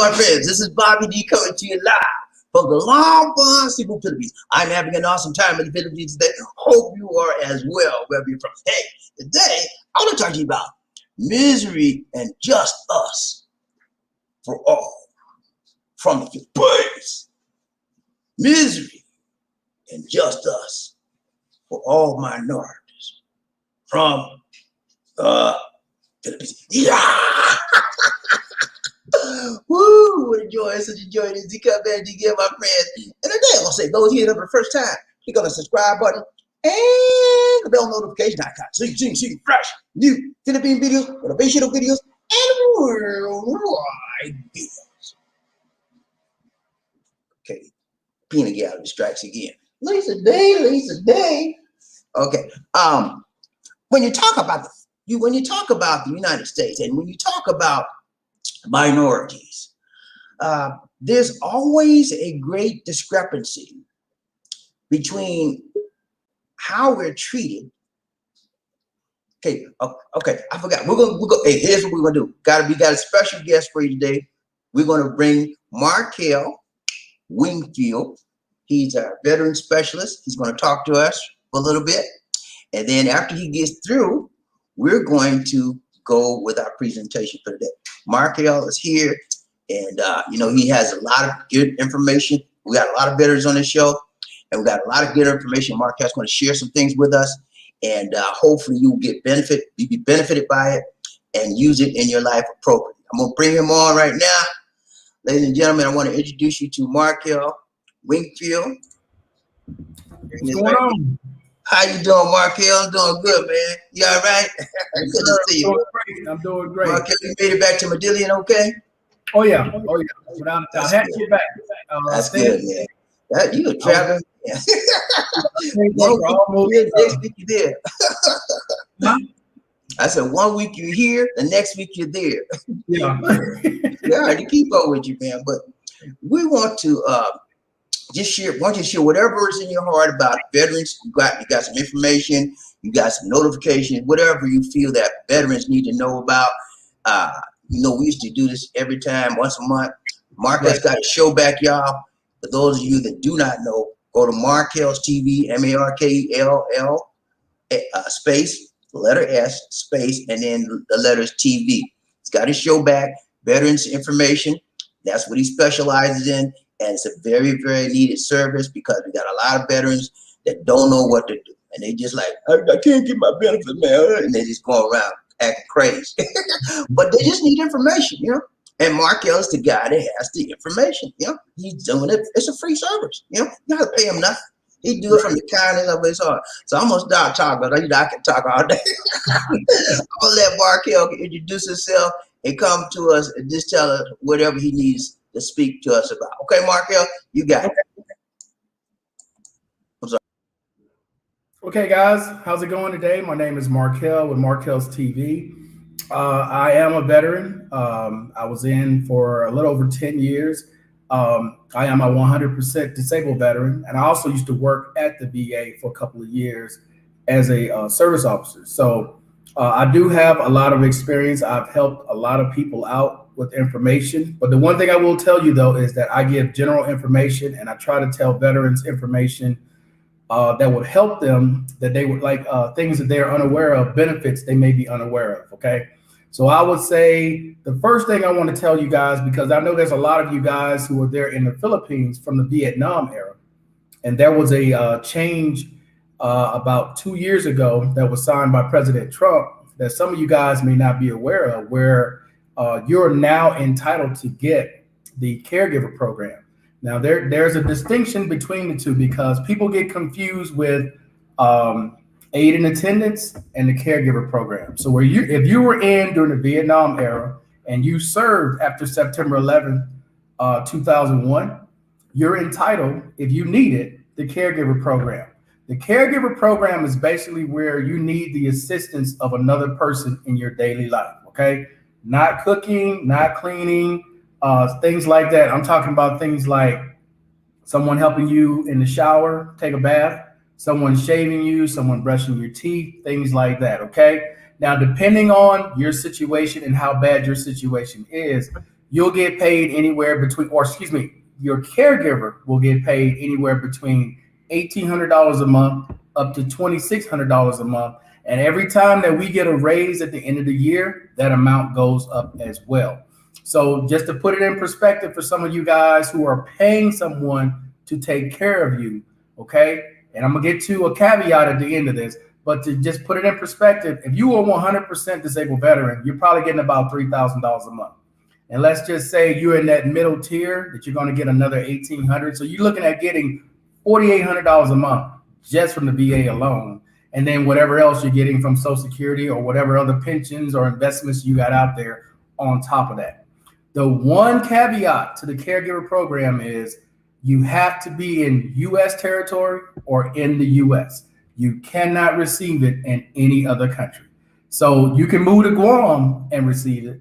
my friends? This is BobbieD coming to you live from the long Bon Cebu, Philippines. I'm having an awesome time in the Philippines today. Hope you are as well, wherever you're from. Hey, today I want to talk to you about misery and just us for all from the Philippines. Misery and just us for all minorities from the Philippines. Yeah! Woo! What a joy! It's such a joy to come back to give my friends. And today I'm gonna say, those here for the first time, click on the subscribe button and the bell notification icon so you can see fresh, new Philippine videos, motivational videos, and worldwide videos. Okay, peanut gallery strikes again. Lisa Day. Okay. When you talk about the United States and when you talk about minorities, there's always a great discrepancy between how we're treated. Okay, I forgot. We're gonna. Hey, here's what we're gonna do. We got a special guest for you today. We're gonna bring Markell Wingfield. He's our veteran specialist. He's gonna talk to us for a little bit, and then after he gets through, we're going to go with our presentation for today. Markell is here, and he has a lot of good information. We got a lot of veterans on this show, and we got a lot of good information. Markell's going to share some things with us, and hopefully you'll be benefited by it and use it in your life appropriately. I'm going to bring him on right now. Ladies and gentlemen, I want to introduce you to Markell Wingfield. What's going on? How you doing, Markell? I'm doing good, man. You all right? Good to see you. I'm doing great. Markell, you made it back to Medellin, okay? Oh yeah. Without a hat to your back. That's good, man. You a traveler? Yeah. Next week you're there. I said 1 week you're here, the next week you're there. Yeah. It's hard to keep up with you, man. But we want to just share whatever is in your heart about veterans. You got some information, you got some notification, whatever you feel that veterans need to know about. We used to do this every time, once a month. Markell's got a show back, y'all. For those of you that do not know, go to Markell's TV, Markell, space, the letter S, space, and then the letters TV. He's got his show back, veterans information. That's what he specializes in. And it's a very, very needed service because we got a lot of veterans that don't know what to do. And they just like, I can't get my benefit, man. And they just go around acting crazy. But they just need information, And Markell is the guy that has the information, He's doing it. It's a free service, You don't have to pay him nothing. He do it from the kindness of his heart. So I'm going to stop talking, but I can talk all day. I'm going to let Markell introduce himself and come to us and just tell us whatever he needs to speak to us about. Okay, Markell, you got it. I'm sorry. Okay, guys, how's it going today? My name is Markell with Markell's TV. I am a veteran. I was in for a little over 10 years. I am a 100% disabled veteran, and I also used to work at the VA for a couple of years as a service officer. So I do have a lot of experience. I've helped a lot of people out with information. But the one thing I will tell you, though, is that I give general information, and I try to tell veterans information that would help them, that they would like things that they're unaware of, benefits they may be unaware of. Okay. So I would say the first thing I want to tell you guys, because I know there's a lot of you guys who were there in the Philippines from the Vietnam era, and there was a change about 2 years ago that was signed by President Trump that some of you guys may not be aware of, where you're now entitled to get the caregiver program. Now, there's a distinction between the two because people get confused with aid in attendance and the caregiver program. So if you were in during the Vietnam era and you served after September 11, 2001, you're entitled, if you need it, the caregiver program. The caregiver program is basically where you need the assistance of another person in your daily life, okay? Not cooking, not cleaning, things like that. I'm talking about things like someone helping you in the shower, take a bath, someone shaving you, someone brushing your teeth, things like that, okay? Now, depending on your situation and how bad your situation is, you'll get paid anywhere between, or excuse me, your caregiver will get paid anywhere between $1,800 a month up to $2,600 a month. And every time that we get a raise at the end of the year, that amount goes up as well. So just to put it in perspective for some of you guys who are paying someone to take care of you, okay? And I'm gonna get to a caveat at the end of this, but to just put it in perspective, if you are 100% disabled veteran, you're probably getting about $3,000 a month. And let's just say you're in that middle tier that you're gonna get another $1,800. So you're looking at getting $4,800 a month just from the VA alone. And then whatever else you're getting from Social Security or whatever other pensions or investments you got out there on top of that. The one caveat to the caregiver program is you have to be in U.S. territory or in the U.S. You cannot receive it in any other country. So you can move to Guam and receive it,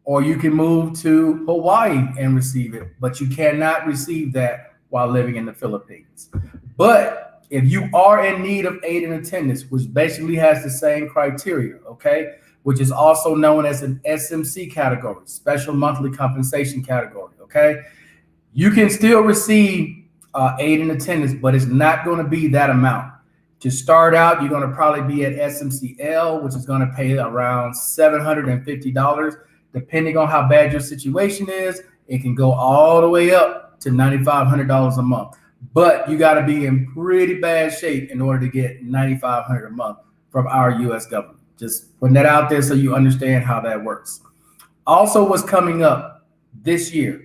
or you can move to Hawaii and receive it, but you cannot receive that while living in the Philippines. But if you are in need of aid and attendance, which basically has the same criteria, okay, which is also known as an SMC category, special monthly compensation category, okay, you can still receive aid and attendance, but it's not going to be that amount. To start out, you're going to probably be at SMCL, which is going to pay around $750. Depending on how bad your situation is, it can go all the way up to $9,500 a month. But you got to be in pretty bad shape in order to get $9,500 a month from our U.S. government. Just putting that out there so you understand how that works. Also, what's coming up this year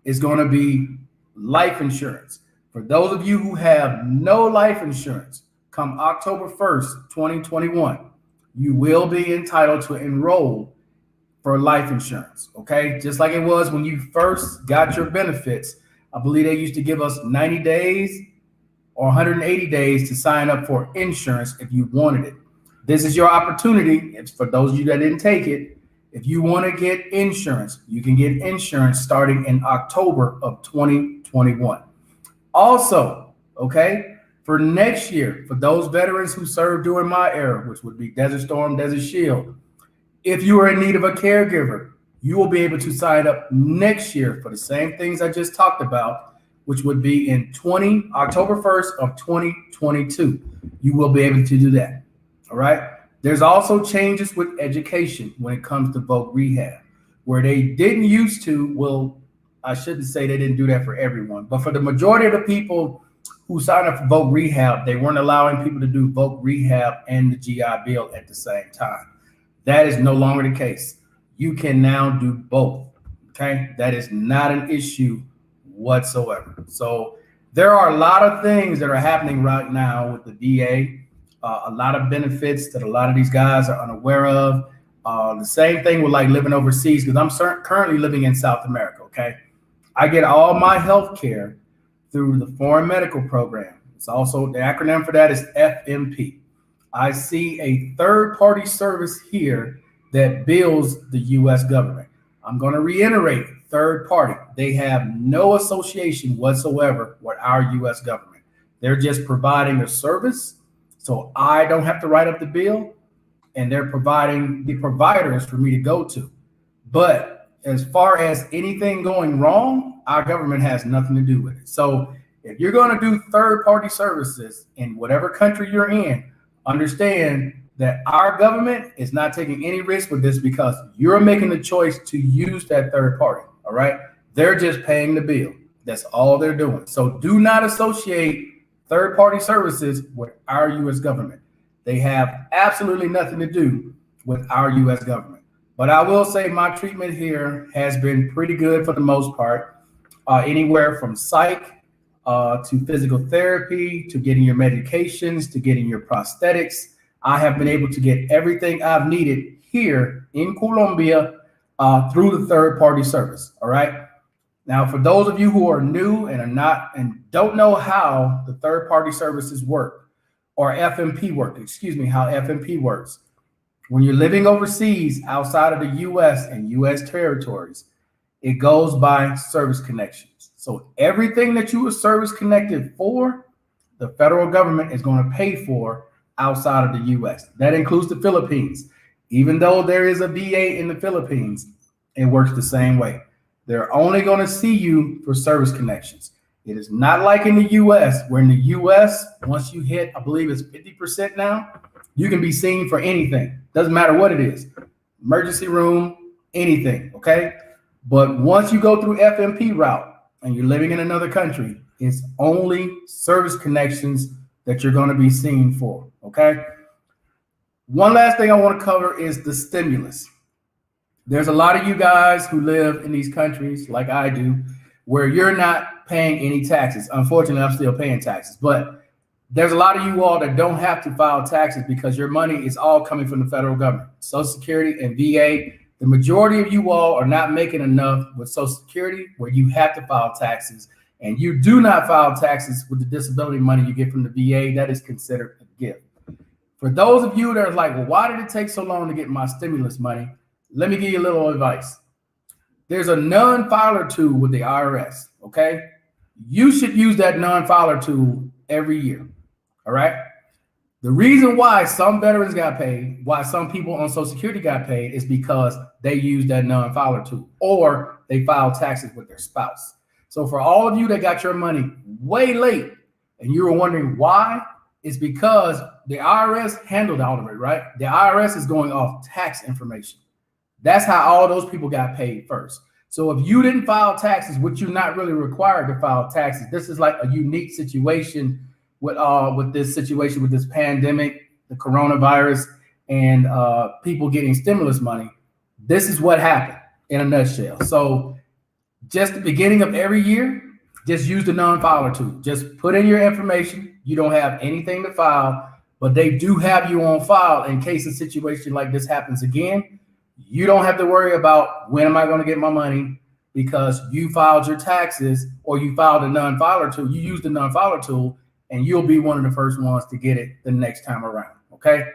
is going to be life insurance. For those of you who have no life insurance, come October 1st, 2021, you will be entitled to enroll for life insurance, okay? Just like it was when you first got your benefits. I believe they used to give us 90 days or 180 days to sign up for insurance if you wanted it. This is your opportunity. It's for those of you that didn't take it. If you want to get insurance, you can get insurance starting in October of 2021. Also, okay, for next year, for those veterans who served during my era, which would be Desert Storm, Desert Shield, if you are in need of a caregiver, you will be able to sign up next year for the same things I just talked about, which would be in October 1st of 2022. You will be able to do that. All right. There's also changes with education when it comes to voc rehab, where they didn't used to, well, I shouldn't say they didn't do that for everyone, but for the majority of the people who signed up for voc rehab, they weren't allowing people to do voc rehab and the GI Bill at the same time. That is no longer the case. You can now do both, okay? That is not an issue whatsoever. So there are a lot of things that are happening right now with the VA, a lot of benefits that a lot of these guys are unaware of. The same thing with like living overseas, because I'm currently living in South America, okay? I get all my health care through the Foreign Medical Program. It's also, the acronym for that is FMP. I see a third-party service here that bills the U.S. government. I'm going to reiterate, third party. They have no association whatsoever with our U.S. government. They're just providing a service, so I don't have to write up the bill, and they're providing the providers for me to go to. But as far as anything going wrong, our government has nothing to do with it. So if you're going to do third-party services in whatever country you're in, understand that our government is not taking any risk with this because you're making the choice to use that third party, all right? They're just paying the bill. That's all they're doing. So do not associate third-party services with our U.S. government. They have absolutely nothing to do with our U.S. government. But I will say my treatment here has been pretty good for the most part, anywhere from psych to physical therapy, to getting your medications, to getting your prosthetics. I have been able to get everything I've needed here in Colombia through the third-party service. All right. Now, for those of you who are new and don't know how the third-party services work, or FMP work, how FMP works. When you're living overseas outside of the U.S. and U.S. territories, it goes by service connections. So everything that you were service connected for, the federal government is going to pay for outside of the U.S. That includes the Philippines. Even though there is a VA in the Philippines, it works the same way. They're only going to see you for service connections. It is not like in the US, where in the US, once you hit, I believe it's 50% now, you can be seen for anything. Doesn't matter what it is. Emergency room, anything, okay? But once you go through FMP route and you're living in another country, it's only service connections that you're going to be seen for, okay? One last thing I want to cover is the stimulus. There's a lot of you guys who live in these countries like I do, where you're not paying any taxes. Unfortunately, I'm still paying taxes, but there's a lot of you all that don't have to file taxes because your money is all coming from the federal government, Social Security and VA. The majority of you all are not making enough with Social Security where you have to file taxes, and you do not file taxes with the disability money you get from the VA. That is considered a gift. For those of you that are like, well, why did it take so long to get my stimulus money? Let me give you a little advice. There's a non-filer tool with the IRS, okay? You should use that non-filer tool every year, all right? The reason why some veterans got paid, why some people on Social Security got paid, is because they used that non-filer tool or they filed taxes with their spouse. So for all of you that got your money way late and you were wondering why, it's because the IRS handled all of it, right? The IRS is going off tax information. That's how all those people got paid first. So if you didn't file taxes, which you're not really required to file taxes, this is like a unique situation with this pandemic, the coronavirus, and people getting stimulus money. This is what happened in a nutshell. So just the beginning of every year, just use the non-filer tool. Just put in your information. You don't have anything to file, but they do have you on file in case a situation like this happens again. You don't have to worry about when am I going to get my money because you filed your taxes or you filed a non-filer tool. You use the non-filer tool and you'll be one of the first ones to get it the next time around. Okay.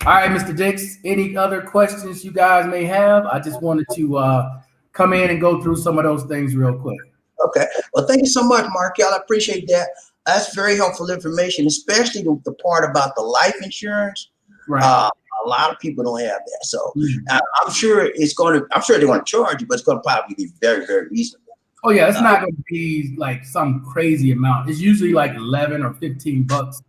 All right, Mr. Dix, any other questions you guys may have? I just wanted to come in and go through some of those things real quick. Okay. Well, thank you so much, Markell. I appreciate that. That's very helpful information, especially the part about the life insurance. Right. A lot of people don't have that. So I'm sure they're going to charge you, but it's going to probably be very, very reasonable. Oh yeah, it's not going to be like some crazy amount. It's usually like 11 or 15 bucks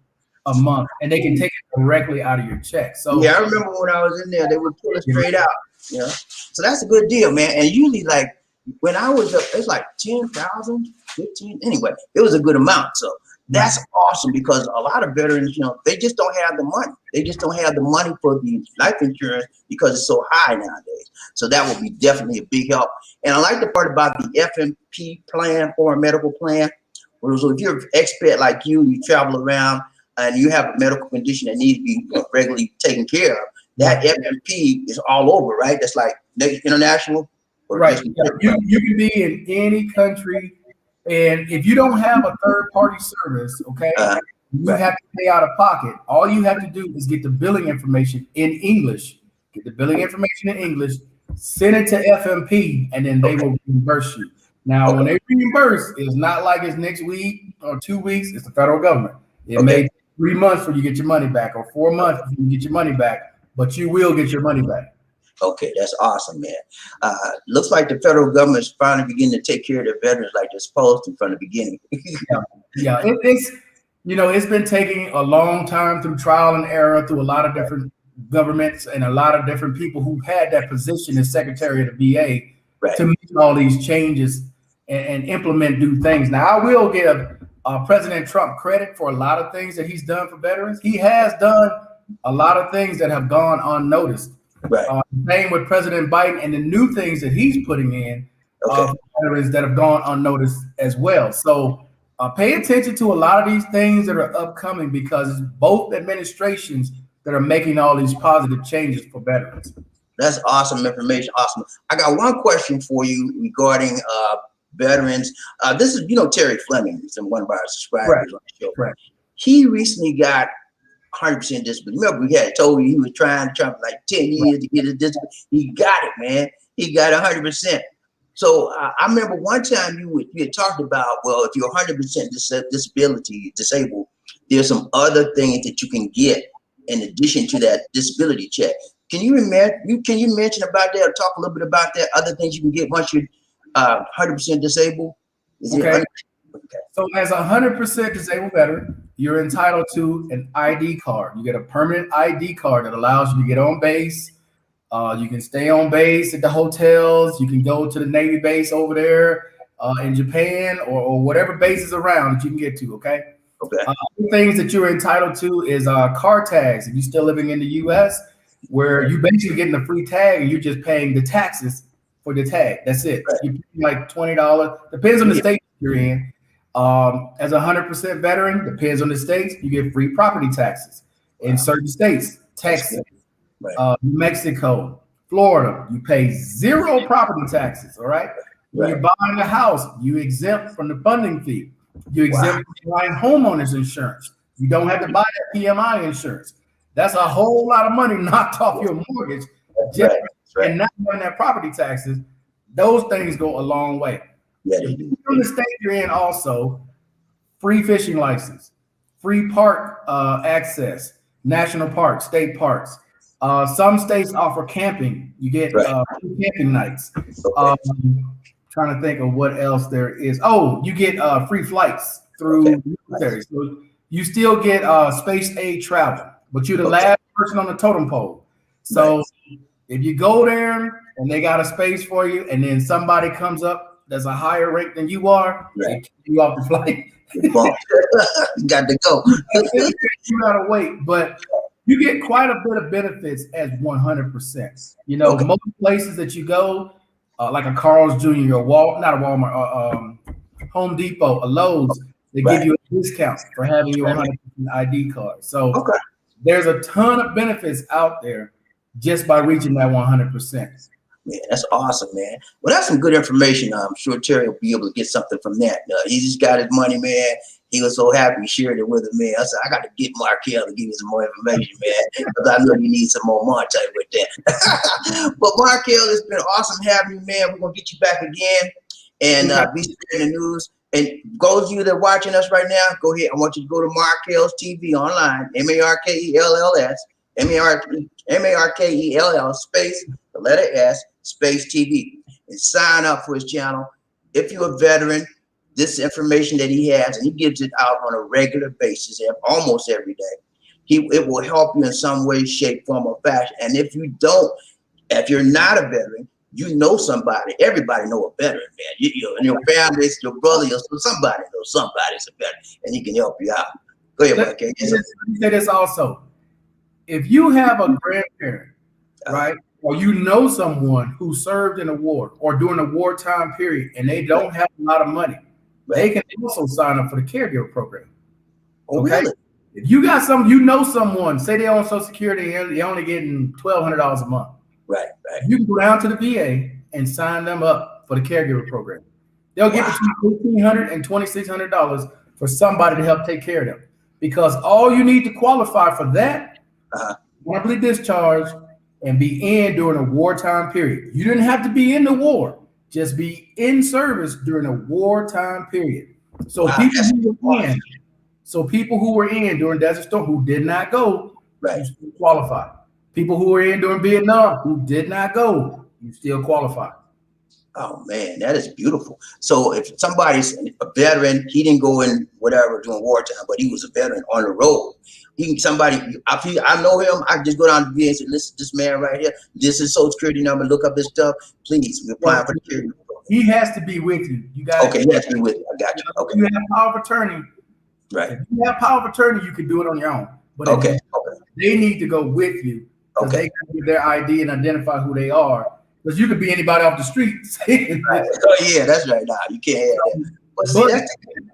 a month, and they can take it directly out of your check. So yeah, I remember when I was in there, they would pull it straight out. You know, so that's a good deal, man. And usually, like when I was up, it's like 10,000, 15. Anyway, it was a good amount. So that's awesome because a lot of veterans, you know, they just don't have the money. They just don't have the money for the life insurance because it's so high nowadays. So that would be definitely a big help. And I like the part about the FMP plan, foreign medical plan. So if you're an expat like you travel around and you have a medical condition that needs to be regularly taken care of, that FMP is all over, right? That's like international. Right. You can be in any country. And if you don't have a third-party service, okay, you have to pay out of pocket. All you have to do is get the billing information in English. Get the billing information in English, send it to FMP, and then they will reimburse you. Now, when they reimburse, it's not like it's next week or 2 weeks. It's the federal government. It may take 3 months for you to get your money back or 4 months for you to get your money back, but you will get your money back. Okay, that's awesome, man. Looks like the federal government is finally beginning to take care of their veterans like they're supposed to from the beginning. It's been taking a long time through trial and error through a lot of different governments and a lot of different people who had that position as Secretary of the VA to make all these changes and implement new things. Now, I will give President Trump credit for a lot of things that he's done for veterans. He has done a lot of things that have gone unnoticed. Same with President Biden and the new things that he's putting in for veterans that have gone unnoticed as well. So pay attention to a lot of these things that are upcoming because it's both administrations that are making all these positive changes for veterans. That's awesome information. Awesome. I got one question for you regarding veterans. This is, Terry Fleming, who's one of our subscribers on the show. He recently got 100% disability. Remember, we had told you he was trying for like 10 years to get a disability. He got it, man. He got 100%. So I remember one time you had talked about, well, if you're 100% disabled, there's some other things that you can get in addition to that disability check. Can you mention about that or talk a little bit about that? Other things you can get once you're 100% disabled? Is Okay. it? Okay. So as a 100% disabled veteran, you're entitled to an ID card. You get a permanent ID card that allows you to get on base. You can stay on base at the hotels. You can go to the Navy base over there in Japan or whatever bases around that you can get to, okay? Okay. Things that you're entitled to is car tags. If you're still living in the U.S., where you basically getting a free tag and you're just paying the taxes for the tag. That's it. Right. You're paying like $20. Depends on the state you're in. As a 100% veteran, depends on the states, you get free property taxes. In certain states, Texas, Right. New Mexico, Florida, you pay 0 property taxes. All right. When you're buying a house, you exempt from the funding fee. You exempt from buying homeowners insurance. You don't have to buy that PMI insurance. That's a whole lot of money knocked off your mortgage. And not paying that property taxes. Those things go a long way. Yeah, they do. From the state you're in, also free fishing license, free park access, national parks, state parks. Some states offer camping. You get free camping nights. Trying to think of what else there is. Oh, you get free flights through military. So you still get space aid travel, but you're the last person on the totem pole. So if you go there and they got a space for you, and then somebody comes up that's a higher rank than you are, they kick you off the flight. You got to go. You gotta wait, but you get quite a bit of benefits as 100%. You know, most places that you go, like a Carl's Jr., not a Walmart, Home Depot, a Lowe's, they give you a discount for having your 100% ID card. So there's a ton of benefits out there just by reaching that 100%. Man, that's awesome, man. Well, that's some good information. I'm sure Terry will be able to get something from that. He just got his money, man. He was so happy he shared it with me, man. I said, I got to get Markell to give me some more information, man, because I know you need some more money with that. But Markell, it's been awesome having you, man. We're going to get you back again and be spreading the news. And those of you that are watching us right now, go ahead. I want you to go to Markell's TV online, MARKELLS, MARKELL space, the letter S, space TV, and sign up for his channel. If you're a veteran, this information that he has, and he gives it out on a regular basis, almost every day, it will help you in some way, shape, form, or fashion. And if you don't, if you're not a veteran, you know somebody. Everybody know a veteran, man. You in your family, your brother, somebody knows somebody's a veteran, and he can help you out. Go ahead, Mark. Let me say this also. If you have a grandparent, right, or you know someone who served in a war or during a wartime period, and they don't have a lot of money, they can also sign up for the caregiver program. Okay. Really? If you got someone, say they're on Social Security and they're only getting $1,200 a month. Right. You can go down to the VA and sign them up for the caregiver program. They'll get between $1,500 and $2,600 for somebody to help take care of them. Because all you need to qualify for that, monthly discharge, and be in during a wartime period. You didn't have to be in the war, just be in service during a wartime period. So people who were in during Desert Storm who did not go, you still qualify. People who were in during Vietnam who did not go, you still qualify. Oh man, that is beautiful. So if somebody's a veteran, he didn't go in whatever during wartime, but he was a veteran on the road. I know him. I just go down to the VA and say, listen, this man right here, this is Social Security number. Look up this stuff, please. We're applying for the security. He has to be with you. You got he has to be with you. I got you. Okay. You have power of attorney. Right. If you have power of attorney, you can do it on your own. But they need to go with you. They can get their ID and identify who they are. Because you could be anybody off the street. Oh yeah, that's right. Nah, you can't have that. But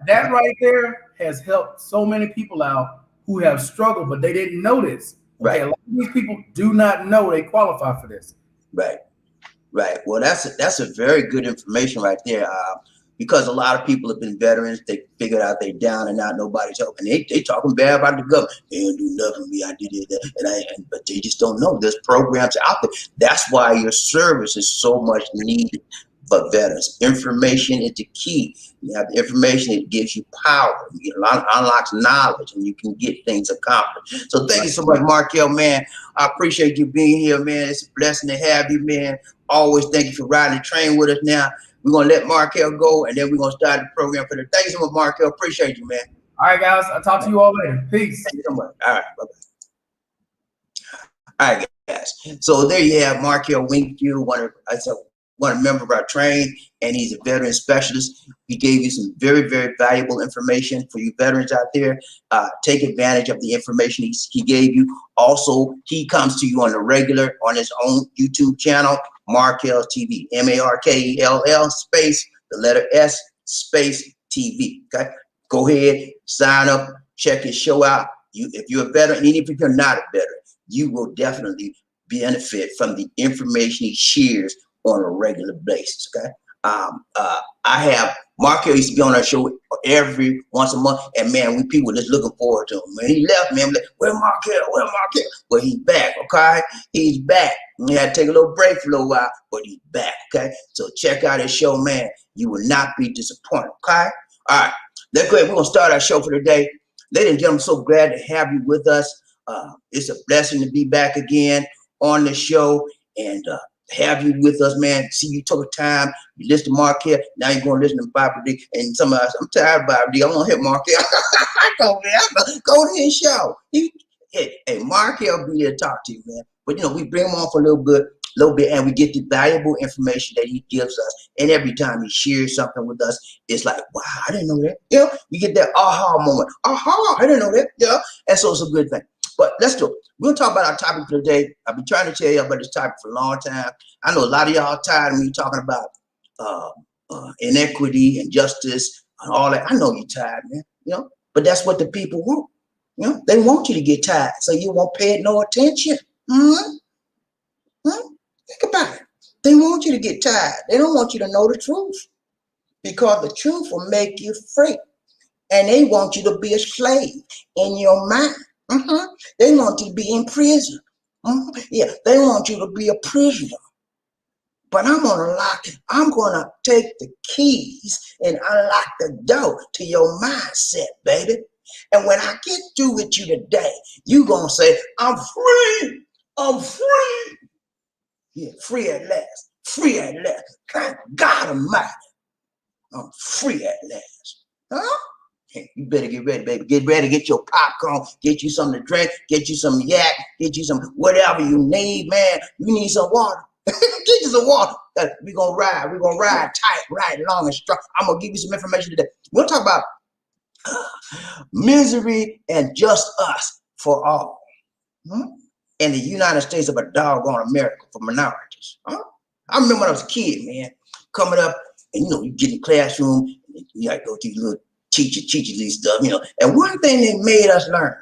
that right there has helped so many people out who have struggled, but they didn't know this. Right. A lot of these people do not know they qualify for this. Right. Well, that's a very good information right there. Because a lot of people have been veterans, they figured out they down and out, nobody's helping. They talking bad about the government. They didn't do nothing for me. I did it, but they just don't know. There's programs out there. That's why your service is so much needed for veterans. Information is the key. You have the information, it gives you power. It unlocks knowledge, and you can get things accomplished. So thank you so much, Markell, man. I appreciate you being here, man. It's a blessing to have you, man. Always thank you for riding the train with us now. We're gonna let Markell go, and then we're gonna start the program for the day. Thanks so much, Markell. Appreciate you, man. All right, guys. I'll talk to you all later. Peace. Thank you so much. All right, bye-bye. All right, guys. So there you have Markell Wingfield, one member of our train, and he's a veteran specialist. He gave you some very, very valuable information for you veterans out there. Take advantage of the information he gave you. Also, he comes to you on the regular on his own YouTube channel, Markell TV, Markell space the letter S space TV. Okay, go ahead, sign up, check his show out. If you're a veteran, even if you're not a veteran, you will definitely benefit from the information he shares on a regular basis. Okay. I have Markell used to be on our show every once a month, and man, we people just looking forward to him. When he left, man, I'm like, where Markell? Where Markell? Well, he's back. Okay, he's back. We had to take a little break for a little while, but he's back. Okay, so check out his show, man. You will not be disappointed. Okay. All right, let's go ahead. We're gonna start our show for today. Ladies and gentlemen, I'm so glad to have you with us. It's a blessing to be back again on the show and have you with us, man. See, you took time, you listen to Markell, now you're going to listen to BobbieD. And some of us, I'm tired of BobbieD. I want to hit Markell. Go to his show. Hey, Markell be there to talk to you, man. But, you know, we bring him on for a little bit, and we get the valuable information that he gives us. And every time he shares something with us, it's like, wow, I didn't know that. You know, you get that aha moment. Aha, I didn't know that. Yeah, and so it's a good thing. But let's do it. We're going to talk about our topic for today. I've been trying to tell you about this topic for a long time. I know a lot of y'all tired of me talking about inequity and justice and all that. I know you're tired, man. You know, but that's what the people want. You know, they want you to get tired, so you won't pay it no attention. Think about it. They want you to get tired. They don't want you to know the truth, because the truth will make you free, and they want you to be a slave in your mind. They want you to be in prison. Yeah, they want you to be a prisoner. But I'm gonna take the keys and unlock the door to your mindset, baby. And when I get through with you today, you gonna say, I'm free. I'm free. Yeah, free at last. Free at last. Thank God Almighty. I'm free at last. Huh? Hey, you better get ready, baby. Get ready, get your popcorn, get you something to drink, get you some yak, get you some whatever you need, man. You need some water. Get you some water. We're gonna ride tight, ride long and strong. I'm gonna give you some information today. We'll talk about misery and just us for all. In the United States of a doggone America for minorities. I remember when I was a kid, man, coming up, and you know, you get in the classroom, and you gotta go to your little teach you these stuff, you know. And one thing they made us learn,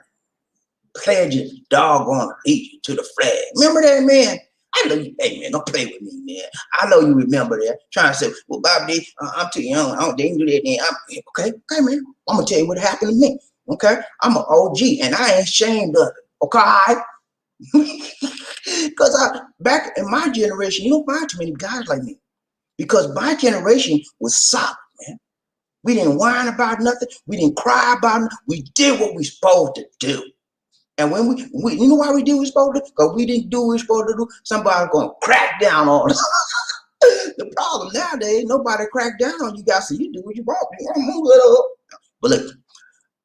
pledge your doggone allegiance to the flag. Remember that, man? I know you, hey man, don't play with me, man. I know you remember that. Trying to say, well, BobbieD, I'm too young. I don't didn't do that then. Okay, man. I'm gonna tell you what happened to me. Okay, I'm an OG and I ain't ashamed of it. Okay. Because back in my generation, you don't find too many guys like me. Because my generation was solid, man. We didn't whine about nothing. We didn't cry about nothing. We did what we supposed to do. And when we you know why we did what we supposed to do? Because we didn't do what we supposed to do. Somebody's going to crack down on us. The problem nowadays, nobody crack down on you guys, so you do what you want. But look,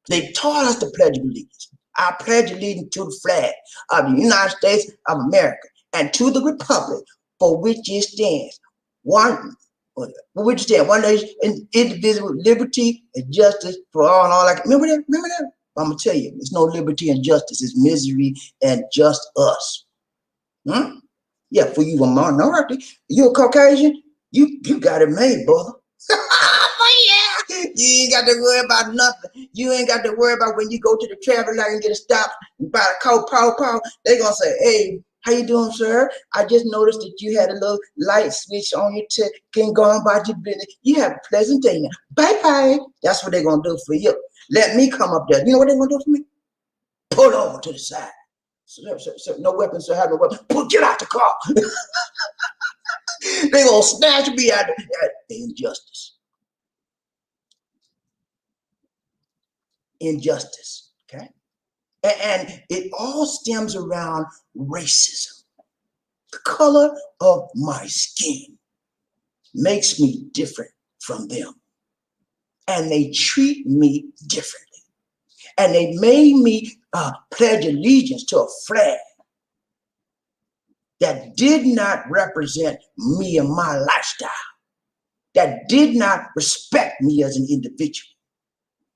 they taught us to pledge allegiance. I pledge allegiance to the flag of the United States of America and to the republic for which it stands. One nation, indivisible, liberty and justice for all and all. Like, remember that? Remember that? I'm gonna tell you, it's no liberty and justice. It's misery and just us. Yeah, for you a minority, you a Caucasian, you got it made, brother. Yeah, you ain't got to worry about nothing. You ain't got to worry about when you go to the traffic light and get a stop and buy a Coke, pow. They gonna say, hey, how you doing, sir? I just noticed that you had a little light switch on your ticket. Can't go on about your business. You have a pleasant day now. Bye. That's what they're gonna do for you. Let me come up there. You know what they're gonna do for me? Pull over to the side. So, no weapons, sir. Have no weapons. Get out the car. They gonna snatch me out of injustice. Injustice. Okay. And it all stems around racism. The color of my skin. makes me different from them. And they treat me differently. And they made me pledge allegiance to a flag that did not represent me and my lifestyle, that did not respect me as an individual,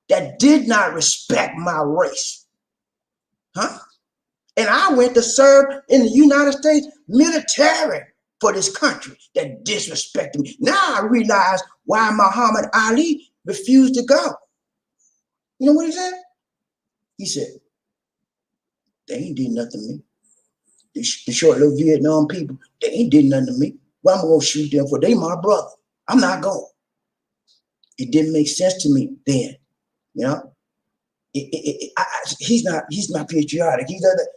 that did not respect my race. And I went to serve in the United States military for this country that disrespected me. Now I realize why Muhammad Ali refused to go. You know what he said? He said, they ain't did nothing to me. The short little Vietnam people, they ain't did nothing to me. Well, I'm gonna shoot them for they my brother. I'm not going. It didn't make sense to me then. You know, he's not patriotic. He doesn't,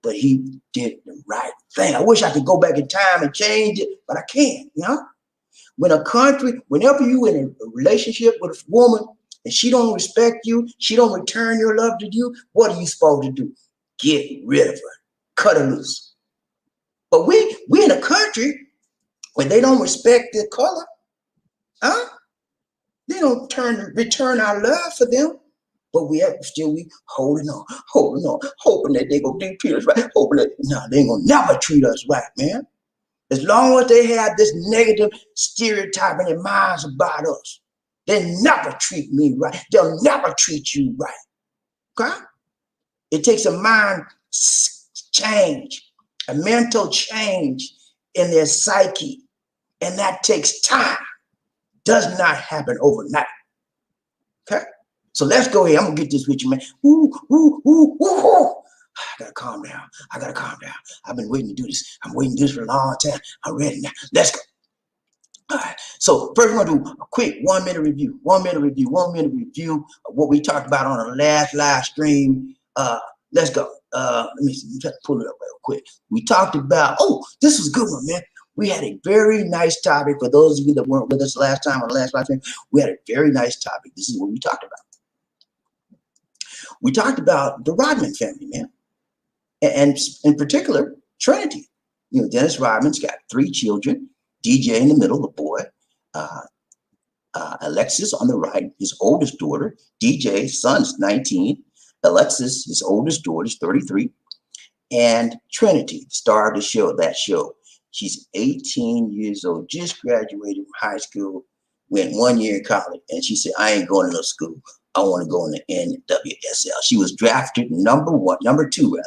but he did the right thing. I wish I could go back in time and change it, but I can't. You know, when a country, whenever you in a relationship with a woman and she don't respect you, she don't return your love to you, what are you supposed to do? Get rid of her, cut her loose. But we in a country where they don't respect their color, they don't return our love for them. But we holding on, hoping that they gonna treat us right. Hoping that they ain't gonna never treat us right, man. As long as they have this negative stereotype in their minds about us, they never treat me right. They'll never treat you right. Okay? It takes a mind change, a mental change in their psyche, and that takes time. Does not happen overnight. Okay? So let's go ahead. I'm gonna get this with you, man. I gotta calm down. I've been waiting to do this. I'm waiting to do this for a long time. I'm ready now. Let's go. All right. So first, we're gonna do a quick 1 minute review. 1 minute review. 1 minute review of what we talked about on the last live stream. Let's go. Let me see. Let me try to pull it up real quick. We talked about. Oh, this was a good one, man. We had a very nice topic. For those of you that weren't with us last time on the last live stream, we had a very nice topic. This is what we talked about. We talked about the Rodman family, man, and in particular, Trinity. You know, Dennis Rodman's got 3 children. DJ in the middle, the boy. Alexis on the right, his oldest daughter. DJ's son's 19. Alexis, his oldest daughter, is 33. And Trinity, the star of the show, that show. She's 18 years old, just graduated from high school, went 1 year in college, and she said, I ain't going to no school. I want to go in the NWSL. She was drafted number 2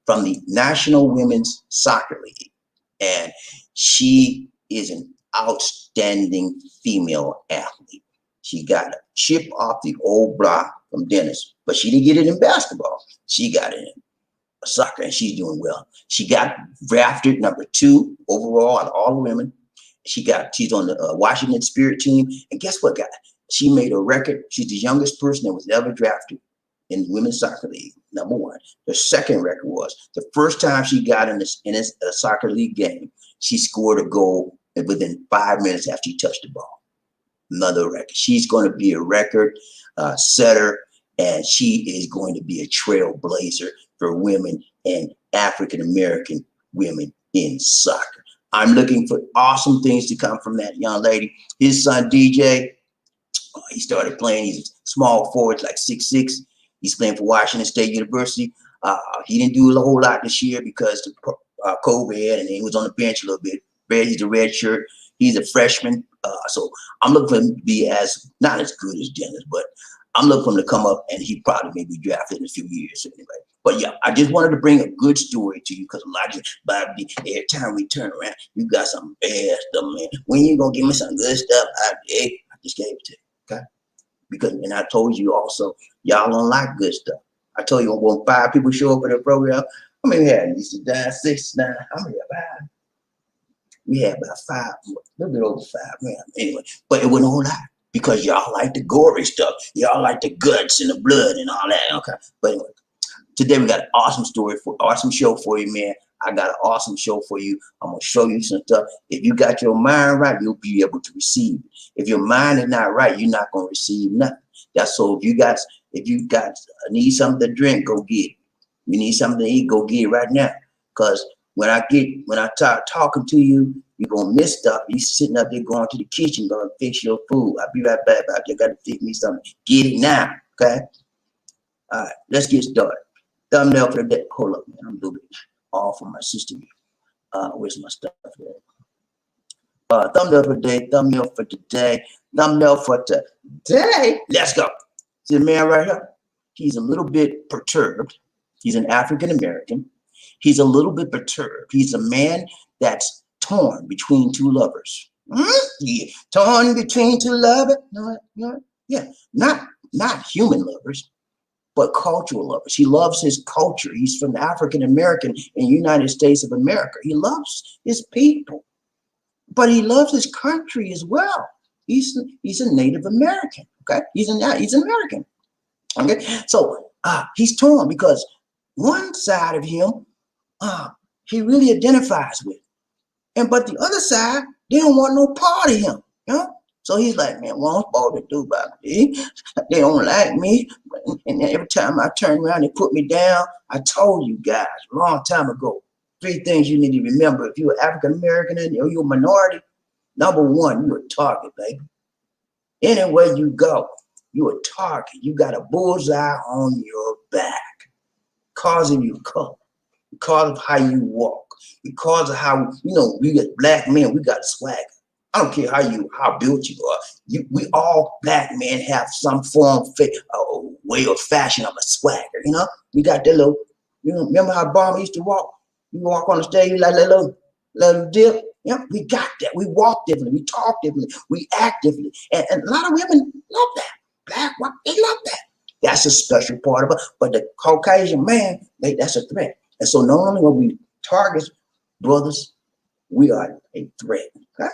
from the National Women's Soccer League. And she is an outstanding female athlete. She got a chip off the old block from Dennis, but she didn't get it in basketball. She got it in soccer, and she's doing well. She got drafted number 2 overall out of all the women. She's on the Washington Spirit team. And guess what, guys? She made a record. She's the youngest person that was ever drafted in the Women's Soccer League, number 1. The second record was the first time she got in a soccer league game, she scored a goal within 5 minutes after she touched the ball. Another record. She's going to be a record setter, and she is going to be a trailblazer for women and African-American women in soccer. I'm looking for awesome things to come from that young lady. His son, DJ, he started playing. He's a small forward, like 6'6". He's playing for Washington State University. He didn't do a whole lot this year because of COVID, and he was on the bench a little bit. He's a red shirt. He's a freshman. So I'm looking for him to be not as good as Dennis, but I'm looking for him to come up, and he probably may be drafted in a few years anyway. But yeah, I just wanted to bring a good story to you because a lot of BobbieD, every time we turn around, you got some bad stuff, man. When you gonna give me some good stuff? I just gave it to you, okay? Because, and I told you also, y'all don't like good stuff. I told you when 5 people show up at the program, how many we had? You used to die 6, 9. How many have 5? We had about 5, a little bit over 5, man. Anyway, but it wasn't a whole lot because y'all like the gory stuff. Y'all like the guts and the blood and all that. Okay, but anyway, today we got an awesome show for you, man. I got an awesome show for you. I'm gonna show you some stuff. If you got your mind right, you'll be able to receive it. If your mind is not right, you're not gonna receive nothing. That's so. If you need something to drink, go get it. You need something to eat, go get it right now. Cause when I start talking to you, You're gonna miss stuff. You sitting up there going to the kitchen, gonna fix your food. I'll be right back. I just gotta fix me something. Get it now, okay? All right, let's get started. Thumbnail for the day. Hold up, man. I'm doing it all for my sister. Where's my stuff at? Thumbnail for the day. Thumbnail for today. Thumbnail for today. Let's go. See the man right here? He's a little bit perturbed. He's an African American. He's a little bit perturbed. He's a man that's torn between two lovers. Yeah, torn between two lovers. Yeah, not human lovers, but cultural lovers. He loves his culture. He's from African American in the United States of America. He loves his people, but he loves his country as well. He's a Native American. Okay, he's an American. Okay, so he's torn because one side of him he really identifies with, but the other side, they don't want no part of him, you know? So he's like, man, what I'm supposed to do about me? They don't like me, and every time I turn around, they put me down. I told you guys a long time ago, 3 things you need to remember. If you're African American and you're a minority, number 1, you're a target, baby. Anywhere you go, you're a target. You got a bullseye on your back, because of your color, because of how you walk, because of how, we get black men, we got swagger. I don't care how built you are. We all black men have some form of way of fashion of a swagger, We got that little, remember how Obama used to walk? You walk on the stage like that little dip. Yeah, we got that. We walk differently. We talk differently. We act differently. And a lot of women love that. Black, they love that. That's a special part of it. But the Caucasian man, that's a threat. And so not only are we targets, brothers, we are a threat. Okay?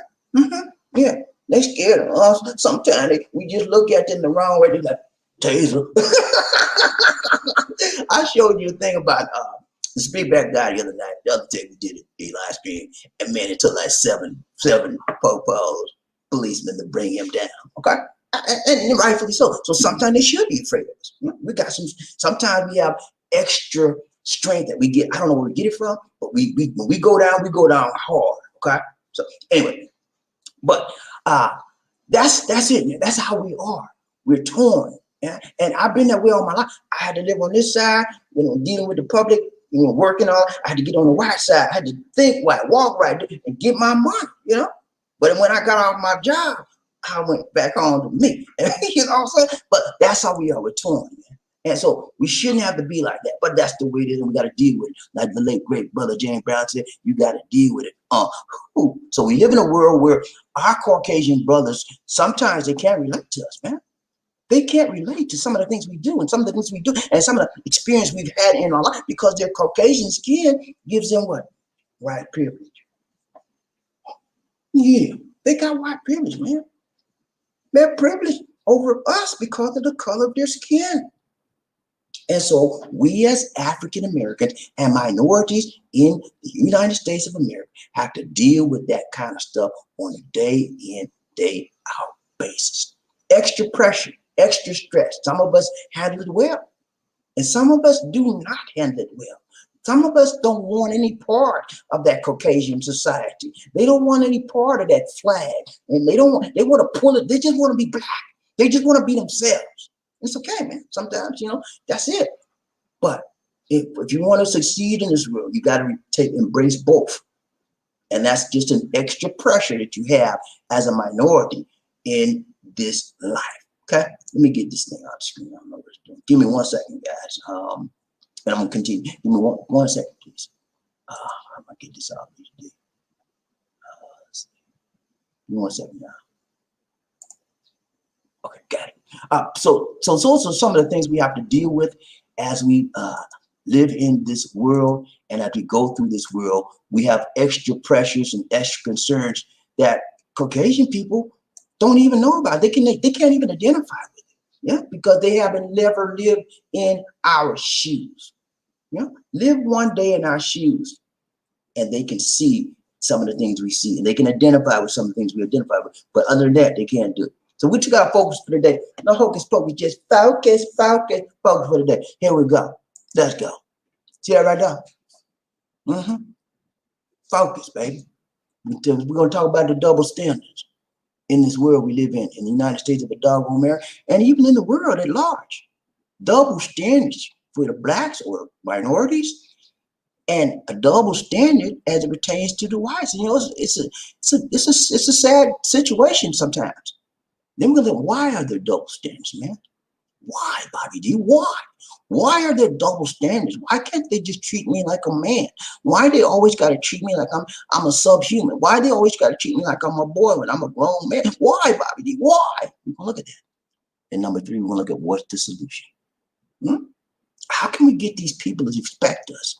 Yeah, they scared of us. Sometimes we just look at them the wrong way. They're like, taser. I showed you a thing about the speedback guy the other night. The other day we did a live stream, and man, it took like seven policemen to bring him down. Okay, and rightfully so. So sometimes they should be afraid of us. We got sometimes we have extra strength that we get. I don't know where we get it from, but when we go down hard. Okay, so anyway, but that's it, man. That's how we are. We're torn. Yeah? And I've been that way all my life. I had to live on this side, dealing with the public, working on. I had to get on the right side. I had to think right, walk right, and get my money, But when I got off my job, I went back on to me. You know what I'm saying? But that's how we are. We're torn, man. And so we shouldn't have to be like that. But that's the way it is, and we got to deal with it. Like the late great brother James Brown said, you got to deal with it. So we live in a world where our Caucasian brothers, sometimes they can't relate to us, man. They can't relate to some of the things we do and some of the things we do and some of the experience we've had in our life because their Caucasian skin gives them what? White privilege. Yeah, they got white privilege, man. They're privileged over us because of the color of their skin. And so we as African Americans and minorities in the United States of America have to deal with that kind of stuff on a day in, day out basis. Extra pressure, extra stress. Some of us handle it well, and some of us do not handle it well. Some of us don't want any part of that Caucasian society. They don't want any part of that flag, and they want to pull it. They just want to be black. They just want to be themselves. It's okay, man. Sometimes, that's it. But if you want to succeed in this world, you got to embrace both. And that's just an extra pressure that you have as a minority in this life. Okay? Let me get this thing out of the screen. I don't know what it's doing. Give me 1 second, guys. And I'm going to continue. Give me one second, please. I'm going to get this out of today. Give me 1 second now. Okay, got it. So those are some of the things we have to deal with as we live in this world, and as we go through this world. We have extra pressures and extra concerns that Caucasian people don't even know about. They can't even identify with it, yeah, because they haven't never lived in our shoes. Live one day in our shoes, and they can see some of the things we see, and they can identify with some of the things we identify with. But other than that, they can't do it. So we got to focus for the day. No hocus pocus, just focus for the day. Here we go. Let's go. See that right there? Focus, baby. We're going to talk about the double standards in this world we live in the United States of a doggone America, and even in the world at large. Double standards for the blacks or minorities, and a double standard as it pertains to the whites. You know, it's a sad situation sometimes. Then we're like, why are there double standards, man? Why, BobbieD? Why? Why are there double standards? Why can't they just treat me like a man? Why they always got to treat me like I'm a subhuman? Why they always got to treat me like I'm a boy when I'm a grown man? Why, BobbieD? Why? We're gonna look at that. And number three, we're gonna look at what's the solution. How can we get these people to respect us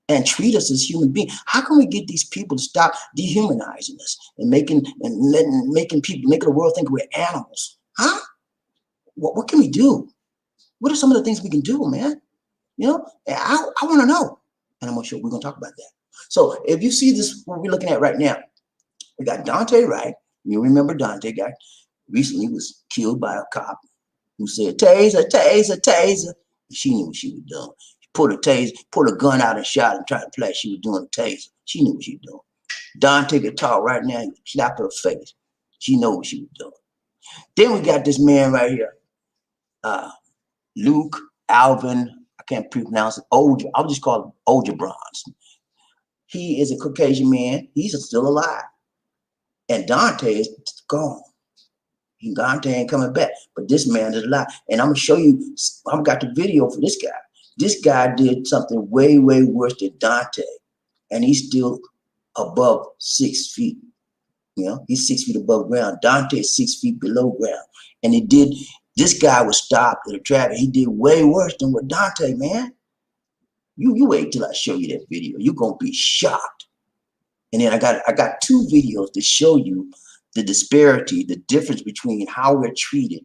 and treat us as human beings? How can we get these people to stop dehumanizing us and making the world think we're animals? Huh? What can we do? What are some of the things we can do, man? You know, I want to know, and I'm gonna show we're gonna talk about that. So if you see this, what we're looking at right now, we got Dante Wright. You remember Dante guy recently was killed by a cop who said, "Taser, taser, taser." She knew what she was doing. She pulled a gun out and shot and tried to play she was doing a taser. She knew what she was doing. Dante could talk right now and slap her face. She know what she was doing. Then we got this man right here, Luke Alvin. I can't pronounce it. I'll just call him Ogebrons. He is a Caucasian man. He's still alive, and Dante is gone. Dante ain't coming back, but this man is alive. And I'm gonna show you. I've got the video for this guy. This guy did something way, way worse than Dante, and he's still above 6 feet. You know, he's 6 feet above ground. Dante is 6 feet below ground, and this guy was stopped in the traffic. He did way worse than what Dante, man. You wait till I show you that video. You're gonna be shocked. And then I got two videos to show you the disparity, the difference between how we're treated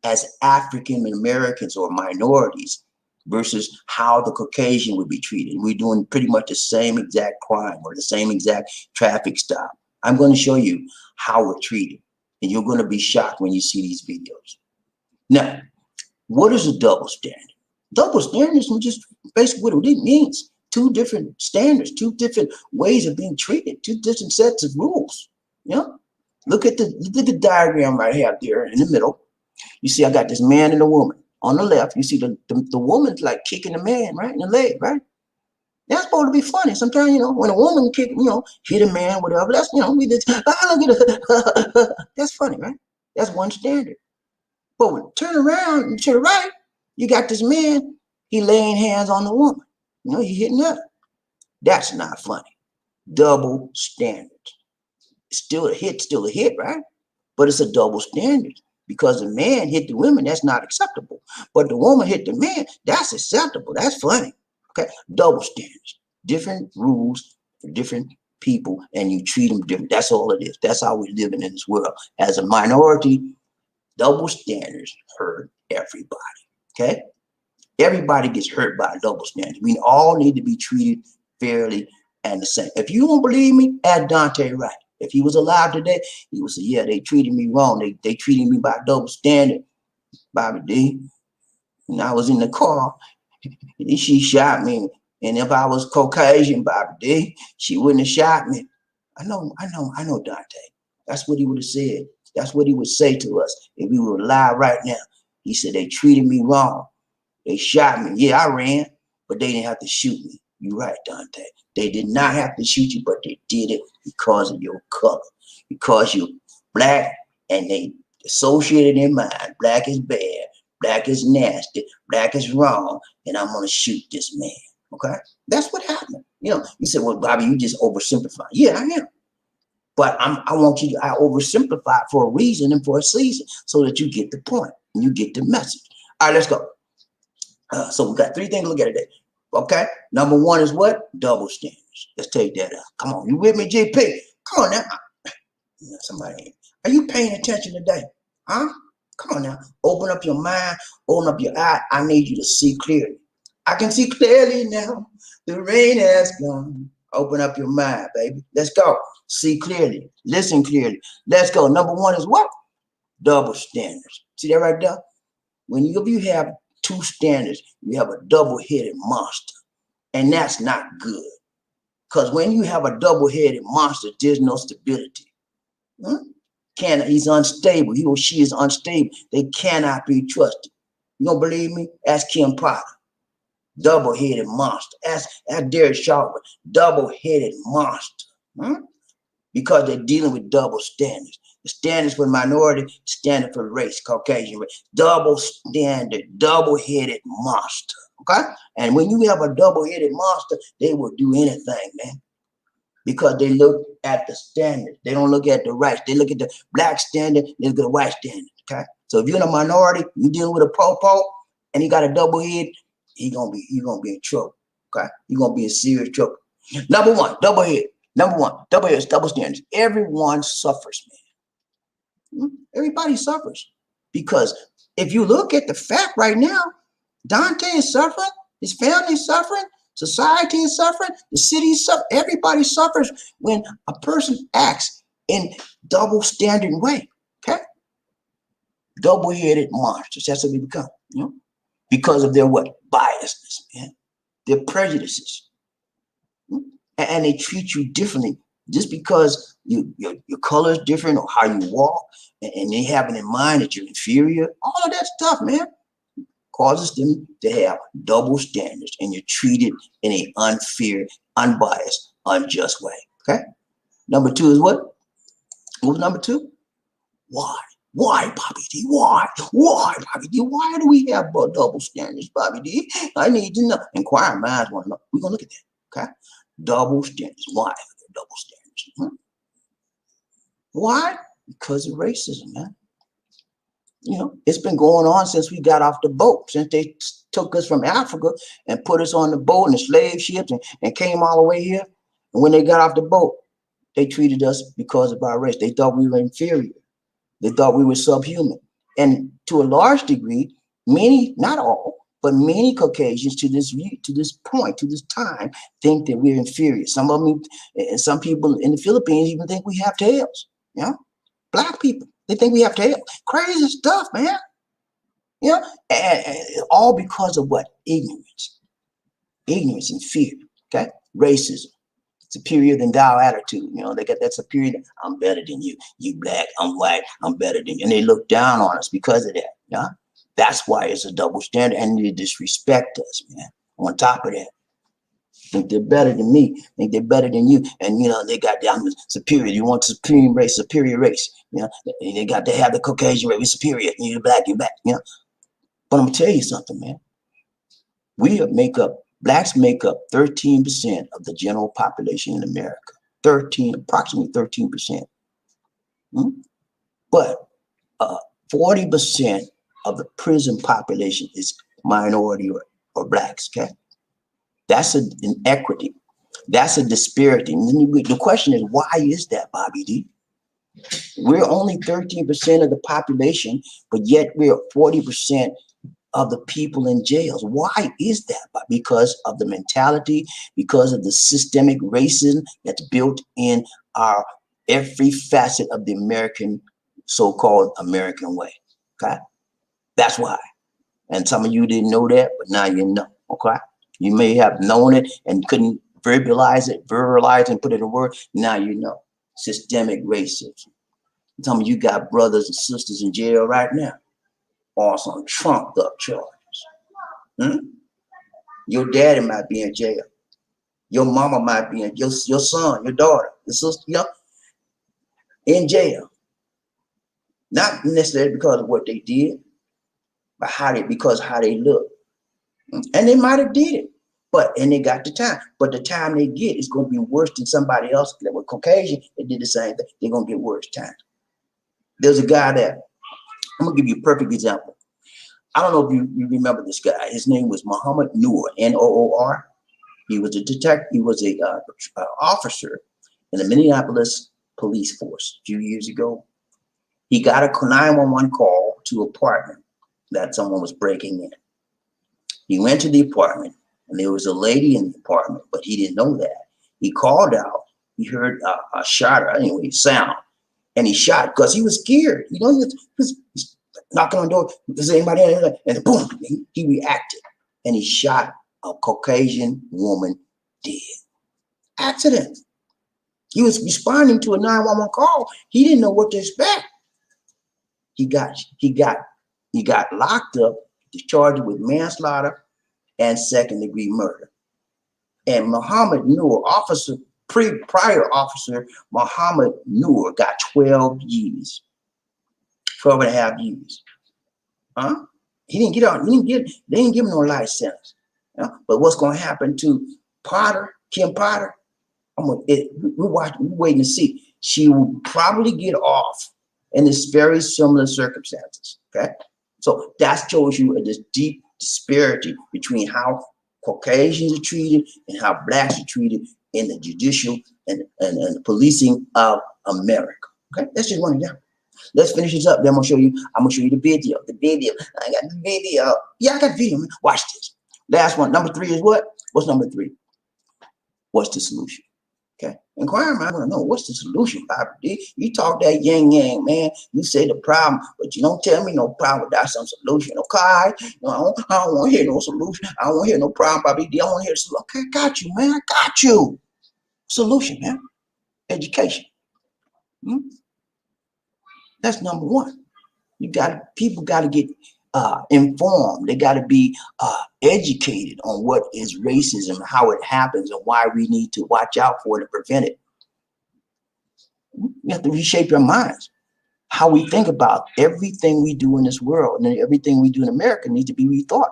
as African Americans or minorities versus how the Caucasian would be treated. We're doing pretty much the same exact crime or the same exact traffic stop. I'm going to show you how we're treated, and you're going to be shocked when you see these videos. Now, what is a double standard? Double standards is just basically what it means. Two different standards, two different ways of being treated, two different sets of rules. You know, look at the diagram right here there in the middle. You see, I got this man and a woman. On the left, you see the woman's like kicking the man right in the leg, right? That's supposed to be funny. Sometimes, you know, when a woman hit a man, whatever, that's, you know, we just, look at that's funny, right? That's one standard. But when turn around to the right, you got this man, he laying hands on the woman. You know, he hitting her. That's not funny. Double standard. Still a hit, right? But it's a double standard because the man hit the women, that's not acceptable. But the woman hit the man, that's acceptable. That's funny. Okay, double standards, different rules for different people, and you treat them different. That's all it is. That's how we're living in this world. As a minority, double standards hurt everybody. Okay, everybody gets hurt by double standards. We all need to be treated fairly and the same. If you don't believe me, ask Dante Wright. If he was alive today, he would say, yeah, they treated me wrong. They treated me by double standard, BobbieD. And I was in the car, and she shot me. And if I was Caucasian, BobbieD, she wouldn't have shot me. I know, Dante. That's what he would have said. That's what he would say to us if we were alive right now. He said, they treated me wrong. They shot me. Yeah, I ran, but they didn't have to shoot me. You're right, Dante. They did not have to shoot you, but they did it because of your color, because you're black, and they associated in mind, black is bad, black is nasty, black is wrong, and I'm going to shoot this man, okay? That's what happened. You know, you said, well, Bobbie, you just oversimplify. Yeah, I am. But I oversimplify for a reason and for a season so that you get the point and you get the message. All right, let's go. So we got three things to look at today. Okay, number one is what? Double standards. Let's take that out. Come on, you with me, GP? Come on now. Somebody, are you paying attention today? Huh? Come on now. Open up your mind, open up your eye. I need you to see clearly. I can see clearly now. The rain has gone. Open up your mind, baby. Let's go. See clearly. Listen clearly. Let's go. Number one is what? Double standards. See that right there? When you have two standards, you have a double-headed monster, and that's not good. Because when you have a double-headed monster, there's no stability. He's unstable. He or she is unstable. They cannot be trusted. You don't believe me? Ask Kim Potter. Double-headed monster. Ask Derek Sharper. Double-headed monster. Because they're dealing with double standards. The standards for minority, standard for race, Caucasian race. Double standard, double-headed monster. Okay? And when you have a double-headed monster, they will do anything, man. Because they look at the standard. They don't look at the rights. They look at the black standard, they look at the white standard. Okay. So if you're in a minority, you deal with a popo and he got a double head, you're gonna be in trouble. Okay, you're gonna be in serious trouble. Number one, double head. Number one, double heads, double standards. Everyone suffers, man. Everybody suffers. Because if you look at the fact right now, Dante is suffering, his family is suffering. Society is suffering. The city is suffering. Everybody suffers when a person acts in double standard way. Okay, double-headed monsters. That's what we become. Because of their what? Biasness, man. Their prejudices, and they treat you differently just because your color is different or how you walk, and they have it in mind that you're inferior. All of that stuff, man, causes them to have double standards, and you're treated in an unfair, unbiased, unjust way. Okay. Number two is what? What was number two? Why? Why, BobbieD? Why? Why, BobbieD? Why do we have double standards, BobbieD? I need to know. Inquiring minds want to know. We're gonna look at that. Okay. Double standards. Why double standards? Why? Because of racism, man. It's been going on since we got off the boat, since they took us from Africa and put us on the boat and the slave ships and came all the way here. And when they got off the boat, they treated us because of our race. They thought we were inferior. They thought we were subhuman. And to a large degree, many, not all, but many Caucasians to this point, to this time, think that we're inferior. Some of them, and some people in the Philippines even think we have tails. Black people. They think we have tails. Crazy stuff, man. And all because of what? Ignorance. Ignorance and fear. Okay? Racism. Superior than thou attitude. They got that superior. I'm better than you. You black, I'm white, I'm better than you. And they look down on us because of that. That's why it's a double standard, and they disrespect us, man. On top of that. Think they're better than me, think they're better than you, and they got I'm superior. You want superior race. They got to have the Caucasian race. We're superior. You're black, you're black. But I'm gonna tell you something, man. Blacks make up 13% of the general population in America. Approximately 13%. But 40% of the prison population is minority or blacks. Okay. That's an inequity. That's a disparity. And the question is, why is that, BobbieD? We're only 13% of the population, but yet we're 40% of the people in jails. Why is that? Because of the mentality, because of the systemic racism that's built in our every facet of the American, so-called American way. Okay? That's why. And some of you didn't know that, but now you know. Okay? You may have known it and couldn't verbalize it and put it in words. Now you know. Systemic racism. Some of you got brothers and sisters in jail right now, or some trumped up charges. Your daddy might be in jail. Your mama might be in your son, your daughter, your sister, in jail. Not necessarily because of what they did, but because how they look. And they might have did it, and they got the time. But the time they get is going to be worse than somebody else that was Caucasian that did the same thing. They're going to get worse time. There's a guy that, I'm going to give you a perfect example. I don't know if you remember this guy. His name was Muhammad Noor, Noor. He was a detective. He was a officer in the Minneapolis police force a few years ago. He got a 911 call to an apartment that someone was breaking in. He went to the apartment, and there was a lady in the apartment, but he didn't know that. He called out. He heard a shot, or anyway, sound, and he shot because he was scared. He was knocking on the door. Is anybody in there? And boom, he reacted, and he shot a Caucasian woman dead. accident. He was responding to a 911 call. He didn't know what to expect. He got locked up, charged with manslaughter and second-degree murder. And Muhammad Noor, prior officer Muhammad Noor, got 12 years, 12 and a half years. He didn't get out. They didn't give him no life sentence. But what's going to happen to Kim Potter? We're waiting to see. She will probably get off in this very similar circumstances. Okay, so that shows you this deep disparity between how Caucasians are treated and how blacks are treated in the judicial and the policing of America. Okay, that's just one example. Let's finish this up. Then I'm gonna show you the video. The video. I got the video. Yeah, I got video, man. Watch this. Last one. Number 3 is what? What's number 3? What's the solution? Okay. Inquire, I want to know what's the solution, BobbieD. You talk that yang, man. You say the problem, but you don't tell me no problem without some solution. Okay. No, I don't want to hear no solution. I don't want to hear no problem, BobbieD. I want to hear the solution. Okay, got you, man. I got you. Solution, man. Education. That's number 1. People got to get informed. They got to be educated on what is racism, how it happens, and why we need to watch out for it and prevent it. We have to reshape our minds. How we think about everything we do in this world and everything we do in America needs to be rethought.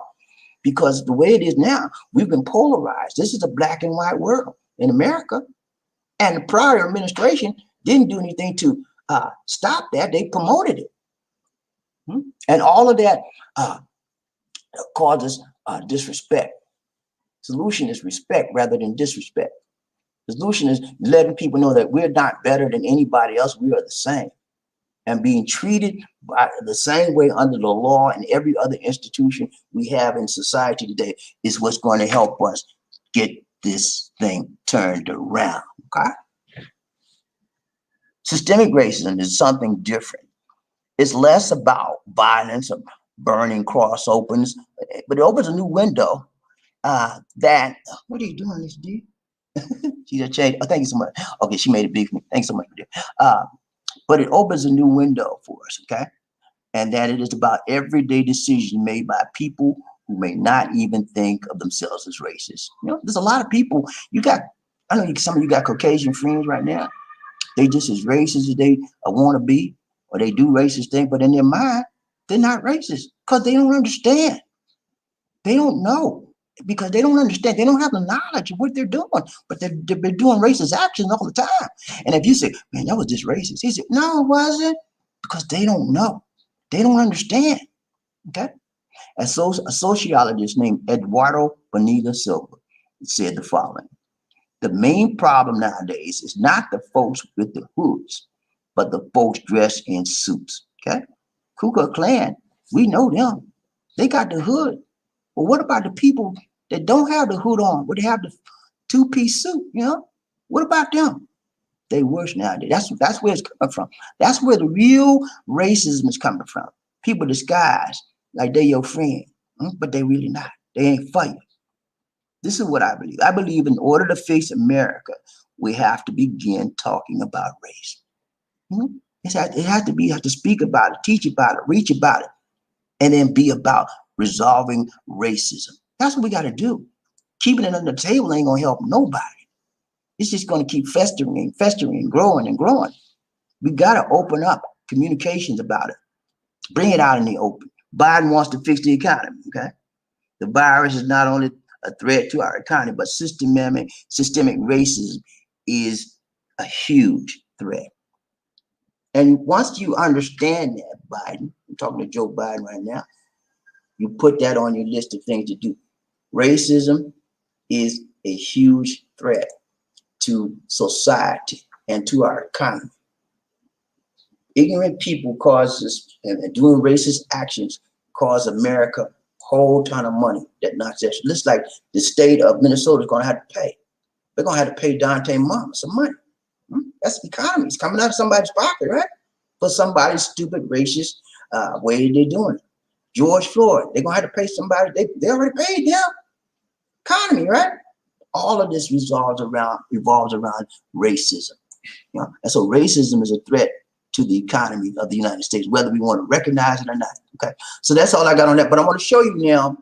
Because the way it is now, we've been polarized. This is a black and white world in America. And the prior administration didn't do anything to stop that. They promoted it. And all of that causes disrespect. Solution is respect rather than disrespect. The solution is letting people know that we're not better than anybody else. We are the same. And being treated by the same way under the law and every other institution we have in society today is what's going to help us get this thing turned around. Okay? Systemic racism is something different. It's less about violence or burning cross opens, but it opens a new window that, what are you doing, Miss D? She just changed. Oh, thank you so much. Okay, she made it big for me. Thanks so much, dear. But it opens a new window for us, okay? And that it is about everyday decisions made by people who may not even think of themselves as racist. You know, there's a lot of people. I know some of you got Caucasian friends right now. They just as racist as they want to be. Or they do racist things, but in their mind, they're not racist because they don't understand. They don't know because they don't understand. They don't have the knowledge of what they're doing, but they're doing racist actions all the time. And if you say, man, that was just racist, he said, no, it wasn't, because they don't know. They don't understand. Okay. A sociologist named Eduardo Bonilla Silva said the following: the main problem nowadays is not the folks with the hoods, but the folks dressed in suits. Okay, Ku Klux Klan, we know them. They got the hood. But what about the people that don't have the hood on, but they have the 2-piece suit? You know, what about them? They worse nowadays. That's where it's coming from. That's where the real racism is coming from. People disguised like they're your friend, but they really not. They ain't for you. This is what I believe. I believe in order to fix America, we have to begin talking about race. You have to speak about it, teach about it, reach about it, and then be about resolving racism. That's what we got to do. Keeping it under the table ain't gonna help nobody. It's just gonna keep festering, growing and growing. We gotta open up communications about it. Bring it out in the open. Biden wants to fix the economy. Okay, the virus is not only a threat to our economy, but systemic racism is a huge threat. And once you understand that, Biden, I'm talking to Joe Biden right now, you put that on your list of things to do. Racism is a huge threat to society and to our economy. Ignorant people and doing racist actions cause America a whole ton of money that not just, looks like the state of Minnesota is going to have to pay. They're going to have to pay Dante Mama some money. That's the economy. It's coming out of somebody's pocket, right? For somebody's stupid, racist way they're doing it. George Floyd, they're going to have to pay somebody. They already paid them. Economy, right? all of this revolves around racism. You know? And so racism is a threat to the economy of the United States, whether we want to recognize it or not. Okay, so that's all I got on that. But I want to show you now.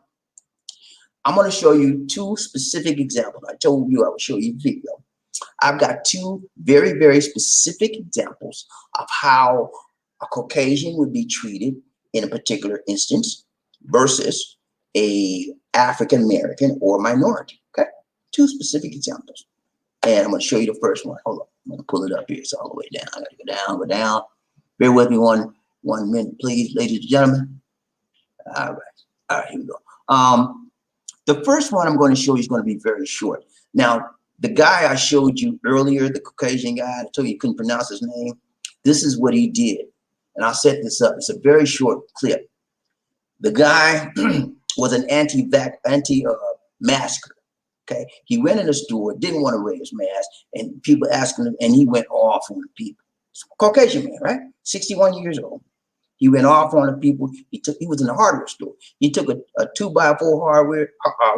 I'm going to show you two specific examples. I told you I would show you a video. I've got two very, very specific examples of how a Caucasian would be treated in a particular instance versus a African American or minority. Okay, two specific examples. And I'm going to show you the first one. Hold on, I'm going to pull it up here. It's all the way down. I got to go down. Bear with me one minute, please, ladies and gentlemen. All right, here we go. The first one I'm going to show you is going to be very short. Now, the guy I showed you earlier, the Caucasian guy, I told you couldn't pronounce his name. This is what he did. And I'll set this up. It's a very short clip. The guy was an anti-masker. Okay. He went in a store, didn't want to wear his mask, and people asking him, and he went off on the people. Caucasian man, right? 61 years old. He went off on the people. He was in a hardware store. He took a 2x4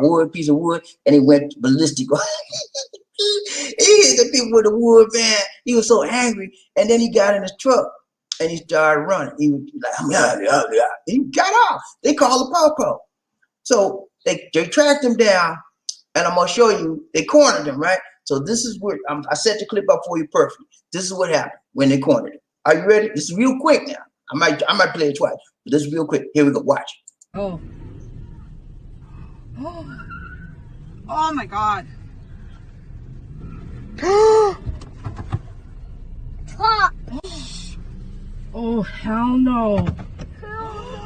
wood piece of wood, and he went ballistic. He hit the people with the wood van. He was so angry, and then he got in his truck and he started running. He was like, yeah. He got off. They called the popo. So they tracked him down, and I'm gonna show you. They cornered him, right? So this is where I set the clip up for you perfectly. This is what happened when they cornered him. Are you ready? This is real quick now. I might play it twice, but this is real quick. Here we go. Watch. Oh my God. Oh, hell no.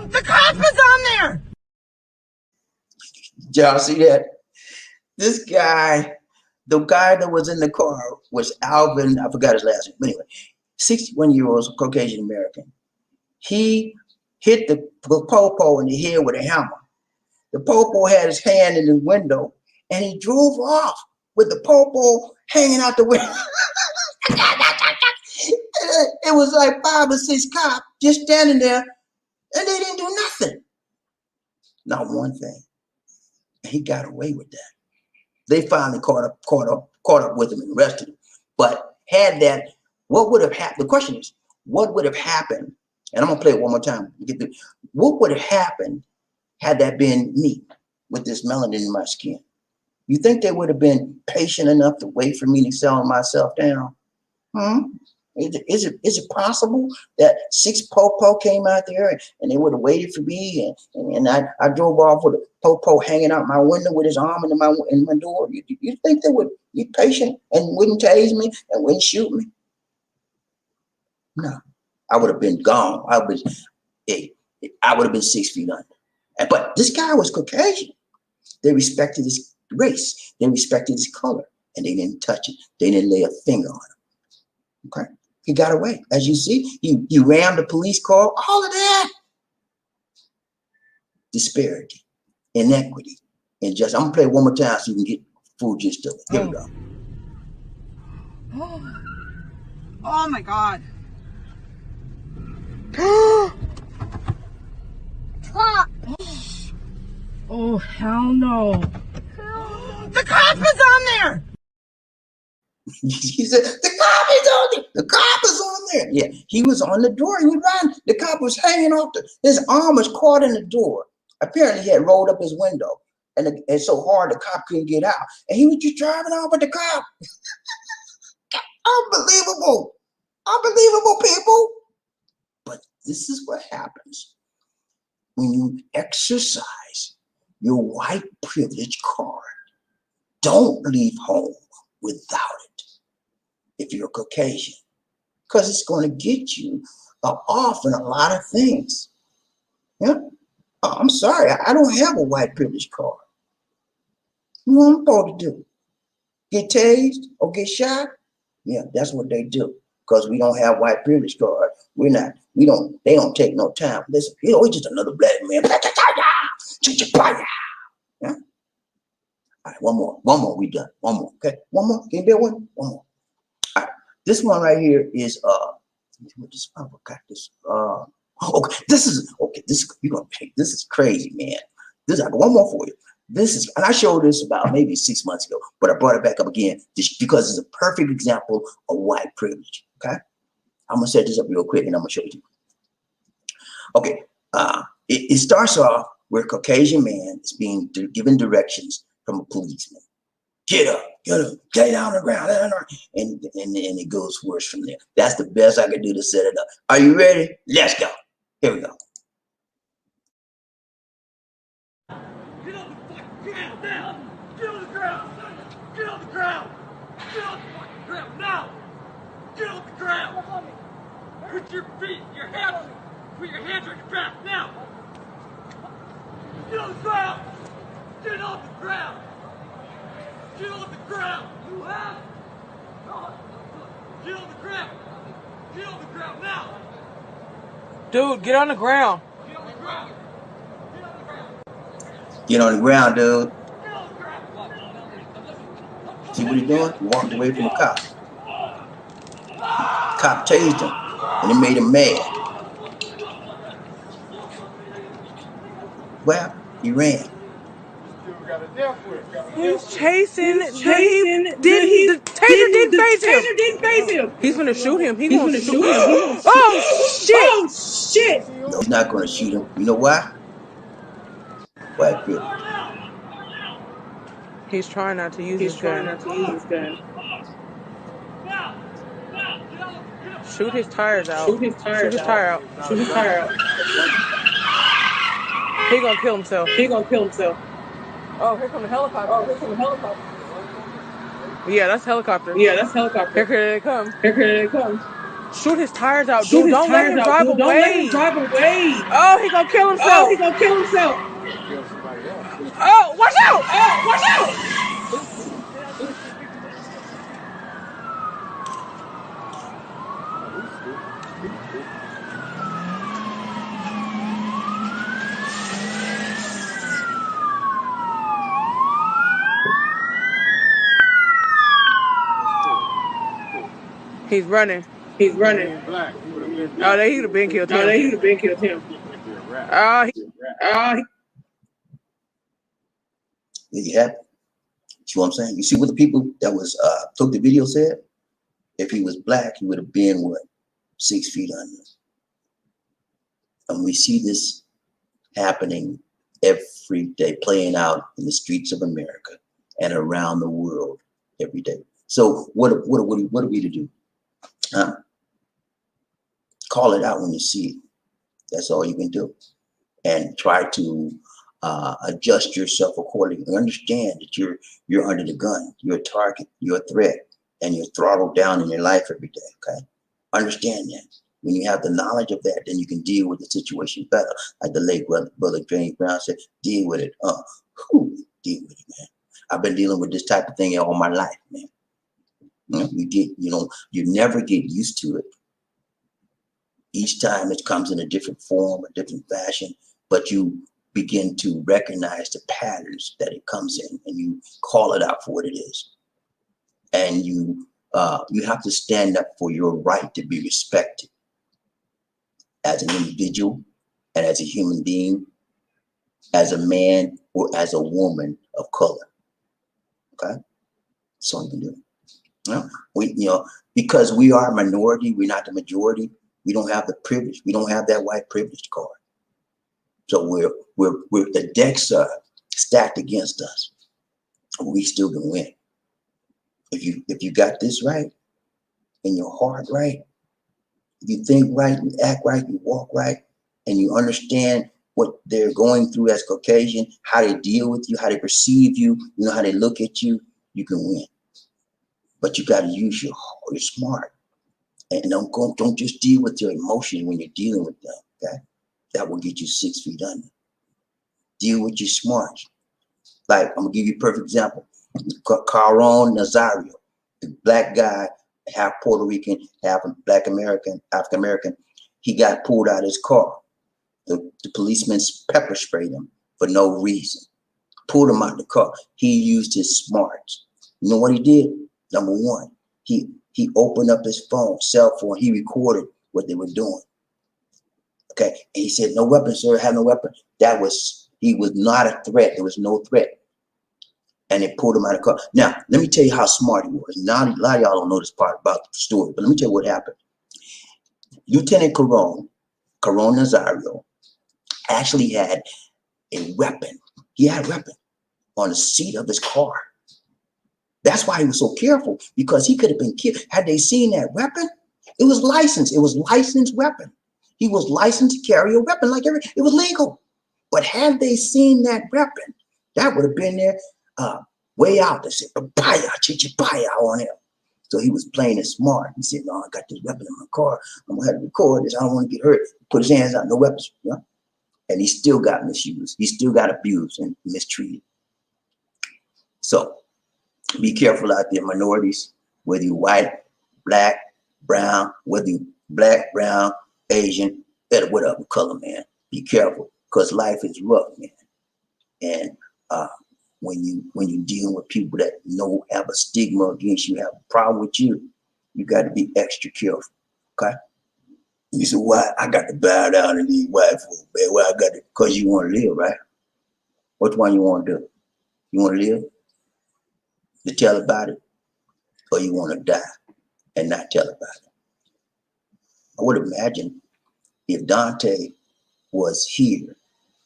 The cop is on there. Y'all see that? This guy, the guy that was in the car was Alvin. I forgot his last name. But anyway, 61-year-old Caucasian American. He hit the popo in the head with a hammer. The popo had his hand in the window, and he drove off with the popo hanging out the window. It was like 5 or 6 cops just standing there, and they didn't do nothing. Not one thing. He got away with that. They finally caught up with him and arrested him. But had that, what would have happened? The question is, what would have happened? And I'm gonna play it one more time. What would have happened had that been me with this melanin in my skin? You think they would have been patient enough to wait for me to settle myself down? Is it possible that 6 popo came out there and they would have waited for me and I drove off with a popo hanging out my window with his arm in my door? You think they would be patient and wouldn't tase me and wouldn't shoot me? No. I would have been gone. I would have been 6 feet under. But this guy was Caucasian. They respected his race. They respected his color, and they didn't touch it. They didn't lay a finger on him. Okay, he got away. As you see, he rammed the police car. All of that disparity, inequity, and just. I'm gonna play it one more time so you can get full gist of it. Here we go. Oh my God. Oh, hell no. The cop is on there. He said, the cop is on there. The cop is on there. Yeah, he was on the door. He was riding. The cop was hanging off. His arm was caught in the door. Apparently, he had rolled up his window. And so hard, the cop couldn't get out. And he was just driving off with the cop. Unbelievable. Unbelievable, people. But this is what happens when you exercise your white privilege card. Don't leave home without it if you're Caucasian, because it's going to get you off in a lot of things. Yeah? I'm sorry, I don't have a white privilege card. What am I supposed to do? Get tased or get shot? Yeah, that's what they do. Because we don't have white privilege card. They don't take no time. Listen, we're just another black man. Yeah? All right, one more, we done. One more, okay? One more, can you bear one? One more. All right, this one right here is, okay, this is crazy, man. I got one more for you. This is, and I showed this about maybe 6 months ago, but I brought it back up again just because it's a perfect example of white privilege. Okay, I'm gonna set this up real quick and I'm gonna show it to you. Okay, it starts off where a Caucasian man is being given directions from a policeman. Get up, get down on the ground, and it goes worse from there. That's the best I could do to set it up. Are you ready? Let's go. Here we go. Get on the fucking ground now! Get on the ground! Get on the ground! Get on the fucking ground now! Get on the ground! Put your feet, your hands on your back now! Get on the ground! Get on the ground! Get on the ground! You have? Get on the ground! Get on the ground now! Dude, get on the ground. Get on the ground! Get on the ground, dude. See what he's doing? He walked away from the cop. Cop tased him, and it made him mad. Well, he ran. He's chasing. The taser didn't phase him. He's gonna shoot him. He's gonna shoot him. Oh shit! Oh shit! No, he's not gonna shoot him. You know why? White privilege. He's trying not to use his gun. Shoot his tires out. Shoot his tire out. He gonna kill himself. Oh, here come the helicopter. Yeah, that's helicopter. Here they come. Shoot his tires out, dude. Don't let him drive away. Oh, he gonna kill himself. Oh, watch out! He's running. Black. Oh, he would have been killed him. There you have it. See what I'm saying? You see what the people that was took the video said? If he was black, he would have been what? 6 feet under. And we see this happening every day, playing out in the streets of America and around the world every day. So what are we to do? Call it out when you see it. That's all you can do. And try to adjust yourself accordingly. Understand that you're under the gun, you're a target, you're a threat, and you're throttled down in your life every day. Okay, understand that. When you have the knowledge of that, then you can deal with the situation better. Like the late brother James Brown said, deal with it. Deal with it, man. I've been dealing with this type of thing all my life, man. You never get used to it. Each time it comes in a different form, a different fashion, but you begin to recognize the patterns that it comes in, and you call it out for what it is. And you have to stand up for your right to be respected as an individual and as a human being, as a man or as a woman of color. Okay, that's all you can do. Because we are a minority, we're not the majority. We don't have the privilege. We don't have that white privilege card. So the decks are stacked against us. We still can win. If you got this right, and your heart right, you think right, you act right, you walk right, and you understand what they're going through as Caucasian, how they deal with you, how they perceive you, you know, how they look at you, you can win. But you got to use your heart, you're smart. And don't just deal with your emotions when you're dealing with them, okay? That will get you 6 feet under. Deal with your smarts. Like, I'm gonna give you a perfect example. Caron Nazario, the black guy, half Puerto Rican, half black American, African American, he got pulled out of his car. The policeman pepper sprayed him for no reason. Pulled him out of the car. He used his smarts. You know what he did? Number one, he opened up his cell phone. He recorded what they were doing. Okay, and he said, "No weapon, sir. I have no weapon." That was He was not a threat. There was no threat. And they pulled him out of the car. Now, let me tell you how smart he was. Now, a lot of y'all don't know this part about the story, but let me tell you what happened. Lieutenant Caron Nazario, actually had a weapon. He had a weapon on the seat of his car. That's why he was so careful, because he could have been killed. Had they seen that weapon, it was licensed. It was licensed weapon. He was licensed to carry a weapon it was legal. But had they seen that weapon, that would have been there way out. They said, chichipaya on him. So he was playing it smart. He said, no, I got this weapon in my car. I'm going to have to record this. I don't want to get hurt. Put his hands out, no weapons. You know? And he still got misused. He still got abused and mistreated. So be careful out there, minorities, whether you're white, black, brown, whether you're black, brown, Asian, whatever color, man. Be careful, because life is rough, man. And when you're dealing with people that have a stigma against you, have a problem with you, you got to be extra careful, okay? You say, why I got to bow down to these white folks, man? Why I got to? Because you want to live, right? Which one you want to do? You want to live to tell about it, or you want to die and not tell about it? I would imagine if Dante was here,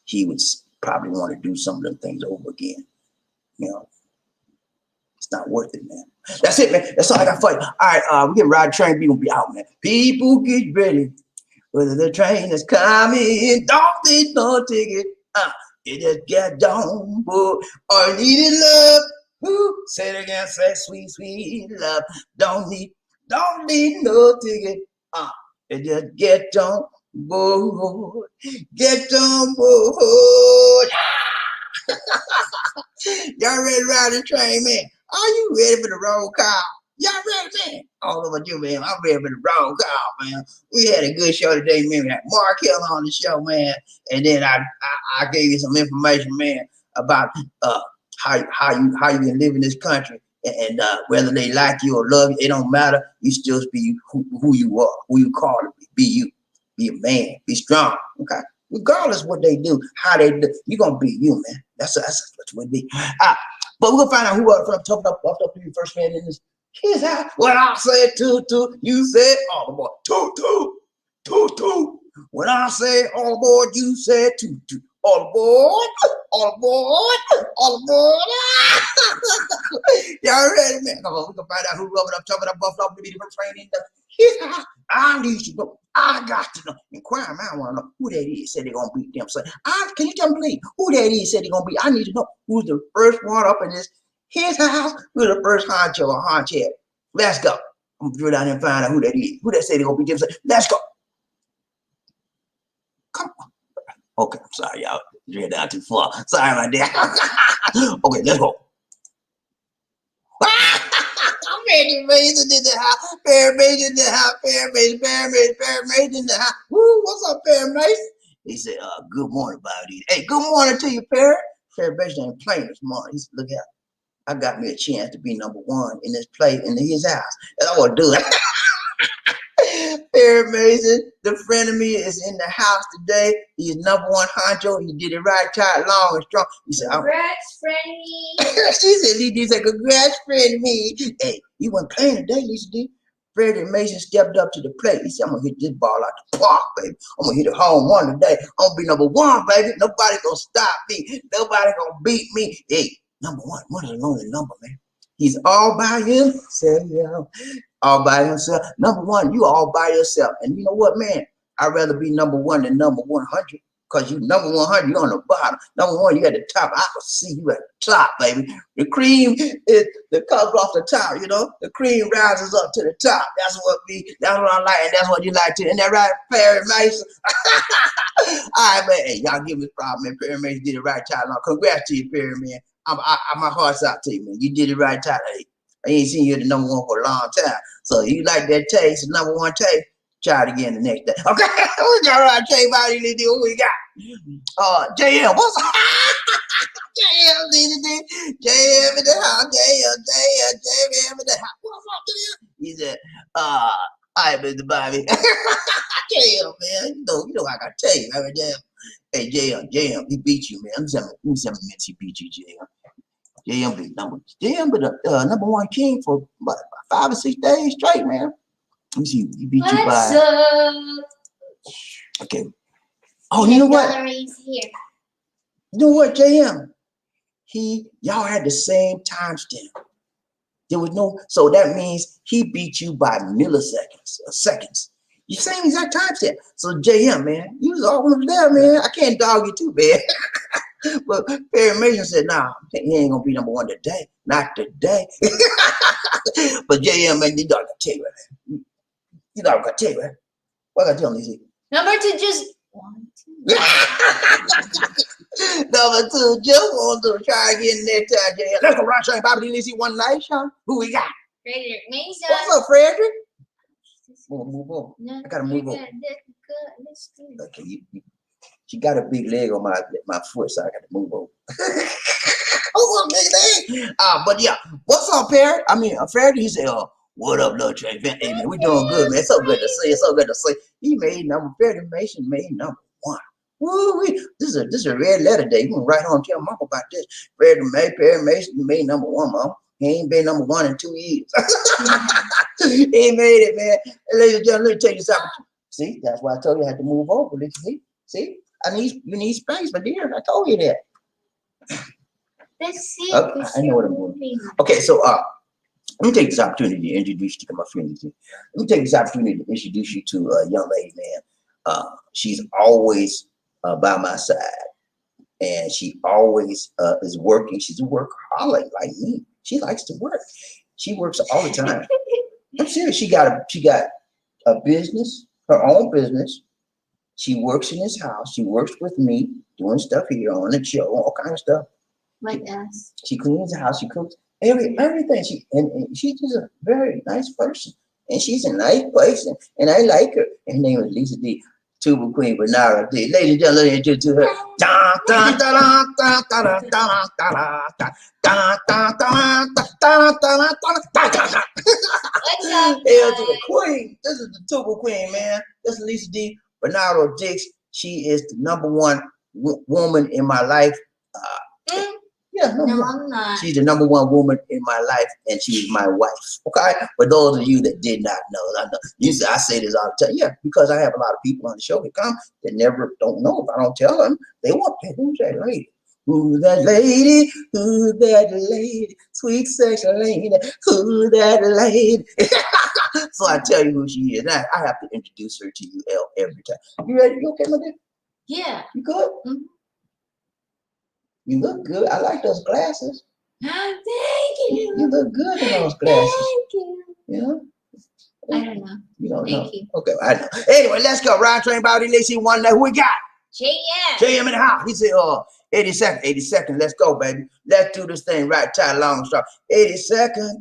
he would probably want to do some of them things over again. You know, it's not worth it, man. That's it, man. That's all I got for you. All right, we get ride the train. We gonna be out, man. People get ready. Whether the train is coming, don't need no ticket. You just get down, boy. All you need is love. Woo. Say it again. Say sweet, sweet love. Don't need no ticket. You just get down, boy. Get down, boy. Y'all ready to ride the train, man? Are you ready for the roll call? Y'all ready, man? All over you, man. I'm ready for the roll call, man. We had a good show today, man. We had Markell on the show, man. And then I gave you some information, man, about how you can live in this country, and whether they like you or love you, it don't matter. You still be who you are, who you call to be you. Be a man. Be strong. Okay. Regardless what they do, how they do, you're gonna be you, man. That's what it be. But we're gonna find out who from top up to you first man in this. Here's how when I said two, you said all aboard. Two. When I said all aboard, you said two. All aboard, all aboard, all aboard. Y'all ready, man? Come on, we can find out who rubbing up, chopping up, buffalo to be the first train in. Here's how I need you to know. I got to know. Inquire, man. I want to know who that is. Said they're gonna beat them. So, can you tell me, please, who that is? Said they're gonna beat. I need to know who's the first one up in his house. Who's the first honcho or honchette? Let's go. I'm gonna drill down and find out who that is. Who that said they're gonna beat them? So, let's go. Come on. Okay, I'm sorry, y'all. Drill down too far. Sorry about that. Okay, let's go. Mary Mason in the house. Mary Mason in the house. Mary Mason in the house. Woo, what's up, Perry Mason? He said, good morning, BobbieD. Hey, good morning to you, Perry. Perry Mason ain't playing this morning. He said, look out. I got me a chance to be number one in this play in his house. That's what I want to do it. Perry Mason, the friend of me, is in the house today. He's number one honcho. He did it right, tight, long, and strong. He said, congrats, friend. He said, congrats, friend me. Hey, he wasn't playing today, Lisa D. Freddie Mason stepped up to the plate. He said, I'm going to hit this ball out the park, baby. I'm going to hit a home run today. I'm going to be number one, baby. Nobody going to stop me. Nobody going to beat me. Hey, number one. What a lonely number, man. He's all by himself. All by himself. Number one, you all by yourself. And you know what, man? I'd rather be number one than number 100. Because you number 100, you're on the bottom. Number one, you at the top. I can see you at the top, baby. The cream is the comes off the top, you know. The cream rises up to the top. That's what I like, and that's what you like too. Isn't that right, Perry Mason? All right, man. Hey, y'all give me a problem, man. Perry Mason did it right time. Congrats to you, Perry, man. My heart's out to you, man. You did it right time. Hey, I ain't seen you at the number one for a long time. So you like that taste, the number one taste. Try it again the next day. Okay, we got right. Tell you about it. What we got? JM, what's up? JM in the house. JM in the house. What's up, JM? He said, all right, Mr. Bobby. JM, man. You know I gotta tell you, man. Hey, JM, he beat you, man. Let me see how many minutes he beat you, JM. JM been number one king for about 5 or 6 days straight, man. Let me see. He beat you What's by. up? Okay. Oh, you know what? Here. You know what, JM? Y'all had the same timestamp. There was no, so that means he beat you by milliseconds or seconds. You same exact timestamp. So JM, man, you was almost there, man. I can't dog you too bad. But Perry Mason said, nah, he ain't gonna be number one today. Not today. But JM, man, you know I gotta tell you, man. You know I gotta tell you, man. What I gotta tell you? Number 2, just 1, 2. Number 2, just want to try again next time, JM. Let's go, Ron Shane, BobbieD, let's see one night, Sean. Who we got? Frederick Mason. What's up, Frederick? Move on. No, I gotta move on. Let's do it. Okay, she got a big leg on my foot, so I got to move over. Oh, big leg. But yeah, what's up, Perry? I mean, Frederick, he said, what up, little Trey? Hey, man, we doing good, man. It's so good to see. It's so good to see. He made Frederick Mason made number 1. Woo, this is a red letter day. You can write home and tell Mama about this. Perry Mason made number 1, Mom. He ain't been number 1 in 2 years. He made it, man. Ladies and gentlemen, let me tell you something. See, that's why I told you I had to move over. See, you need space, but dear, I told you that. Let's see. Okay, I know what I'm doing. Okay, so let me take this opportunity to introduce you to my friends. Let me take this opportunity to introduce you to a young lady, man. She's always by my side, and she always is working. She's a workaholic like me. She likes to work. She works all the time. I'm serious. She got a business, her own business. She works in this house. She works with me, doing stuff here on the show, all kind of stuff. What else? She cleans the house. She cooks everything. She's just a very nice person, and she's a nice place, and I like her. And her name is Lisa D. Tuba Queen Bernara D. Ladies and gentlemen, introduce to her. What's up, Hail to the queen. This is the Tuba Queen, man. This is Lisa D. Bernardo Dix. She is the number 1 woman in my life. Yeah, no, I'm not. She's the number 1 woman in my life, and she's my wife. Okay, for those of you that did not know, I say this all the time. Yeah, because I have a lot of people on the show that come that never don't know. If I don't tell them, they want to. Who's that lady? Who's that lady? Who's that lady? Sweet sexy lady. Who's that lady? So I tell you who she is. I have to introduce her to you every time. You ready? You okay, my dear? Yeah. You good? Mm-hmm. You look good. I like those glasses. Oh, thank you. You look good in those glasses. Thank you. You know? I don't know. You don't Thank know. you. Okay, I know. Anyway, let's go. Ride train BobbieD. Let's see one day. Who we got? JM. JM in the house. He said, 80 seconds. Let's go, baby. Let's do this thing right, tight, long, strong. 80 seconds.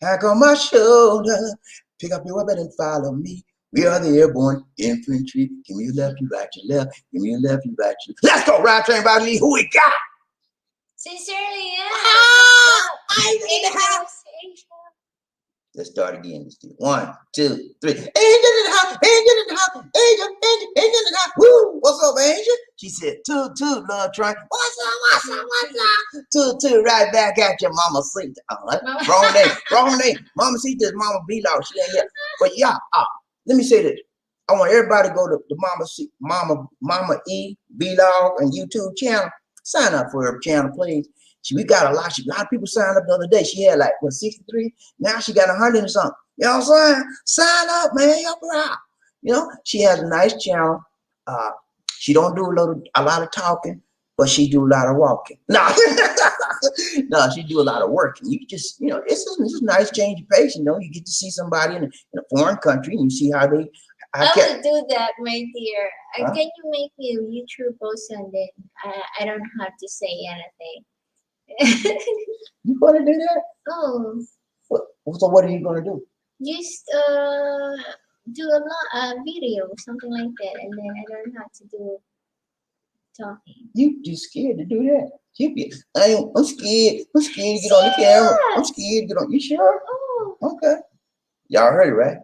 Hack on my shoulder. Pick up your weapon and follow me. We are the airborne infantry. Give me your left, you right, your left. Give me your left, you right, your left. Let's go. Ride train BobbieD. Who we got? Sincerely, yeah. I'm in the house. Let's start again. Let's do 1, 2, 3. Angel in the house, angel in the house, angel in the house. Woo! What's up, Angel? She said, toot, love train. What's up? Toot, right back at your mama seat. Wrong name. Mama seat is Mama B-Law. She ain't here. But yeah, let me say this. I want everybody to go to the Mama E B-Law and YouTube channel. Sign up for her channel, please. We got a lot of people signed up the other day. She had like 63. Now she got 100 and something. You know what I'm saying? Sign up, man. Help her out. You know, she has a nice channel. She don't do a lot of talking, but she do a lot of walking. No, no, she do a lot of working. You just, you know, it's just a nice change of pace. You know, you get to see somebody in a foreign country and you see how they. I would do that, my dear. Huh? Can you make me a YouTube post and then I don't have to say anything? You gonna do that? Oh. So what are you gonna do? Just do a video, something like that, and then I don't have to do talking. You just scared to do that? I'm scared. I'm scared to get on the camera. I'm scared to get on. You sure? Oh. Okay. Y'all heard it, right?